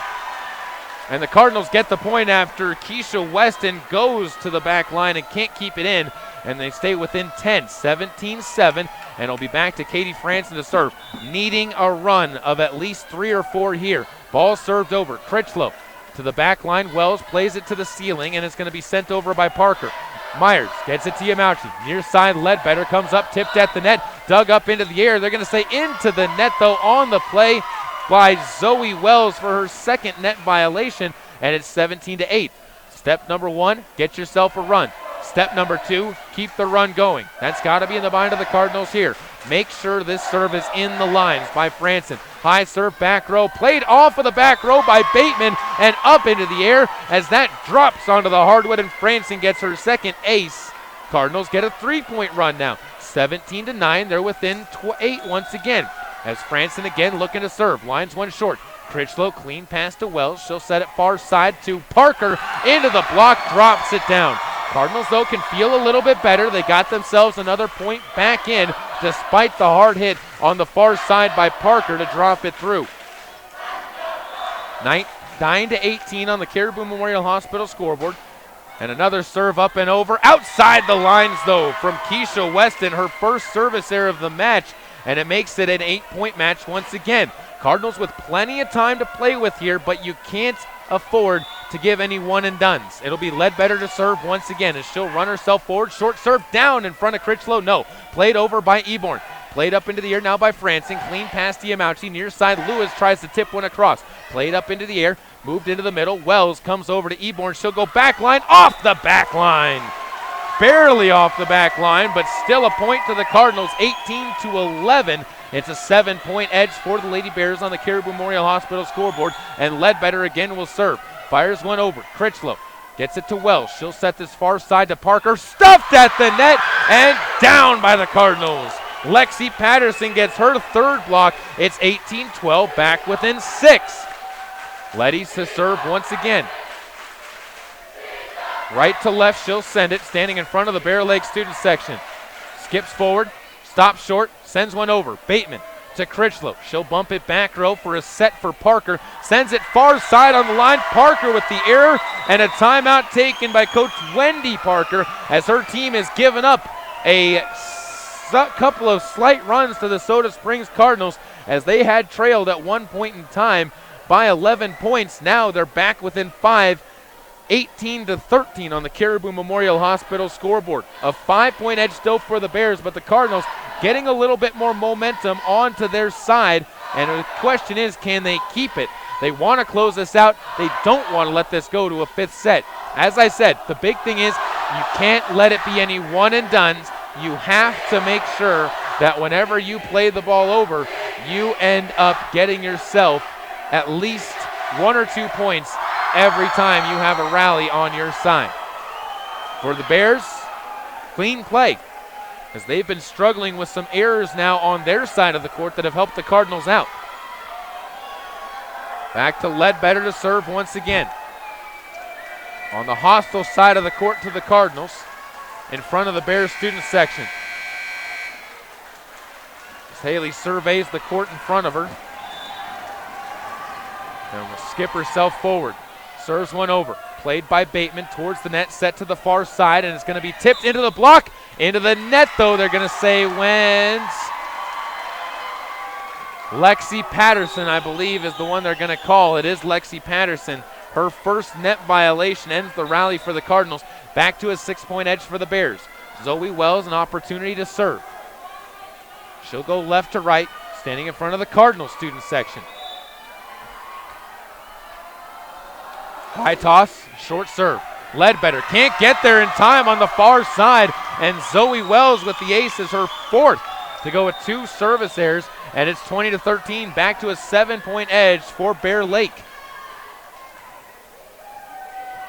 and the Cardinals get the point after Keisha Weston goes to the back line and can't keep it in, and they stay within 10, 17-7, and it'll be back to Katie Franson to serve, needing a run of at least 3 or 4 here. Ball served over, Critchlow to the back line. Wells plays it to the ceiling, and it's going to be sent over by Parker. Myers gets it to Yamauchi. Near side, Ledbetter comes up, tipped at the net, dug up into the air. They're going to say into the net, though, on the play by Zoe Wells for her 2nd net violation, and it's 17-8. Step number 1, get yourself a run. Step number 2, keep the run going. That's got to be in the mind of the Cardinals here. Make sure this serve is in the lines by Franson. High serve, back row, played off of the back row by Bateman and up into the air as that drops onto the hardwood, and Franson gets her 2nd ace. Cardinals get a 3-point run now. 17-9, they're within 8 once again. As Franson again looking to serve, lines one short. Critchlow clean pass to Wells. She'll set it far side to Parker. Into the block, drops it down. Cardinals, though, can feel a little bit better. They got themselves another point back in despite the hard hit on the far side by Parker to drop it through. 9-18 on the Caribou Memorial Hospital scoreboard. And another serve up and over. Outside the lines, though, from Keisha Weston, her first service error of the match. And it makes it an 8-point match once again. Cardinals with plenty of time to play with here, but you can't afford to give any one-and-dones. It'll be Ledbetter to serve once again as she'll run herself forward. Short serve down in front of Critchlow. No. Played over by Eborn. Played up into the air now by Franson. Clean pass to Yamauchi. Near side, Lewis tries to tip one across. Played up into the air. Moved into the middle. Wells comes over to Eborn. She'll go back line. Off the back line. barely off the back line, but still a point to the Cardinals, 18-11. It's a 7-point edge for the Lady Bears on the Caribou Memorial Hospital scoreboard, and Ledbetter again will serve. Fires one over. Critchlow gets it to Wells. She'll set this far side to Parker. Stuffed at the net and down by the Cardinals. Lexi Patterson gets her third block. It's 18-12, back within 6. Letty's to serve once again. Right to left, she'll send it, standing in front of the Bear Lake student section. Skips forward, stops short, sends one over. Bateman to Critchlow. She'll bump it back row for a set for Parker. Sends it far side on the line. Parker with the error, and a timeout taken by Coach Wendy Parker as her team has given up a couple of slight runs to the Soda Springs Cardinals as they had trailed at one point in time by 11 points. Now they're back within 5. 18-13 on the Caribou Memorial Hospital scoreboard. A 5-point edge still for the Bears, but the Cardinals getting a little bit more momentum onto their side, and the question is, can they keep it? They want to close this out. They don't want to let this go to a 5th set. As I said, the big thing is you can't let it be any one and dones. You have to make sure that whenever you play the ball over, you end up getting yourself at least 1 or 2 points every time you have a rally on your side. For the Bears, clean play, as they've been struggling with some errors now on their side of the court that have helped the Cardinals out. Back to Ledbetter to serve once again. On the hostile side of the court to the Cardinals, in front of the Bears student section. As Haley surveys the court in front of her, and will skip herself forward. Serves one over. Played by Bateman towards the net, set to the far side, and it's going to be tipped into the block. Into the net, though, they're going to say went. Lexi Patterson, I believe, is the one they're going to call. It is Lexi Patterson. Her first net violation ends the rally for the Cardinals. Back to a 6-point edge for the Bears. Zoe Wells, an opportunity to serve. She'll go left to right, standing in front of the Cardinals student section. High toss, short serve. Ledbetter can't get there in time on the far side, and Zoe Wells with the ace is her 4th to go with 2 service errors, and it's 20-13, back to a 7-point edge for Bear Lake.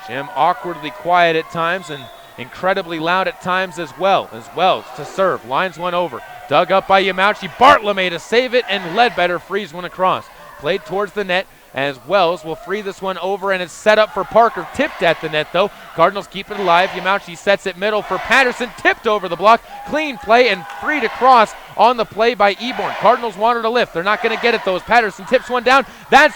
Jim awkwardly quiet at times and incredibly loud at times as well. As Wells to serve, lines one over. Dug up by Yamauchi. Bartlome to save it, and Ledbetter frees one across. Played towards the net as Wells will free this one over, and it's set up for Parker. Tipped at the net, though. Cardinals keep it alive. Yamauchi sets it middle for Patterson. Tipped over the block. Clean play and free to cross on the play by Eborn. Cardinals wanted to lift. They're not going to get it, though, as Patterson tips one down. That's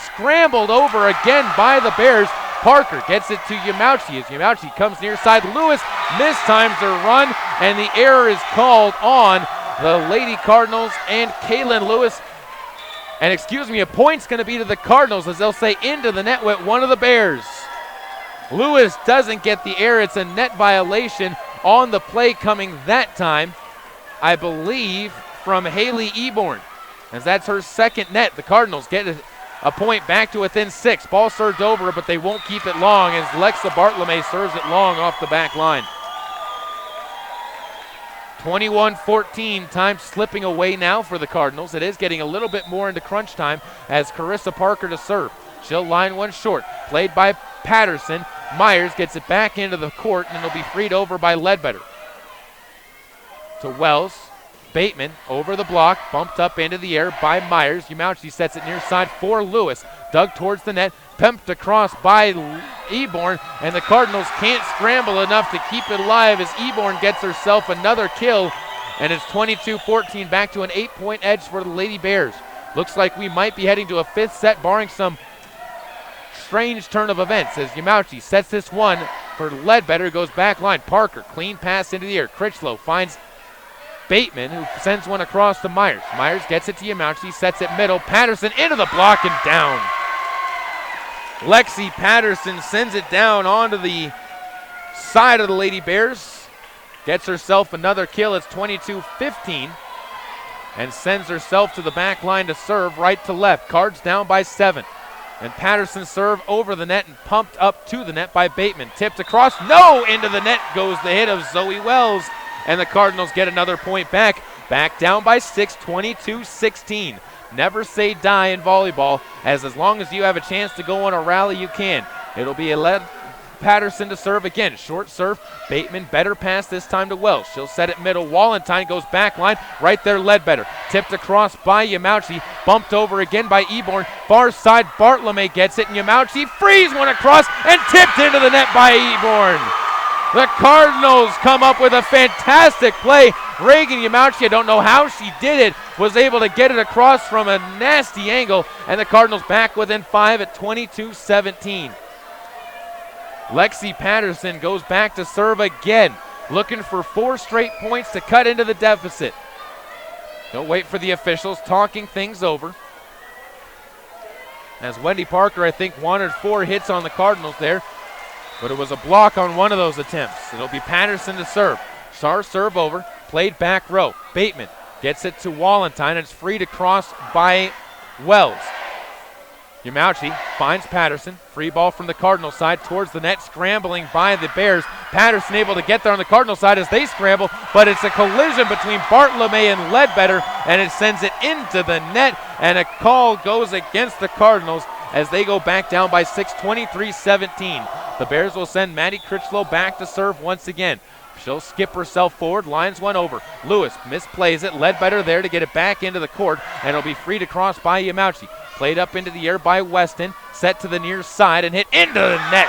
scrambled over again by the Bears. Parker gets it to Yamauchi as Yamauchi comes near side. Lewis mistimes their run, and the error is called on the Lady Cardinals and Kaylin Lewis. And a point's going to be to the Cardinals as they'll say into the net went one of the Bears. Lewis doesn't get the error. It's a net violation on the play coming that time, I believe, from Haley Eborn, as that's her 2nd net. The Cardinals get a point back to within 6. Ball served over, but they won't keep it long as Lexa Bartlome serves it long off the back line. 21-14, time slipping away now for the Cardinals. It is getting a little bit more into crunch time as Carissa Parker to serve. She'll line one short. Played by Patterson. Myers gets it back into the court, and it'll be freed over by Ledbetter. To Wells. Bateman over the block, bumped up into the air by Myers. Yamauchi sets it near side for Lewis. Dug towards the net, pumped across by Eborn, and the Cardinals can't scramble enough to keep it alive as Eborn gets herself another kill, and it's 22-14, back to an 8-point edge for the Lady Bears. Looks like we might be heading to a 5th set, barring some strange turn of events as Yamauchi sets this one for Ledbetter, goes back line. Parker, clean pass into the air. Critchlow finds Bateman, who sends one across to Myers. Myers gets it to Yamauchi, sets it middle. Patterson into the block and down. Lexi Patterson sends it down onto the side of the Lady Bears. Gets herself another kill. It's 22-15. And sends herself to the back line to serve right to left. Cards down by 7. And Patterson serve over the net and pumped up to the net by Bateman. Tipped across, no! Into the net goes the hit of Zoe Wells. And the Cardinals get another point back. Back down by 6, 22-16. Never say die in volleyball, as long as you have a chance to go on a rally, you can. It'll be a Patterson to serve again. Short serve. Bateman better pass this time to Wells. She'll set it middle. Wallenstein goes back line. Right there, Ledbetter. Tipped across by Yamauchi. Bumped over again by Eborn. Far side, Bartlome gets it, and Yamauchi frees one across and tipped into the net by Eborn. The Cardinals come up with a fantastic play. Reagan Yamauchi, I don't know how she did it, was able to get it across from a nasty angle, and the Cardinals back within 5 at 22-17. Lexi Patterson goes back to serve again, looking for 4 straight points to cut into the deficit. Don't wait for the officials, talking things over. As Wendy Parker, I think, wanted 4 hits on the Cardinals there, but it was a block on one of those attempts. It'll be Patterson to serve. Star serve over, played back row. Bateman gets it to Wallenstein, and it's free to cross by Wells. Yamauchi finds Patterson. Free ball from the Cardinal side towards the net, scrambling by the Bears. Patterson able to get there on the Cardinal side as they scramble, but it's a collision between Bartlome and Ledbetter, and it sends it into the net, and a call goes against the Cardinals as they go back down by 6, 23-17. The Bears will send Maddie Critchlow back to serve once again. She'll skip herself forward, lines one over. Lewis misplays it, Ledbetter there to get it back into the court, and it'll be free to cross by Yamauchi. Played up into the air by Weston, set to the near side and hit into the net.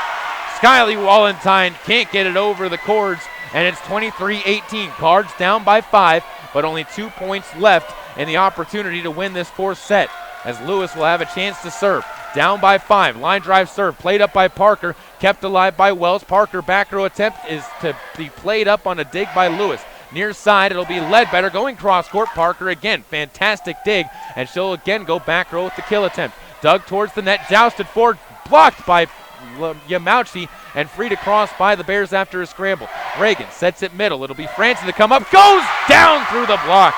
Skyly Wallenstein can't get it over the cords, and it's 23-18. Cards down by 5, but only 2 points left in the opportunity to win this 4th set, as Lewis will have a chance to serve. Down by 5, line drive serve, played up by Parker, kept alive by Wells. Parker back row attempt is to be played up on a dig by Lewis. Near side, it'll be Ledbetter going cross court. Parker again, fantastic dig, and she'll again go back row with the kill attempt. Dug towards the net, jousted forward, blocked by Yamauchi, and free to cross by the Bears after a scramble. Reagan sets it middle. It'll be Franson to come up, goes down through the block.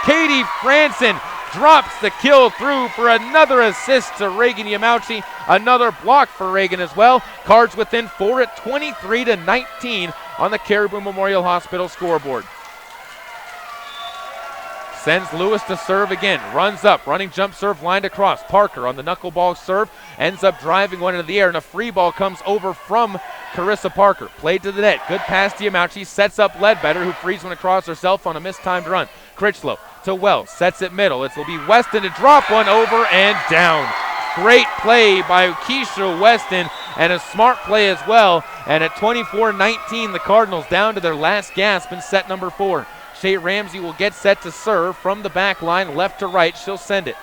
Katie Franson drops the kill through for another assist to Reagan Yamauchi. Another block for Reagan as well. Cards within 4 at 23-19 on the Caribou Memorial Hospital scoreboard. Sends Lewis to serve again. Runs up. Running jump serve lined across. Parker on the knuckleball serve. Ends up driving one into the air, and a free ball comes over from Carissa Parker. Played to the net. Good pass to Yamauchi. Sets up Ledbetter, who frees one across herself on a mistimed run. Critchlow to Wells. Sets it middle. It'll be Weston to drop one over and down. Great play by Keisha Weston, and a smart play as well. And at 24-19, the Cardinals down to their last gasp in set number 4. Shea Ramsey will get set to serve from the back line, left to right. She'll send it.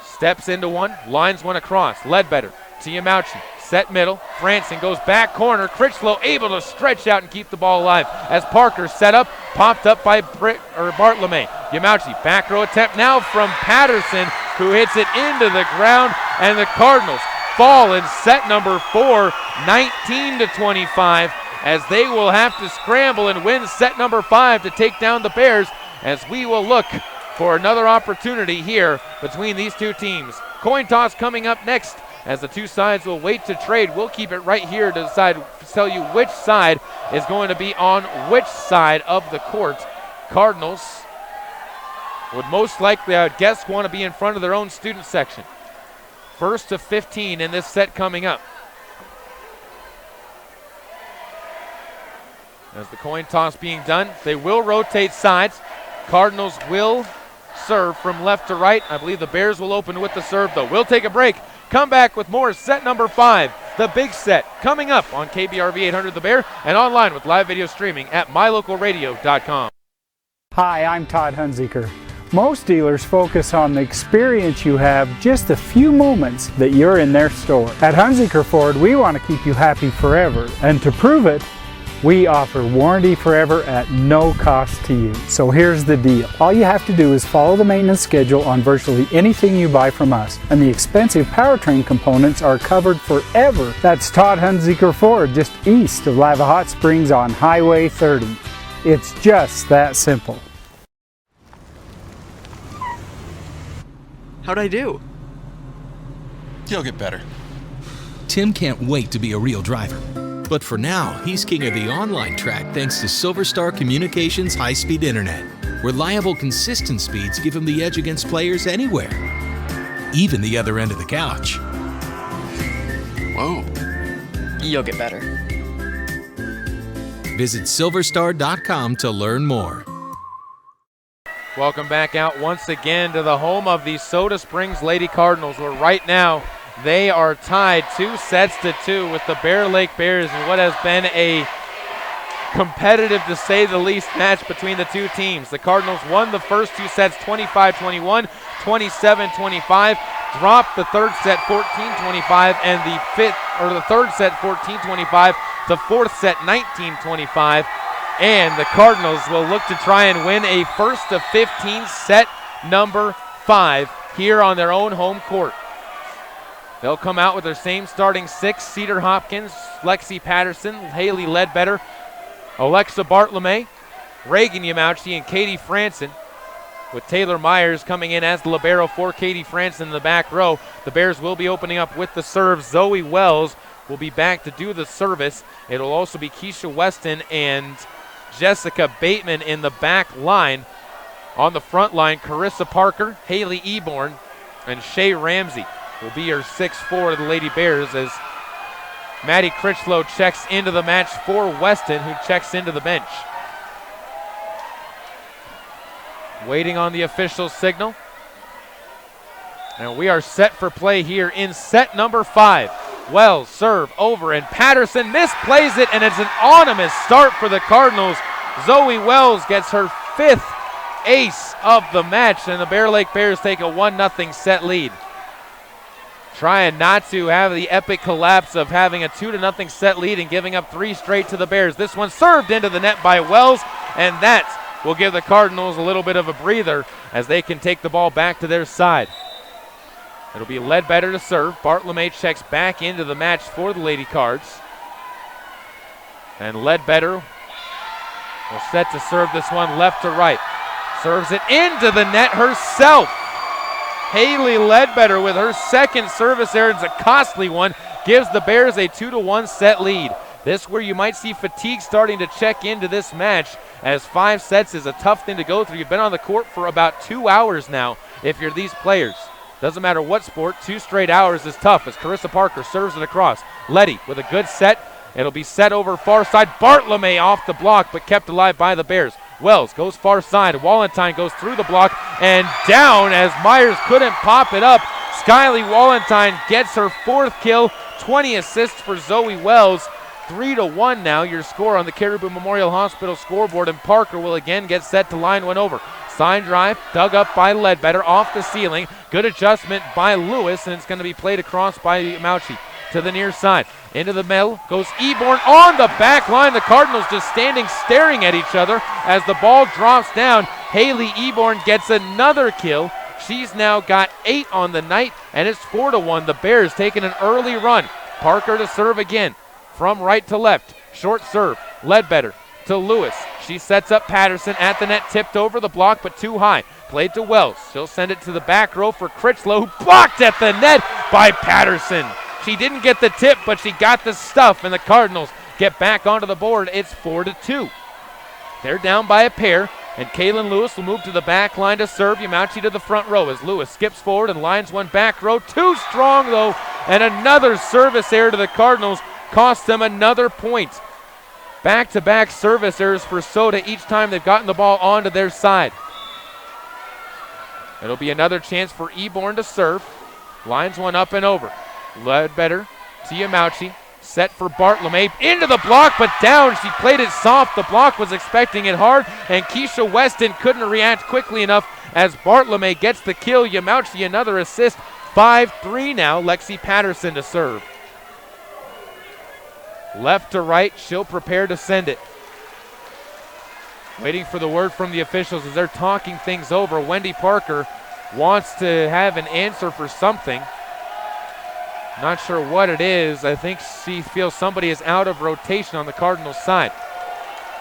Steps into one, lines one across. Ledbetter to Yamauchi. Set middle. Franson goes back corner. Critchlow able to stretch out and keep the ball alive as Parker set up, popped up by Bartlome. Yamauchi, back row attempt now from Patterson, who hits it into the ground, and the Cardinals fall in set number 4, 19-25, as they will have to scramble and win set number 5 to take down the Bears, as we will look for another opportunity here between these two teams. Coin toss coming up next, as the two sides will wait to trade. We'll keep it right here to decide, tell you which side is going to be on which side of the court. Cardinals would most likely, I would guess, want to be in front of their own student section. 1st to 15 in this set coming up. As the coin toss being done, they will rotate sides. Cardinals will serve from left to right. I believe the Bears will open with the serve, though. We'll take a break. Come back with more set number 5, the big set, coming up on KBRV 800 The Bear and online with live video streaming at mylocalradio.com. Hi, I'm Todd Hunziker. Most dealers focus on the experience you have just a few moments that you're in their store. At Hunziker Ford, we want to keep you happy forever, and to prove it, we offer warranty forever at no cost to you. So here's the deal. All you have to do is follow the maintenance schedule on virtually anything you buy from us, and the expensive powertrain components are covered forever. That's Todd Hunziker Ford, just east of Lava Hot Springs on Highway 30. It's just that simple. How'd I do? He'll get better. Tim can't wait to be a real driver. But for now, he's king of the online track thanks to Silverstar Communications high-speed internet. Reliable, consistent speeds give him the edge against players anywhere, even the other end of the couch. Whoa. You'll get better. Visit silverstar.com to learn more. Welcome back out once again to the home of the Soda Springs Lady Cardinals, where right now they are tied 2-2 with the Bear Lake Bears in what has been a competitive, to say the least, match between the two teams. The Cardinals won the first 2 sets 25-21, 27-25, dropped the third set 14-25, and the third set 14-25, the fourth set 19-25. And the Cardinals will look to try and win a first of 15 set number 5 here on their own home court. They'll come out with their same starting 6: Cedar Hopkins, Lexi Patterson, Haley Ledbetter, Alexa Bartolome, Reagan Yamauchi, and Katie Franson, with Taylor Myers coming in as the libero for Katie Franson in the back row. The Bears will be opening up with the serve. Zoe Wells will be back to do the service. It'll also be Keisha Weston and Jessica Bateman in the back line. On the front line, Carissa Parker, Haley Eborn, and Shay Ramsey will be your 6-4 of the Lady Bears, as Maddie Critchlow checks into the match for Weston, who checks into the bench. Waiting on the official signal. And we are set for play here in set number 5. Wells serve over, and Patterson misplays it, and it's an ominous start for the Cardinals. Zoe Wells gets her 5th ace of the match, and the Bear Lake Bears take a 1-0 set lead. Trying not to have the epic collapse of having a 2-0 set lead and giving up 3 straight to the Bears. This one served into the net by Wells, and that will give the Cardinals a little bit of a breather as they can take the ball back to their side. It'll be Ledbetter to serve. Bartolome checks back into the match for the Lady Cards. And Ledbetter will set to serve this one left to right. Serves it into the net herself. Haley Ledbetter with her second service error. It's a costly one. Gives the Bears a 2-1 set lead. This where you might see fatigue starting to check into this match, as 5 sets is a tough thing to go through. You've been on the court for about 2 hours now if you're these players. Doesn't matter what sport, 2 straight hours is tough, as Carissa Parker serves it across. Letty with a good set. It'll be set over far side. Bartolome off the block, but kept alive by the Bears. Wells goes far side. Wallentine goes through the block and down as Myers couldn't pop it up. Skyly Wallentine gets her 4th kill. 20 assists for Zoe Wells. 3-1 now, your score on the Caribou Memorial Hospital scoreboard, and Parker will again get set to line one over. Side drive, dug up by Ledbetter, off the ceiling. Good adjustment by Lewis, and it's going to be played across by Mauchi to the near side. Into the middle goes Eborn on the back line. The Cardinals just standing staring at each other as the ball drops down. Haley Eborn gets another kill. She's now got 8 on the night, and it's 4-1. The Bears taking an early run. Parker to serve again from right to left. Short serve. Ledbetter to Lewis. She sets up Patterson at the net, tipped over the block, but too high. Played to Wells. She'll send it to the back row for Critchlow, who blocked at the net by Patterson. She didn't get the tip, but she got the stuff, and the Cardinals get back onto the board. It's 4-2. They're down by a pair, and Kaylin Lewis will move to the back line to serve. Yamauchi to the front row as Lewis skips forward and lines one back row. Too strong, though, and another service error to the Cardinals cost them another point. Back-to-back service errors for Soda each time they've gotten the ball onto their side. It'll be another chance for Eborn to serve. Lines one up and over. Ledbetter to Yamauchi. Set for Bartolome. Into the block, but down. She played it soft. The block was expecting it hard, and Keisha Weston couldn't react quickly enough as Bartolome gets the kill. Yamauchi another assist. 5-3 now. Lexi Patterson to serve. Left to right, she'll prepare to send it. Waiting for the word from the officials as they're talking things over. Wendy Parker wants to have an answer for something. Not sure what it is. I think she feels somebody is out of rotation on the Cardinals side.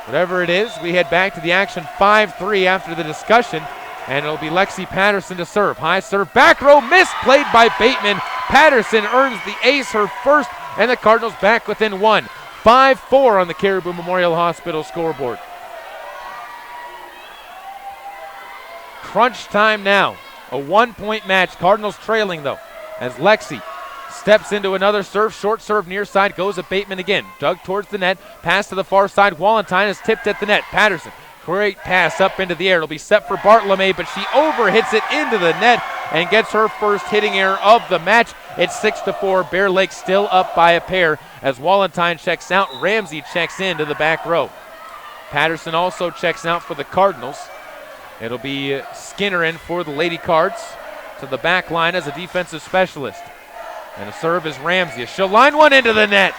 Whatever it is, we head back to the action. 5-3 after the discussion, and it'll be Lexi Patterson to serve. High serve, back row, misplayed by Bateman. Patterson earns the ace, her first, and the Cardinals back within 1. 5-4 on the Caribou Memorial Hospital scoreboard. Crunch time now. A 1-point match. Cardinals trailing though, as Lexi steps into another serve. Short serve near side, goes at Bateman again. Dug towards the net. Pass to the far side. Wallenstein is tipped at the net. Patterson, great pass up into the air. It'll be set for Bartolome, but she overhits it into the net and gets her first hitting error of the match. It's 6-4. Bear Lake still up by a pair as Wallenstein checks out. Ramsey checks into the back row. Patterson also checks out for the Cardinals. It'll be Skinner in for the Lady Cards to the back line as a defensive specialist. And the serve is Ramsey. She'll line one into the net.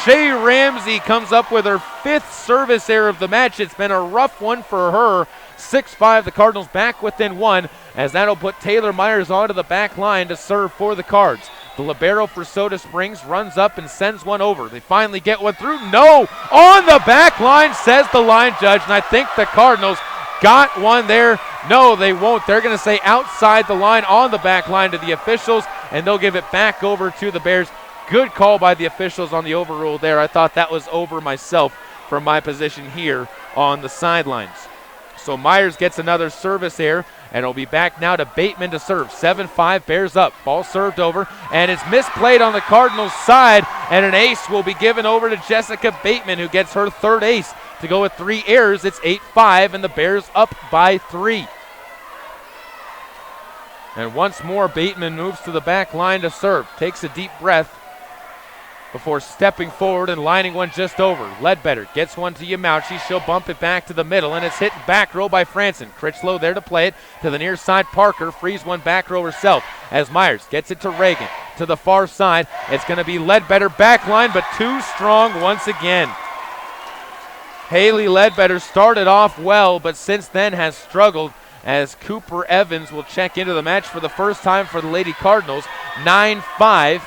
Shea Ramsey comes up with her 5th service error of the match. It's been a rough one for her. 6-5, the Cardinals back within 1, as that'll put Taylor Myers onto the back line to serve for the Cards. The libero for Soda Springs runs up and sends one over. They finally get one through. No! On the back line, says the line judge, and I think the Cardinals got one there. No, they won't. They're going to say outside the line on the back line to the officials, and they'll give it back over to the Bears. Good call by the officials on the overrule there. I thought that was over myself from my position here on the sidelines. So Myers gets another service error, and it'll be back now to Bateman to serve. 7-5, Bears up. Ball served over, and it's misplayed on the Cardinals' side, and an ace will be given over to Jessica Bateman, who gets her 3rd ace to go with 3 errors. It's 8-5, and the Bears up by 3. And once more, Bateman moves to the back line to serve. Takes a deep breath before stepping forward and lining one just over. Ledbetter gets one to Yamauchi. She'll bump it back to the middle, and it's hit back row by Franson. Critchlow there to play it to the near side. Parker frees one back row herself as Myers gets it to Reagan. To the far side, it's going to be Ledbetter back line, but too strong once again. Haley Ledbetter started off well, but since then has struggled, as Cooper Evans will check into the match for the first time for the Lady Cardinals. 9-5.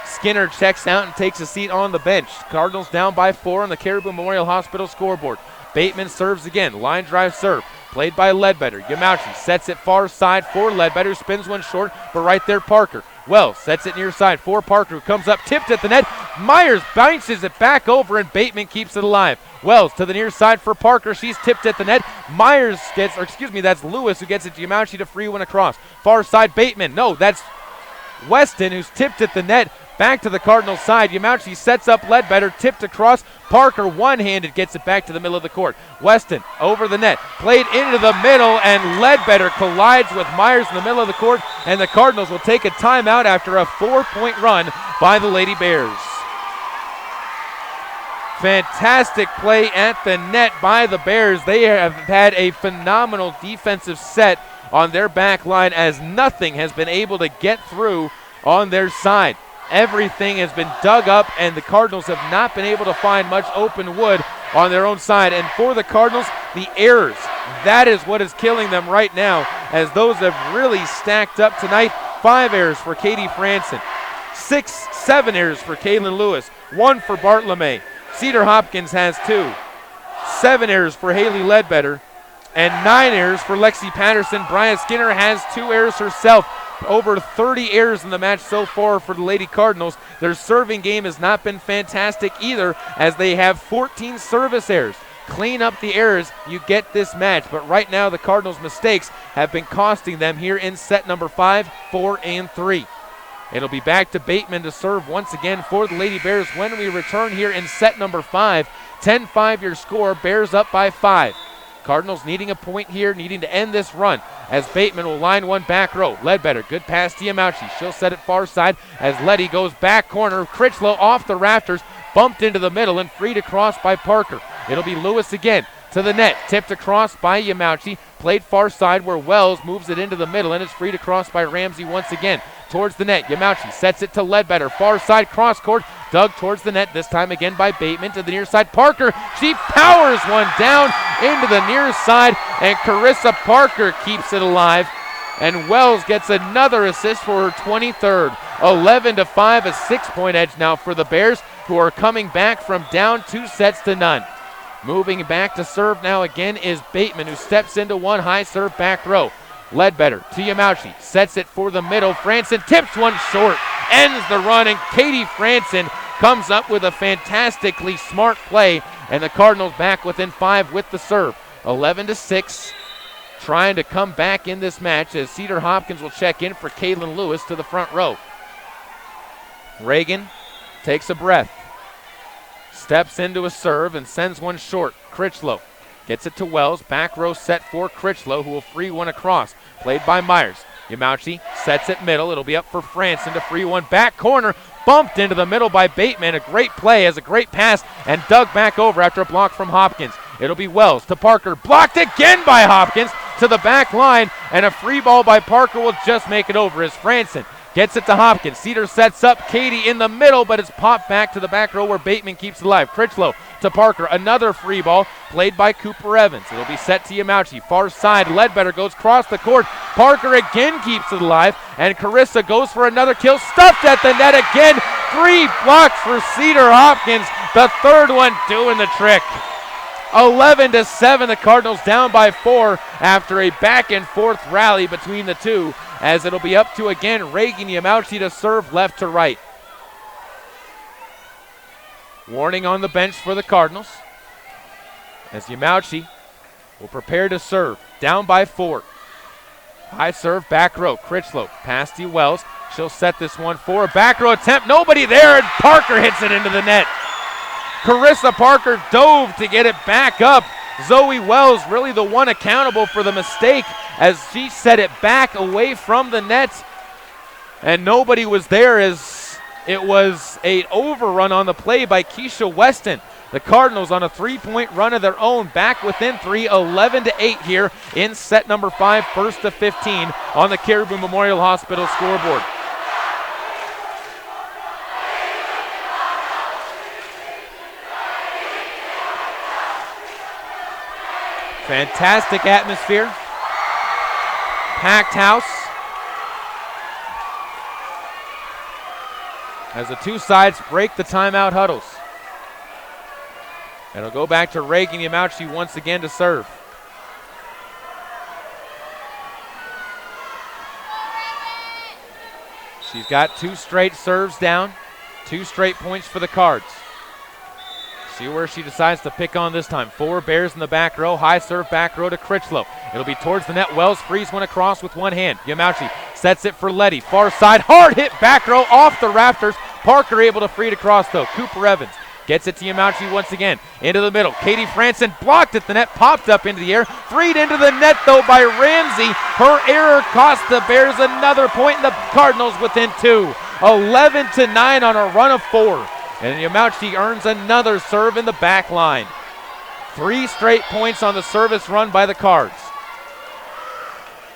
Skinner checks out and takes a seat on the bench. Cardinals down by 4 on the Caribou Memorial Hospital scoreboard. Bateman serves again. Line drive serve. Played by Ledbetter. Yamauchi sets it far side for Ledbetter. Spins one short, but right there Parker. Wells sets it near side for Parker, who comes up, tipped at the net. Myers bounces it back over, and Bateman keeps it alive. Wells to the near side for Parker. She's tipped at the net. Myers gets, that's Lewis who gets it to Yamauchi to free one across. Far side, Bateman. No, that's Weston who's tipped at the net. Back to the Cardinals side. Yamauchi sets up Ledbetter, tipped across. Parker one-handed gets it back to the middle of the court. Weston over the net, played into the middle, and Ledbetter collides with Myers in the middle of the court, and the Cardinals will take a timeout after a 4-point run by the Lady Bears. Fantastic play at the net by the Bears. They have had a phenomenal defensive set on their back line, as nothing has been able to get through on their side. Everything has been dug up, and the Cardinals have not been able to find much open wood on their own side. And for the Cardinals, the errors, that is what is killing them right now, as those have really stacked up tonight. 5 errors for Katie Franson, 7 errors for Kaylin Lewis, 1 for Bartolome. Cedar Hopkins has 2. 7 errors for Haley Ledbetter, and 9 errors for Lexi Patterson. Bria Skinner has 2 errors herself. Over 30 errors in the match so far for the Lady Cardinals. Their serving game has not been fantastic either, as they have 14 service errors. Clean up the errors, you get this match. But right now, the Cardinals' mistakes have been costing them here in set number 5, 4, and 3. It'll be back to Bateman to serve once again for the Lady Bears when we return here in set number 5. 10-5 your score, Bears up by 5. Cardinals needing a point here, needing to end this run, as Bateman will line one back row. Ledbetter, good pass to Yamauchi. She'll set it far side as Letty goes back corner. Critchlow off the rafters, bumped into the middle and freed across by Parker. It'll be Lewis again to the net, tipped across by Yamauchi. Played far side where Wells moves it into the middle, and it's freed across by Ramsey once again. Towards the net, Yamauchi sets it to Ledbetter. Far side cross court, dug towards the net, this time again by Bateman to the near side. Parker, she powers one down into the near side, and Carissa Parker keeps it alive. And Wells gets another assist for her 23rd. 11-5, a 6-point edge now for the Bears, who are coming back from down 2 sets to none. Moving back to serve now again is Bateman, who steps into one high serve back row. Ledbetter to Yamauchi, sets it for the middle. Franson tips one short, ends the run, and Katie Franson comes up with a fantastically smart play, and the Cardinals back within 5 with the serve. 11-6, trying to come back in this match as Cedar Hopkins will check in for Kaylin Lewis to the front row. Reagan takes a breath, steps into a serve and sends one short. Critchlow gets it to Wells, back row set for Critchlow, who will free one across, played by Myers. Yamauchi sets it middle, it'll be up for Franson to free one back corner, bumped into the middle by Bateman. A great play as a great pass and dug back over after a block from Hopkins. It'll be Wells to Parker, blocked again by Hopkins to the back line, and a free ball by Parker will just make it over as Franson gets it to Hopkins. Cedar sets up Katie in the middle, but it's popped back to the back row where Bateman keeps it alive. Critchlow to Parker, another free ball played by Cooper Evans. It'll be set to Yamauchi, far side. Ledbetter goes across the court. Parker again keeps it alive, and Carissa goes for another kill, stuffed at the net again. 3 blocks for Cedar Hopkins, the third one doing the trick. 11-7, the Cardinals down by 4 after a back and forth rally between the two, as it'll be up to again Reagan Yamauchi to serve left to right. Warning on the bench for the Cardinals as Yamauchi will prepare to serve, down by 4. High serve, back row, Critchlow, pass to Wells. She'll set this one for a back row attempt, nobody there, and Parker hits it into the net. Carissa Parker dove to get it back up. Zoe Wells really the one accountable for the mistake as she set it back away from the net, and nobody was there as it was an overrun on the play by Keisha Weston. The Cardinals on a 3-point run of their own, back within 3, 11-8 here in set number 5, first to 15 on the Caribou Memorial Hospital scoreboard. Fantastic atmosphere. Packed house. As the two sides break the timeout huddles. And it'll go back to Reagan Yamauchi once again to serve. She's got 2 straight serves down, 2 straight points for the Cards. See where she decides to pick on this time. 4 Bears in the back row. High serve back row to Critchlow. It'll be towards the net. Wells frees one across with one hand. Yamauchi sets it for Letty. Far side. Hard hit back row off the rafters. Parker able to free it across though. Cooper Evans gets it to Yamauchi once again. Into the middle. Katie Franson blocked at the net. Popped up into the air. Freed into the net though by Ramsey. Her error cost the Bears another point, and the Cardinals within 2. 11-9 on a run of 4. And Yamauchi earns another serve in the back line. 3 straight points on the service run by the Cards.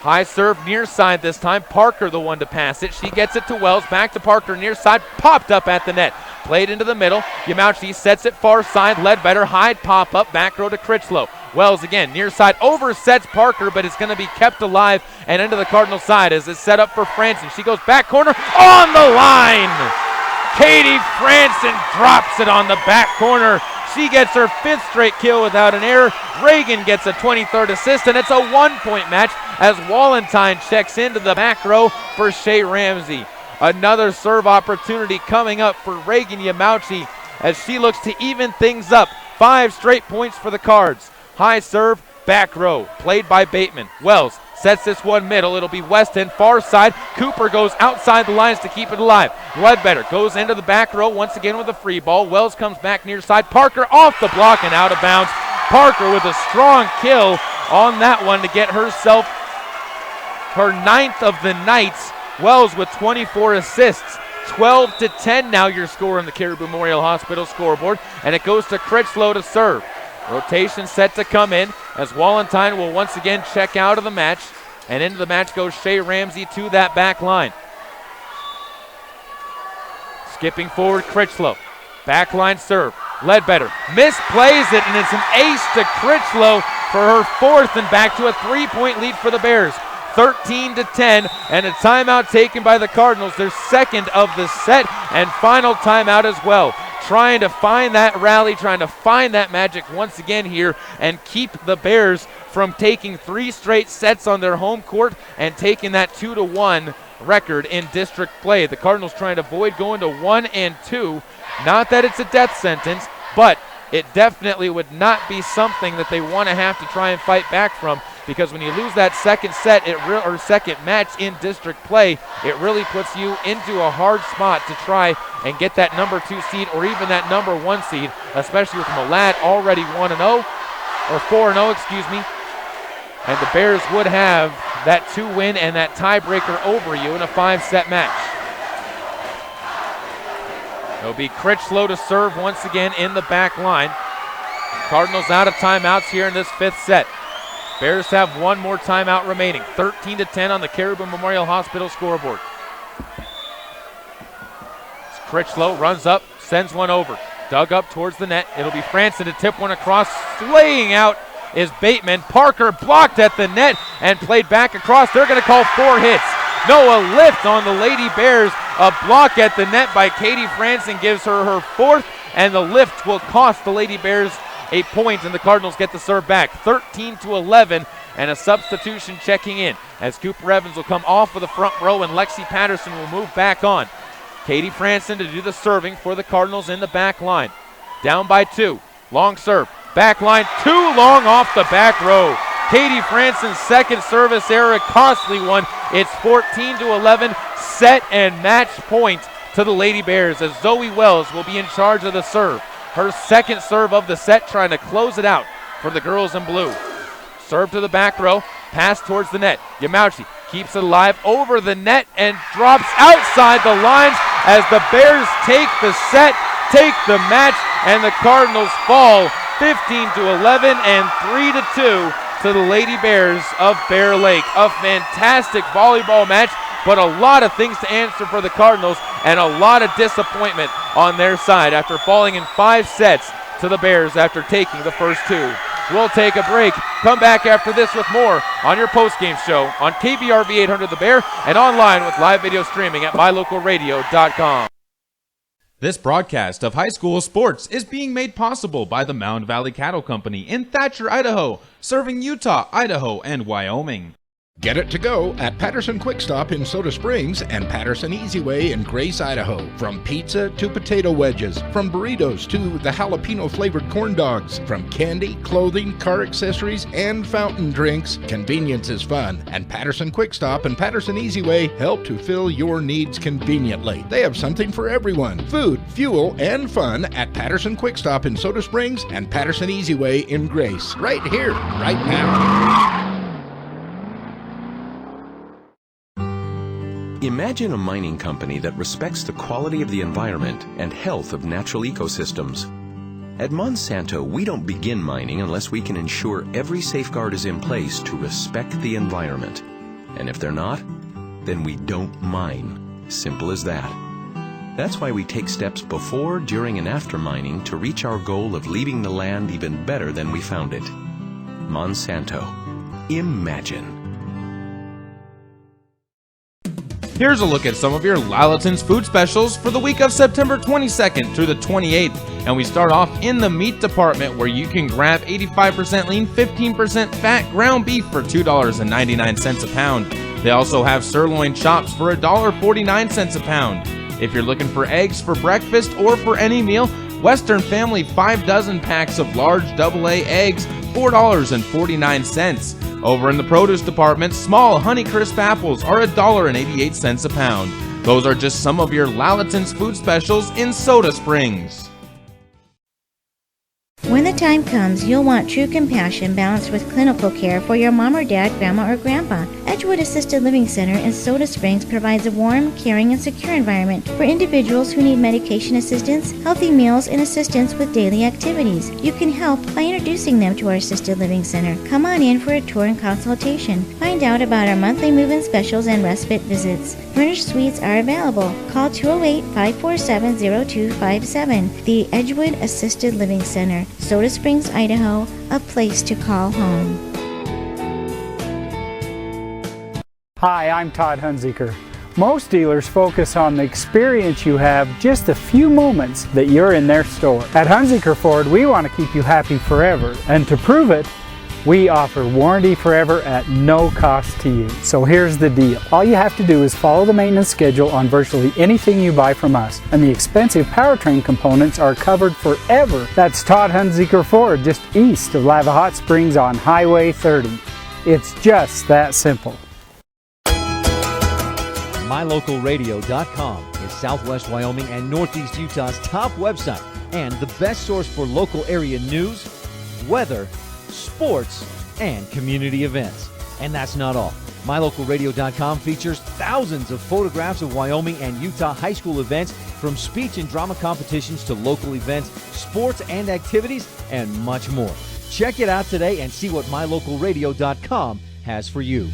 High serve near side this time. Parker the one to pass it. She gets it to Wells. Back to Parker near side. Popped up at the net. Played into the middle. Yamauchi sets it far side. Ledbetter. High pop up. Back row to Critchlow. Wells again near side. Oversets Parker, but it's going to be kept alive and into the Cardinal side as it's set up for Franson. She goes back corner on the line. Katie Franson drops it on the back corner. She gets her 5th straight kill without an error. Reagan gets a 23rd assist, and it's a 1-point match as Wallentine checks into the back row for Shea Ramsey. Another serve opportunity coming up for Reagan Yamauchi as she looks to even things up. 5 straight points for the Cards. High serve, back row, played by Bateman. Wells sets this one middle. It'll be Weston, far side. Cooper goes outside the lines to keep it alive. Ledbetter goes into the back row once again with a free ball. Wells comes back near side. Parker off the block and out of bounds. Parker with a strong kill on that one to get herself her 9th of the night. Wells with 24 assists. 12-10 now your score on the Caribou Memorial Hospital scoreboard. And it goes to Critchlow to serve. Rotation set to come in as Wallentine will once again check out of the match. And into the match goes Shea Ramsey to that back line. Skipping forward, Critchlow. Backline serve. Ledbetter misplays it, and it's an ace to Critchlow for her 4th and back to a 3-point lead for the Bears. 13-10, and a timeout taken by the Cardinals, their 2nd of the set and final timeout as well. Trying to find that rally, trying to find that magic once again here and keep the Bears from taking 3 straight sets on their home court and taking that 2-1 record in district play. The Cardinals trying to avoid going to 1-2. Not that it's a death sentence, but it definitely would not be something that they want to have to try and fight back from, because when you lose that second set or second match in district play, it really puts you into a hard spot to try and get that number 2 seed or even that number 1 seed, especially with Malad already 1-0, or 4-0, excuse me. And the Bears would have that 2-win and that tiebreaker over you in a 5-set match. It'll be Critchlow to serve once again in the back line. Cardinals out of timeouts here in this 5th set. Bears have one more timeout remaining. 13-10 on the Caribou Memorial Hospital scoreboard. Critchlow runs up, sends one over. Dug up towards the net. It'll be Franson to tip one across. Slaying out is Bateman. Parker blocked at the net and played back across. They're going to call 4 hits. No, a lift on the Lady Bears. A block at the net by Katie Franson gives her 4th, and the lift will cost the Lady Bears a point, and the Cardinals get the serve back. 13-11, and a substitution checking in as Cooper Evans will come off of the front row and Lexi Patterson will move back on. Katie Franson to do the serving for the Cardinals in the back line. Down by 2. Long serve. Back line, too long off the back row. Katie Franson's second service error, a costly one. It's 14-11, set and match point to the Lady Bears as Zoe Wells will be in charge of the serve. Her second serve of the set, trying to close it out for the girls in blue. Serve to the back row, pass towards the net. Yamauchi keeps it alive over the net and drops outside the lines as the Bears take the set, take the match, and the Cardinals fall 15-11 and 3-2 to the Lady Bears of Bear Lake. A fantastic volleyball match, but a lot of things to answer for the Cardinals and a lot of disappointment on their side after falling in 5 sets to the Bears after taking the first 2. We'll take a break. Come back after this with more on your postgame show on KBRV 800 The Bear and online with live video streaming at mylocalradio.com. This broadcast of high school sports is being made possible by the Mound Valley Cattle Company in Thatcher, Idaho, serving Utah, Idaho, and Wyoming. Get it to go at Patterson Quick Stop in Soda Springs and Patterson Easy Way in Grace, Idaho. From pizza to potato wedges, from burritos to the jalapeno flavored corn dogs, from candy, clothing, car accessories, and fountain drinks, convenience is fun. And Patterson Quick Stop and Patterson Easy Way help to fill your needs conveniently. They have something for everyone: food, fuel, and fun at Patterson Quick Stop in Soda Springs and Patterson Easy Way in Grace. Right here, right now. Imagine a mining company that respects the quality of the environment and health of natural ecosystems. At Monsanto, we don't begin mining unless we can ensure every safeguard is in place to respect the environment. And if they're not, then we don't mine. Simple as that. That's why we take steps before, during, and after mining to reach our goal of leaving the land even better than we found it. Monsanto. Imagine. Here's a look at some of your Lalaton's food specials for the week of September 22nd through the 28th. And we start off in the meat department where you can grab 85% lean, 15% fat ground beef for $2.99 a pound. They also have sirloin chops for $1.49 a pound. If you're looking for eggs for breakfast or for any meal, Western Family 5 dozen packs of large AA eggs, $4.49. Over in the produce department, small Honeycrisp apples are $1.88 a pound. Those are just some of your Lalaton's food specials in Soda Springs. When the time comes, you'll want true compassion balanced with clinical care for your mom or dad, grandma, or grandpa. Edgewood Assisted Living Center in Soda Springs provides a warm, caring, and secure environment for individuals who need medication assistance, healthy meals, and assistance with daily activities. You can help by introducing them to our Assisted Living Center. Come on in for a tour and consultation. Find out about our monthly move-in specials and respite visits. Furnished suites are available. Call 208-547-0257. The Edgewood Assisted Living Center, Soda Springs, Idaho, a place to call home. Hi, I'm Todd Hunziker. Most dealers focus on the experience you have just a few moments that you're in their store. At Hunziker Ford, we want to keep you happy forever, and to prove it, We offer warranty forever at no cost to you. So here's the deal. All you have to do is follow the maintenance schedule on virtually anything you buy from us, and the expensive powertrain components are covered forever. That's Todd Hunziker Ford, just east of Lava Hot Springs on Highway 30. It's just that simple. MyLocalRadio.com is Southwest Wyoming and Northeast Utah's top website and the best source for local area news, weather, sports, and community events. And that's not all. MyLocalRadio.com features thousands of photographs of Wyoming and Utah high school events, from speech and drama competitions to local events, sports and activities, and much more. Check it out today and see what MyLocalRadio.com has for you.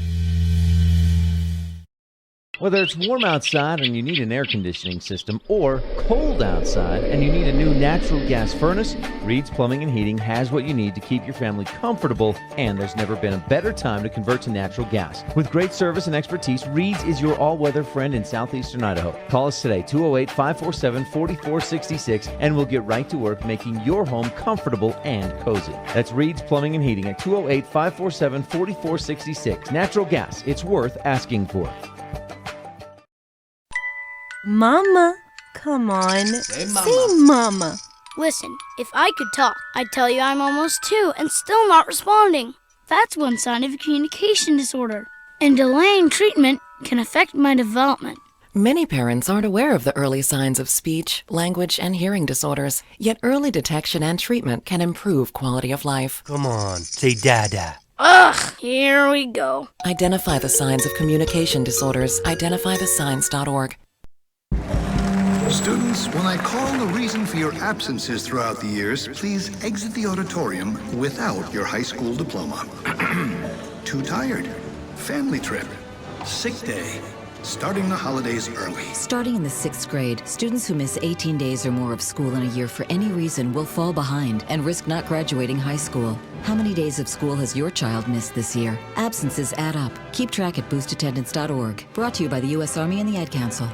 Whether it's warm outside and you need an air conditioning system, or cold outside and you need a new natural gas furnace, Reed's Plumbing and Heating has what you need to keep your family comfortable, and there's never been a better time to convert to natural gas. With great service and expertise, Reed's is your all-weather friend in southeastern Idaho. Call us today, 208-547-4466, and we'll get right to work making your home comfortable and cozy. That's Reed's Plumbing and Heating at 208-547-4466. Natural gas, it's worth asking for. Mama, come on. Say mama. Say mama. Listen, if I could talk, I'd tell you I'm almost 2 and still not responding. That's one sign of a communication disorder. And delaying treatment can affect my development. Many parents aren't aware of the early signs of speech, language, and hearing disorders. Yet early detection and treatment can improve quality of life. Come on, say dada. Ugh, here we go. Identify the signs of communication disorders. IdentifyTheSigns.org. Students, when I call the reason for your absences throughout the years, please exit the auditorium without your high school diploma. Too tired, family trip, sick day, starting the holidays early. Starting in the 6th grade, students who miss 18 days or more of school in a year for any reason will fall behind and risk not graduating high school. How many days of school has your child missed this year? Absences add up. Keep track at boostattendance.org. Brought to you by the U.S. Army and the Ad Council.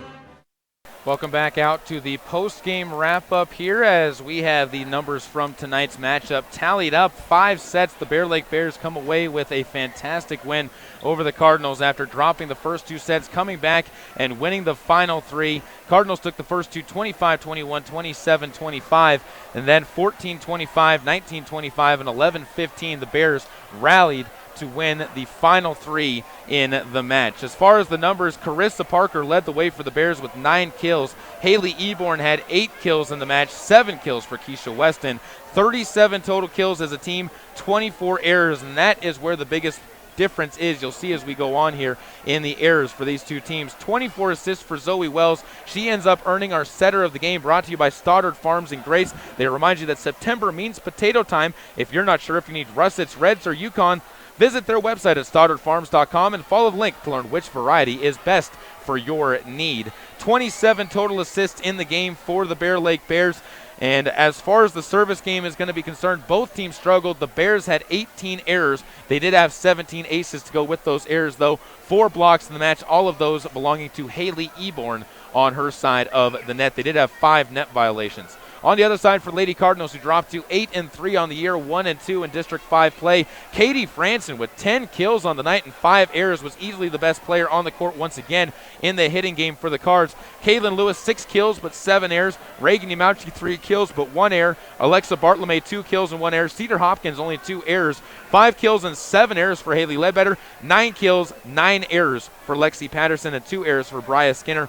Welcome back out to the post-game wrap-up here as we have the numbers from tonight's matchup tallied up. 5 sets. The Bear Lake Bears come away with a fantastic win over the Cardinals after dropping the first 2 sets, coming back and winning the final 3. Cardinals took the first 2 25-21, 27-25, and then 14-25, 19-25, and 11-15. The Bears rallied to win the final 3 in the match. As far as the numbers, Carissa Parker led the way for the Bears with 9 kills. Haley Eborn had 8 kills in the match, 7 kills for Keisha Weston, 37 total kills as a team, 24 errors, and that is where the biggest difference is. You'll see as we go on here in the errors for these two teams. 24 assists for Zoe Wells. She ends up earning our setter of the game, brought to you by Stoddard Farms in Grace. They remind you that September means potato time. If you're not sure if you need russets, reds, or Yukon, visit their website at stoddardfarms.com and follow the link to learn which variety is best for your need. 27 total assists in the game for the Bear Lake Bears. And as far as the service game is going to be concerned, both teams struggled. The Bears had 18 errors. They did have 17 aces to go with those errors, though. 4 blocks in the match, all of those belonging to Haley Eborn on her side of the net. They did have 5 net violations. On the other side for Lady Cardinals, who dropped to 8-3 on the year, 1-2 in District 5 play. Katie Franson with 10 kills on the night and 5 errors was easily the best player on the court once again in the hitting game for the Cards. Kaylin Lewis, 6 kills but 7 errors. Reagan Yamauchi, 3 kills but 1 error. Alexa Bartolome, 2 kills and 1 error. Cedar Hopkins, only 2 errors. 5 kills and 7 errors for Haley Ledbetter. 9 kills, 9 errors for Lexi Patterson, and 2 errors for Bria Skinner.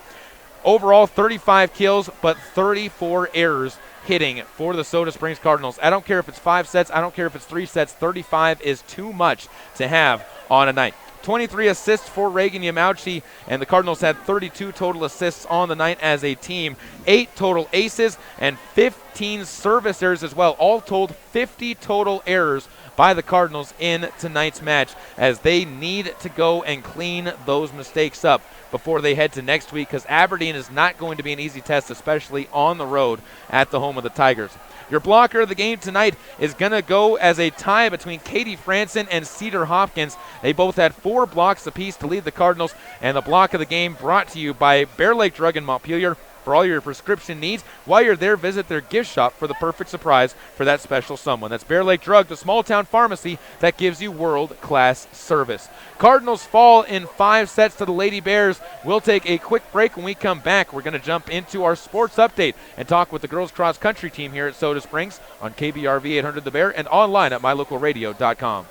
Overall, 35 kills, but 34 errors hitting for the Soda Springs Cardinals. I don't care if it's 5 sets. I don't care if it's 3 sets. 35 is too much to have on a night. 23 assists for Reagan Yamauchi, and the Cardinals had 32 total assists on the night as a team. 8 total aces and 15 service errors as well. All told, 50 total errors by the Cardinals in tonight's match, as they need to go and clean those mistakes up before they head to next week, because Aberdeen is not going to be an easy test, especially on the road at the home of the Tigers. Your blocker of the game tonight is going to go as a tie between Katie Franson and Cedar Hopkins. They both had 4 blocks apiece to lead the Cardinals, and the block of the game brought to you by Bear Lake Drug in Montpelier, for all your prescription needs. While you're there, visit their gift shop for the perfect surprise for that special someone. That's Bear Lake Drug, the small-town pharmacy that gives you world-class service. Cardinals fall in 5 sets to the Lady Bears. We'll take a quick break. When we come back, we're going to jump into our sports update and talk with the girls cross-country team here at Soda Springs on KBRV 800 The Bear and online at mylocalradio.com.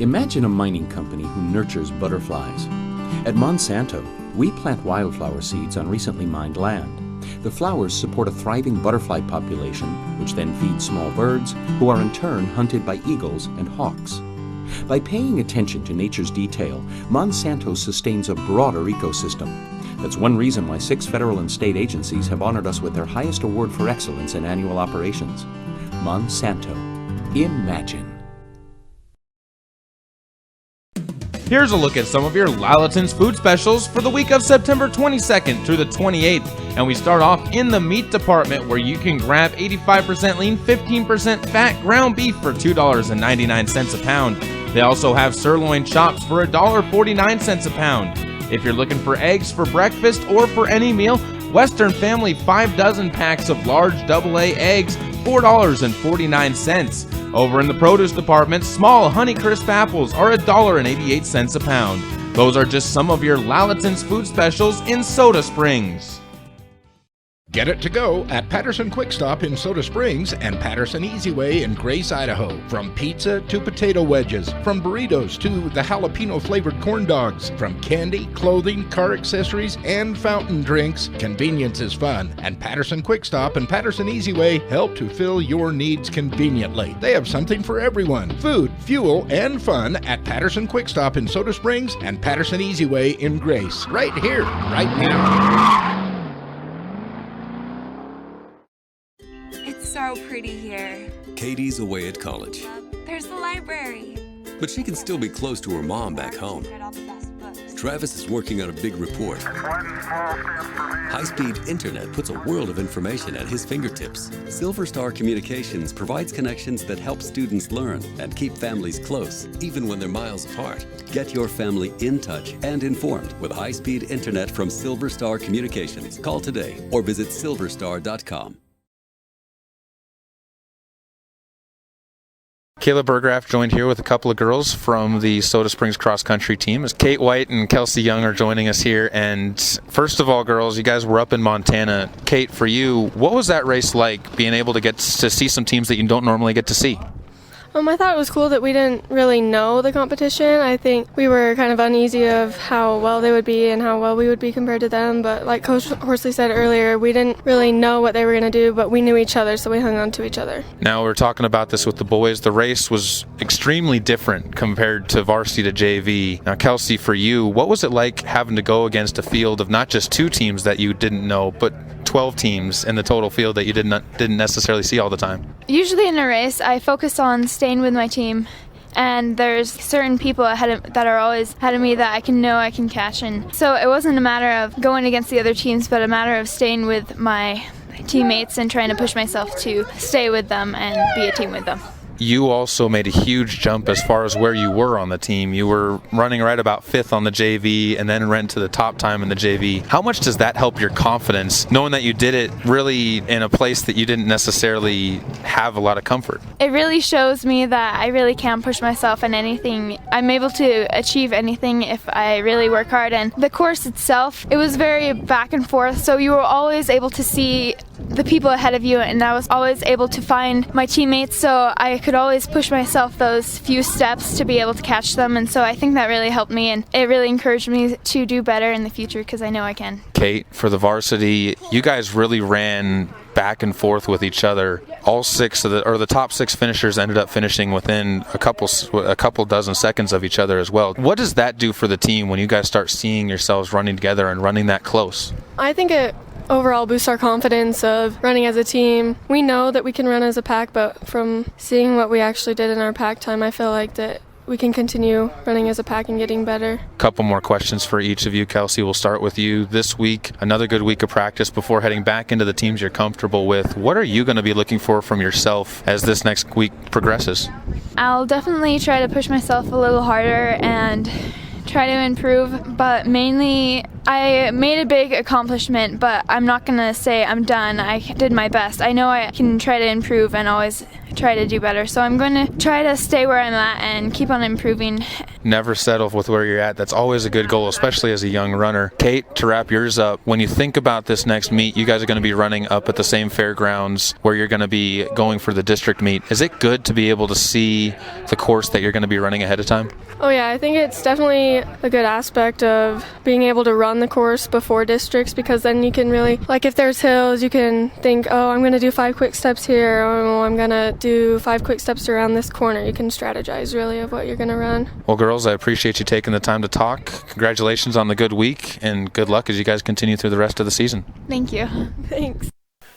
Imagine a mining company who nurtures butterflies. At Monsanto, we plant wildflower seeds on recently mined land. The flowers support a thriving butterfly population, which then feeds small birds, who are in turn hunted by eagles and hawks. By paying attention to nature's detail, Monsanto sustains a broader ecosystem. That's one reason why 6 federal and state agencies have honored us with their highest award for excellence in annual operations. Monsanto. Imagine. Here's a look at some of your Lalaton's food specials for the week of September 22nd through the 28th. And we start off in the meat department, where you can grab 85% lean, 15% fat ground beef for $2.99 a pound. They also have sirloin chops for $1.49 a pound. If you're looking for eggs for breakfast or for any meal, Western Family 5 dozen packs of large AA eggs, $4.49. Over in the produce department, small Honeycrisp apples are $1.88 a pound. Those are just some of your Lalaton's food specials in Soda Springs. Get it to go at Patterson Quick Stop in Soda Springs and Patterson Easy Way in Grace, Idaho. From pizza to potato wedges, from burritos to the jalapeno-flavored corn dogs, from candy, clothing, car accessories, and fountain drinks, convenience is fun. And Patterson Quick Stop and Patterson Easy Way help to fill your needs conveniently. They have something for everyone. Food, fuel, and fun at Patterson Quick Stop in Soda Springs and Patterson Easy Way in Grace. Right here, right now. So pretty here. Katie's away at college, There's the library. but she can still be close to her mom back home. Travis is working on a big report. High-speed internet puts a world of information at his fingertips. Silver Star Communications provides connections that help students learn and keep families close, even when they're miles apart. Get your family in touch and informed with high-speed internet from Silver Star Communications. Call today or visit silverstar.com. Kayla Burgraff joined here with a couple of girls from the Soda Springs cross-country team. As Kate White and Kelsey Young are joining us here. And first of all, girls, you guys were up in Montana. Kate, for you, what was that race like, being able to get to see some teams that you don't normally get to see? I thought it was cool that we didn't really know the competition. I think we were kind of uneasy of how well they would be and how well we would be compared to them. But like Coach Horsley said earlier, we didn't really know what they were going to do, but we knew each other, so we hung on to each other. Now, we're talking about this with the boys. The race was extremely different compared to varsity to JV. Now, Kelsey, for you, what was it like having to go against a field of not just 2 teams that you didn't know, but 12 teams in the total field that you didn't necessarily see all the time? Usually in a race, I focus on staying with my team, and there's certain people that are always ahead of me that I can catch. And so it wasn't a matter of going against the other teams, but a matter of staying with my teammates and trying to push myself to stay with them and be a team with them. You also made a huge jump as far as where you were on the team. You were running right about 5th on the JV and then ran to the top time in the JV. How much does that help your confidence, knowing that you did it really in a place that you didn't necessarily have a lot of comfort? It really shows me that I really can push myself in anything. I'm able to achieve anything if I really work hard. And the course itself, it was very back and forth, so you were always able to see the people ahead of you, and I was always able to find my teammates, so I could always push myself those few steps to be able to catch them. And so I think that really helped me, and it really encouraged me to do better in the future because I know I can. Kate, for the varsity, you guys really ran back and forth with each other. All 6 of the top 6 finishers ended up finishing within a couple dozen seconds of each other as well. What does that do for the team when you guys start seeing yourselves running together and running that close? I think it overall boosts our confidence of running as a team. We know that we can run as a pack, but from seeing what we actually did in our pack time, I feel like that we can continue running as a pack and getting better. Couple more questions for each of you. Kelsey, we'll start with you. This week, another good week of practice before heading back into the teams you're comfortable with. What are you going to be looking for from yourself as this next week progresses? I'll definitely try to push myself a little harder and try to improve, but mainly I made a big accomplishment, but I'm not going to say I'm done. I did my best. I know I can try to improve and always try to do better, so I'm going to try to stay where I'm at and keep on improving. Never settle with where you're at. That's always a good goal, especially as a young runner. Kate, to wrap yours up, when you think about this next meet, you guys are going to be running up at the same fairgrounds where you're going to be going for the district meet. Is it good to be able to see the course that you're going to be running ahead of time? Oh yeah, I think it's definitely a good aspect of being able to run the course before districts, because then you can really, like if there's hills, you can think, oh, I'm going to do 5 quick steps here, or I'm going to do 5 quick steps around this corner. You can strategize really of what you're going to run. Well, girls, I appreciate you taking the time to talk. Congratulations on the good week, and good luck as you guys continue through the rest of the season. Thank you. Thanks.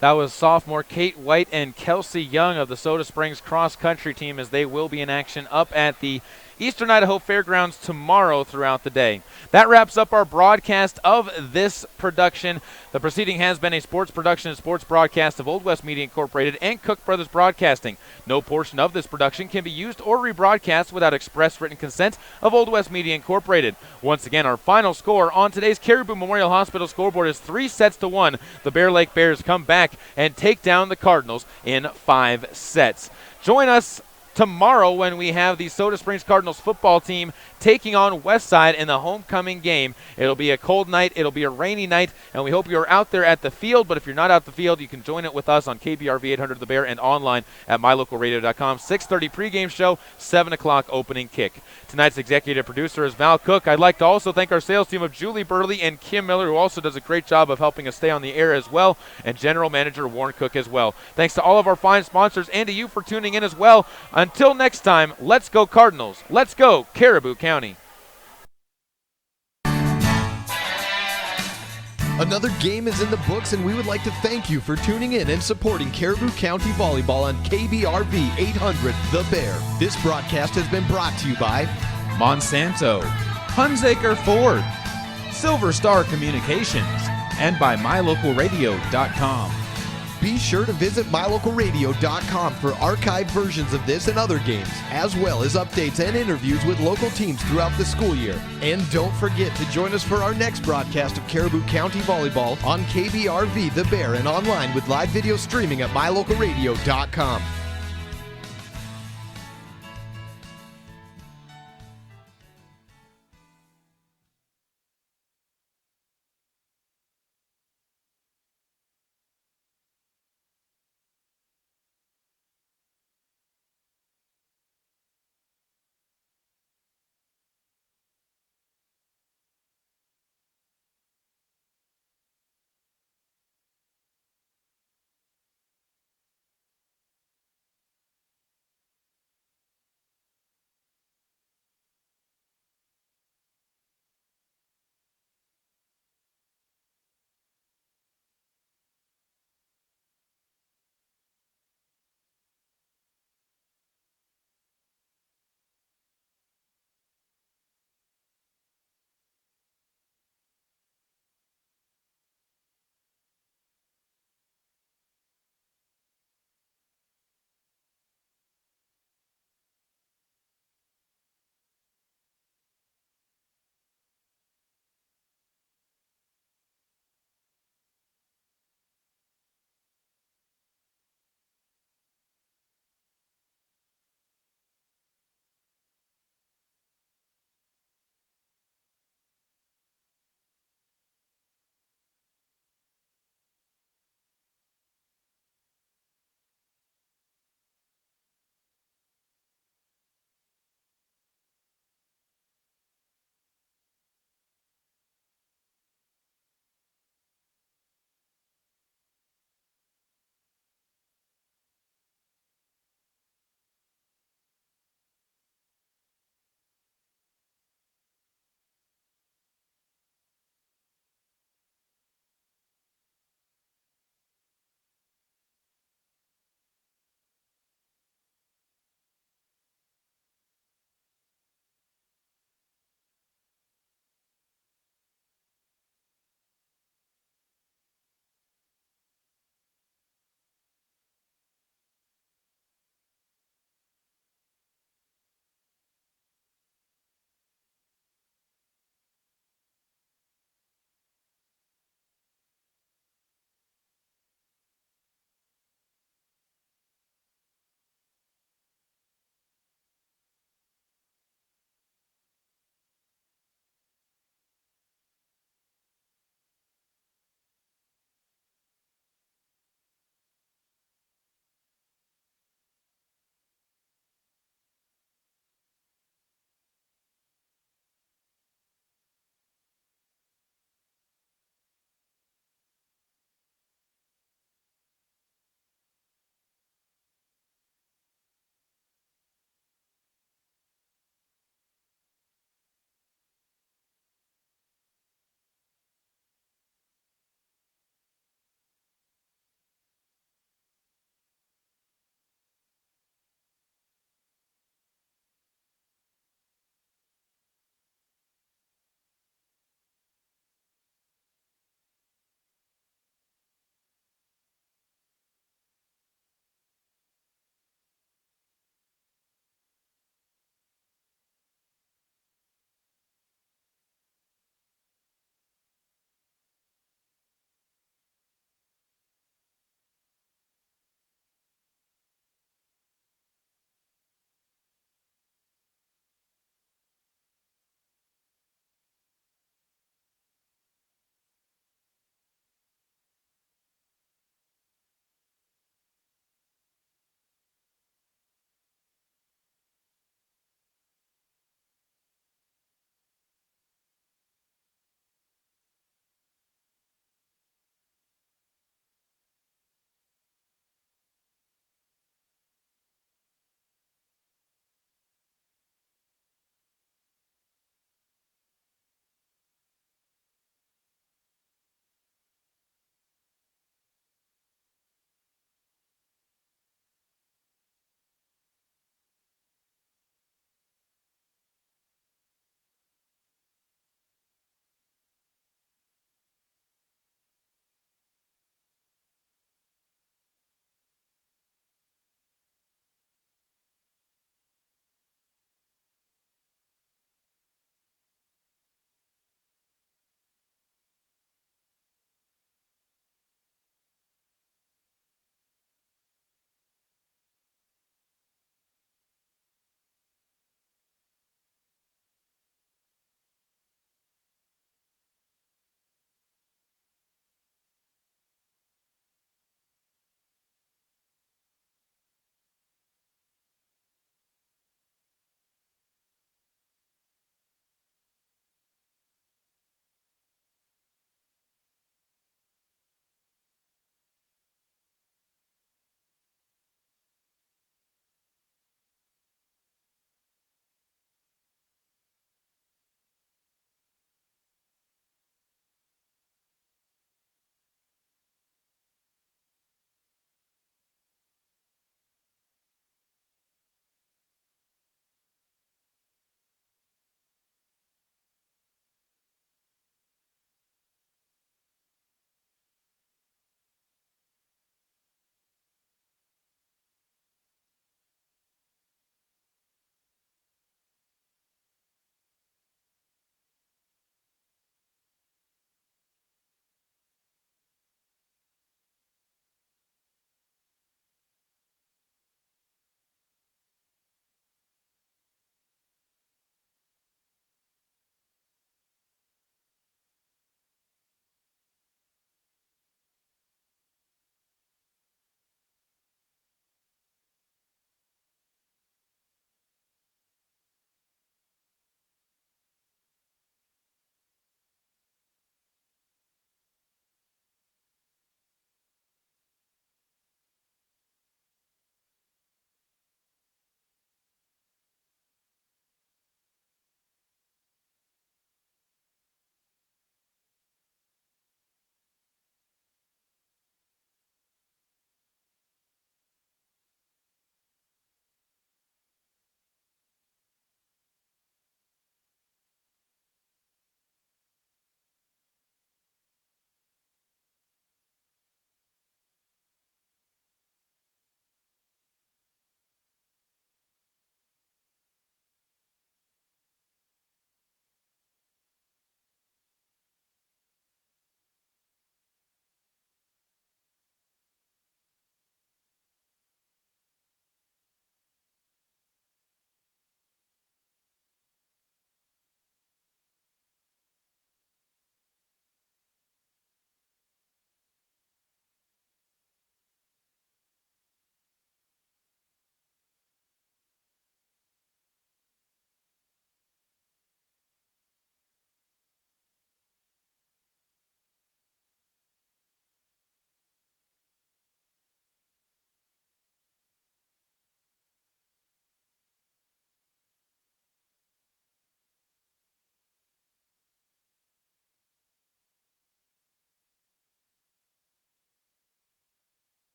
That was sophomore Kate White and Kelsey Young of the Soda Springs cross country team, as they will be in action up at the Eastern Idaho Fairgrounds tomorrow throughout the day. That wraps up our broadcast of this production. The proceeding has been a sports production and sports broadcast of Old West Media Incorporated and Cook Brothers Broadcasting. No portion of this production can be used or rebroadcast without express written consent of Old West Media Incorporated. Once again, our final score on today's Caribou Memorial Hospital scoreboard is 3-1. The Bear Lake Bears come back and take down the Cardinals in 5 sets. Join us tomorrow when we have the Soda Springs Cardinals football team taking on Westside in the homecoming game. It'll be a cold night, it'll be a rainy night, and we hope you're out there at the field. But if you're not out the field, you can join it with us on KBRV 800 The Bear and online at mylocalradio.com. 6:30 pregame show, 7 o'clock opening kick. Tonight's executive producer is Val Cook. I'd like to also thank our sales team of Julie Burley and Kim Miller, who also does a great job of helping us stay on the air as well, and general manager Warren Cook as well. Thanks to all of our fine sponsors and to you for tuning in as well. Until next time, let's go Cardinals. Let's go Caribou County. Another game is in the books, and we would like to thank you for tuning in and supporting Caribou County Volleyball on KBRV 800 The Bear. This broadcast has been brought to you by Monsanto, Hunsaker Ford, Silver Star Communications, and by mylocalradio.com. Be sure to visit mylocalradio.com for archived versions of this and other games, as well as updates and interviews with local teams throughout the school year. And don't forget to join us for our next broadcast of Caribou County Volleyball on KBRV The Bear and online with live video streaming at mylocalradio.com.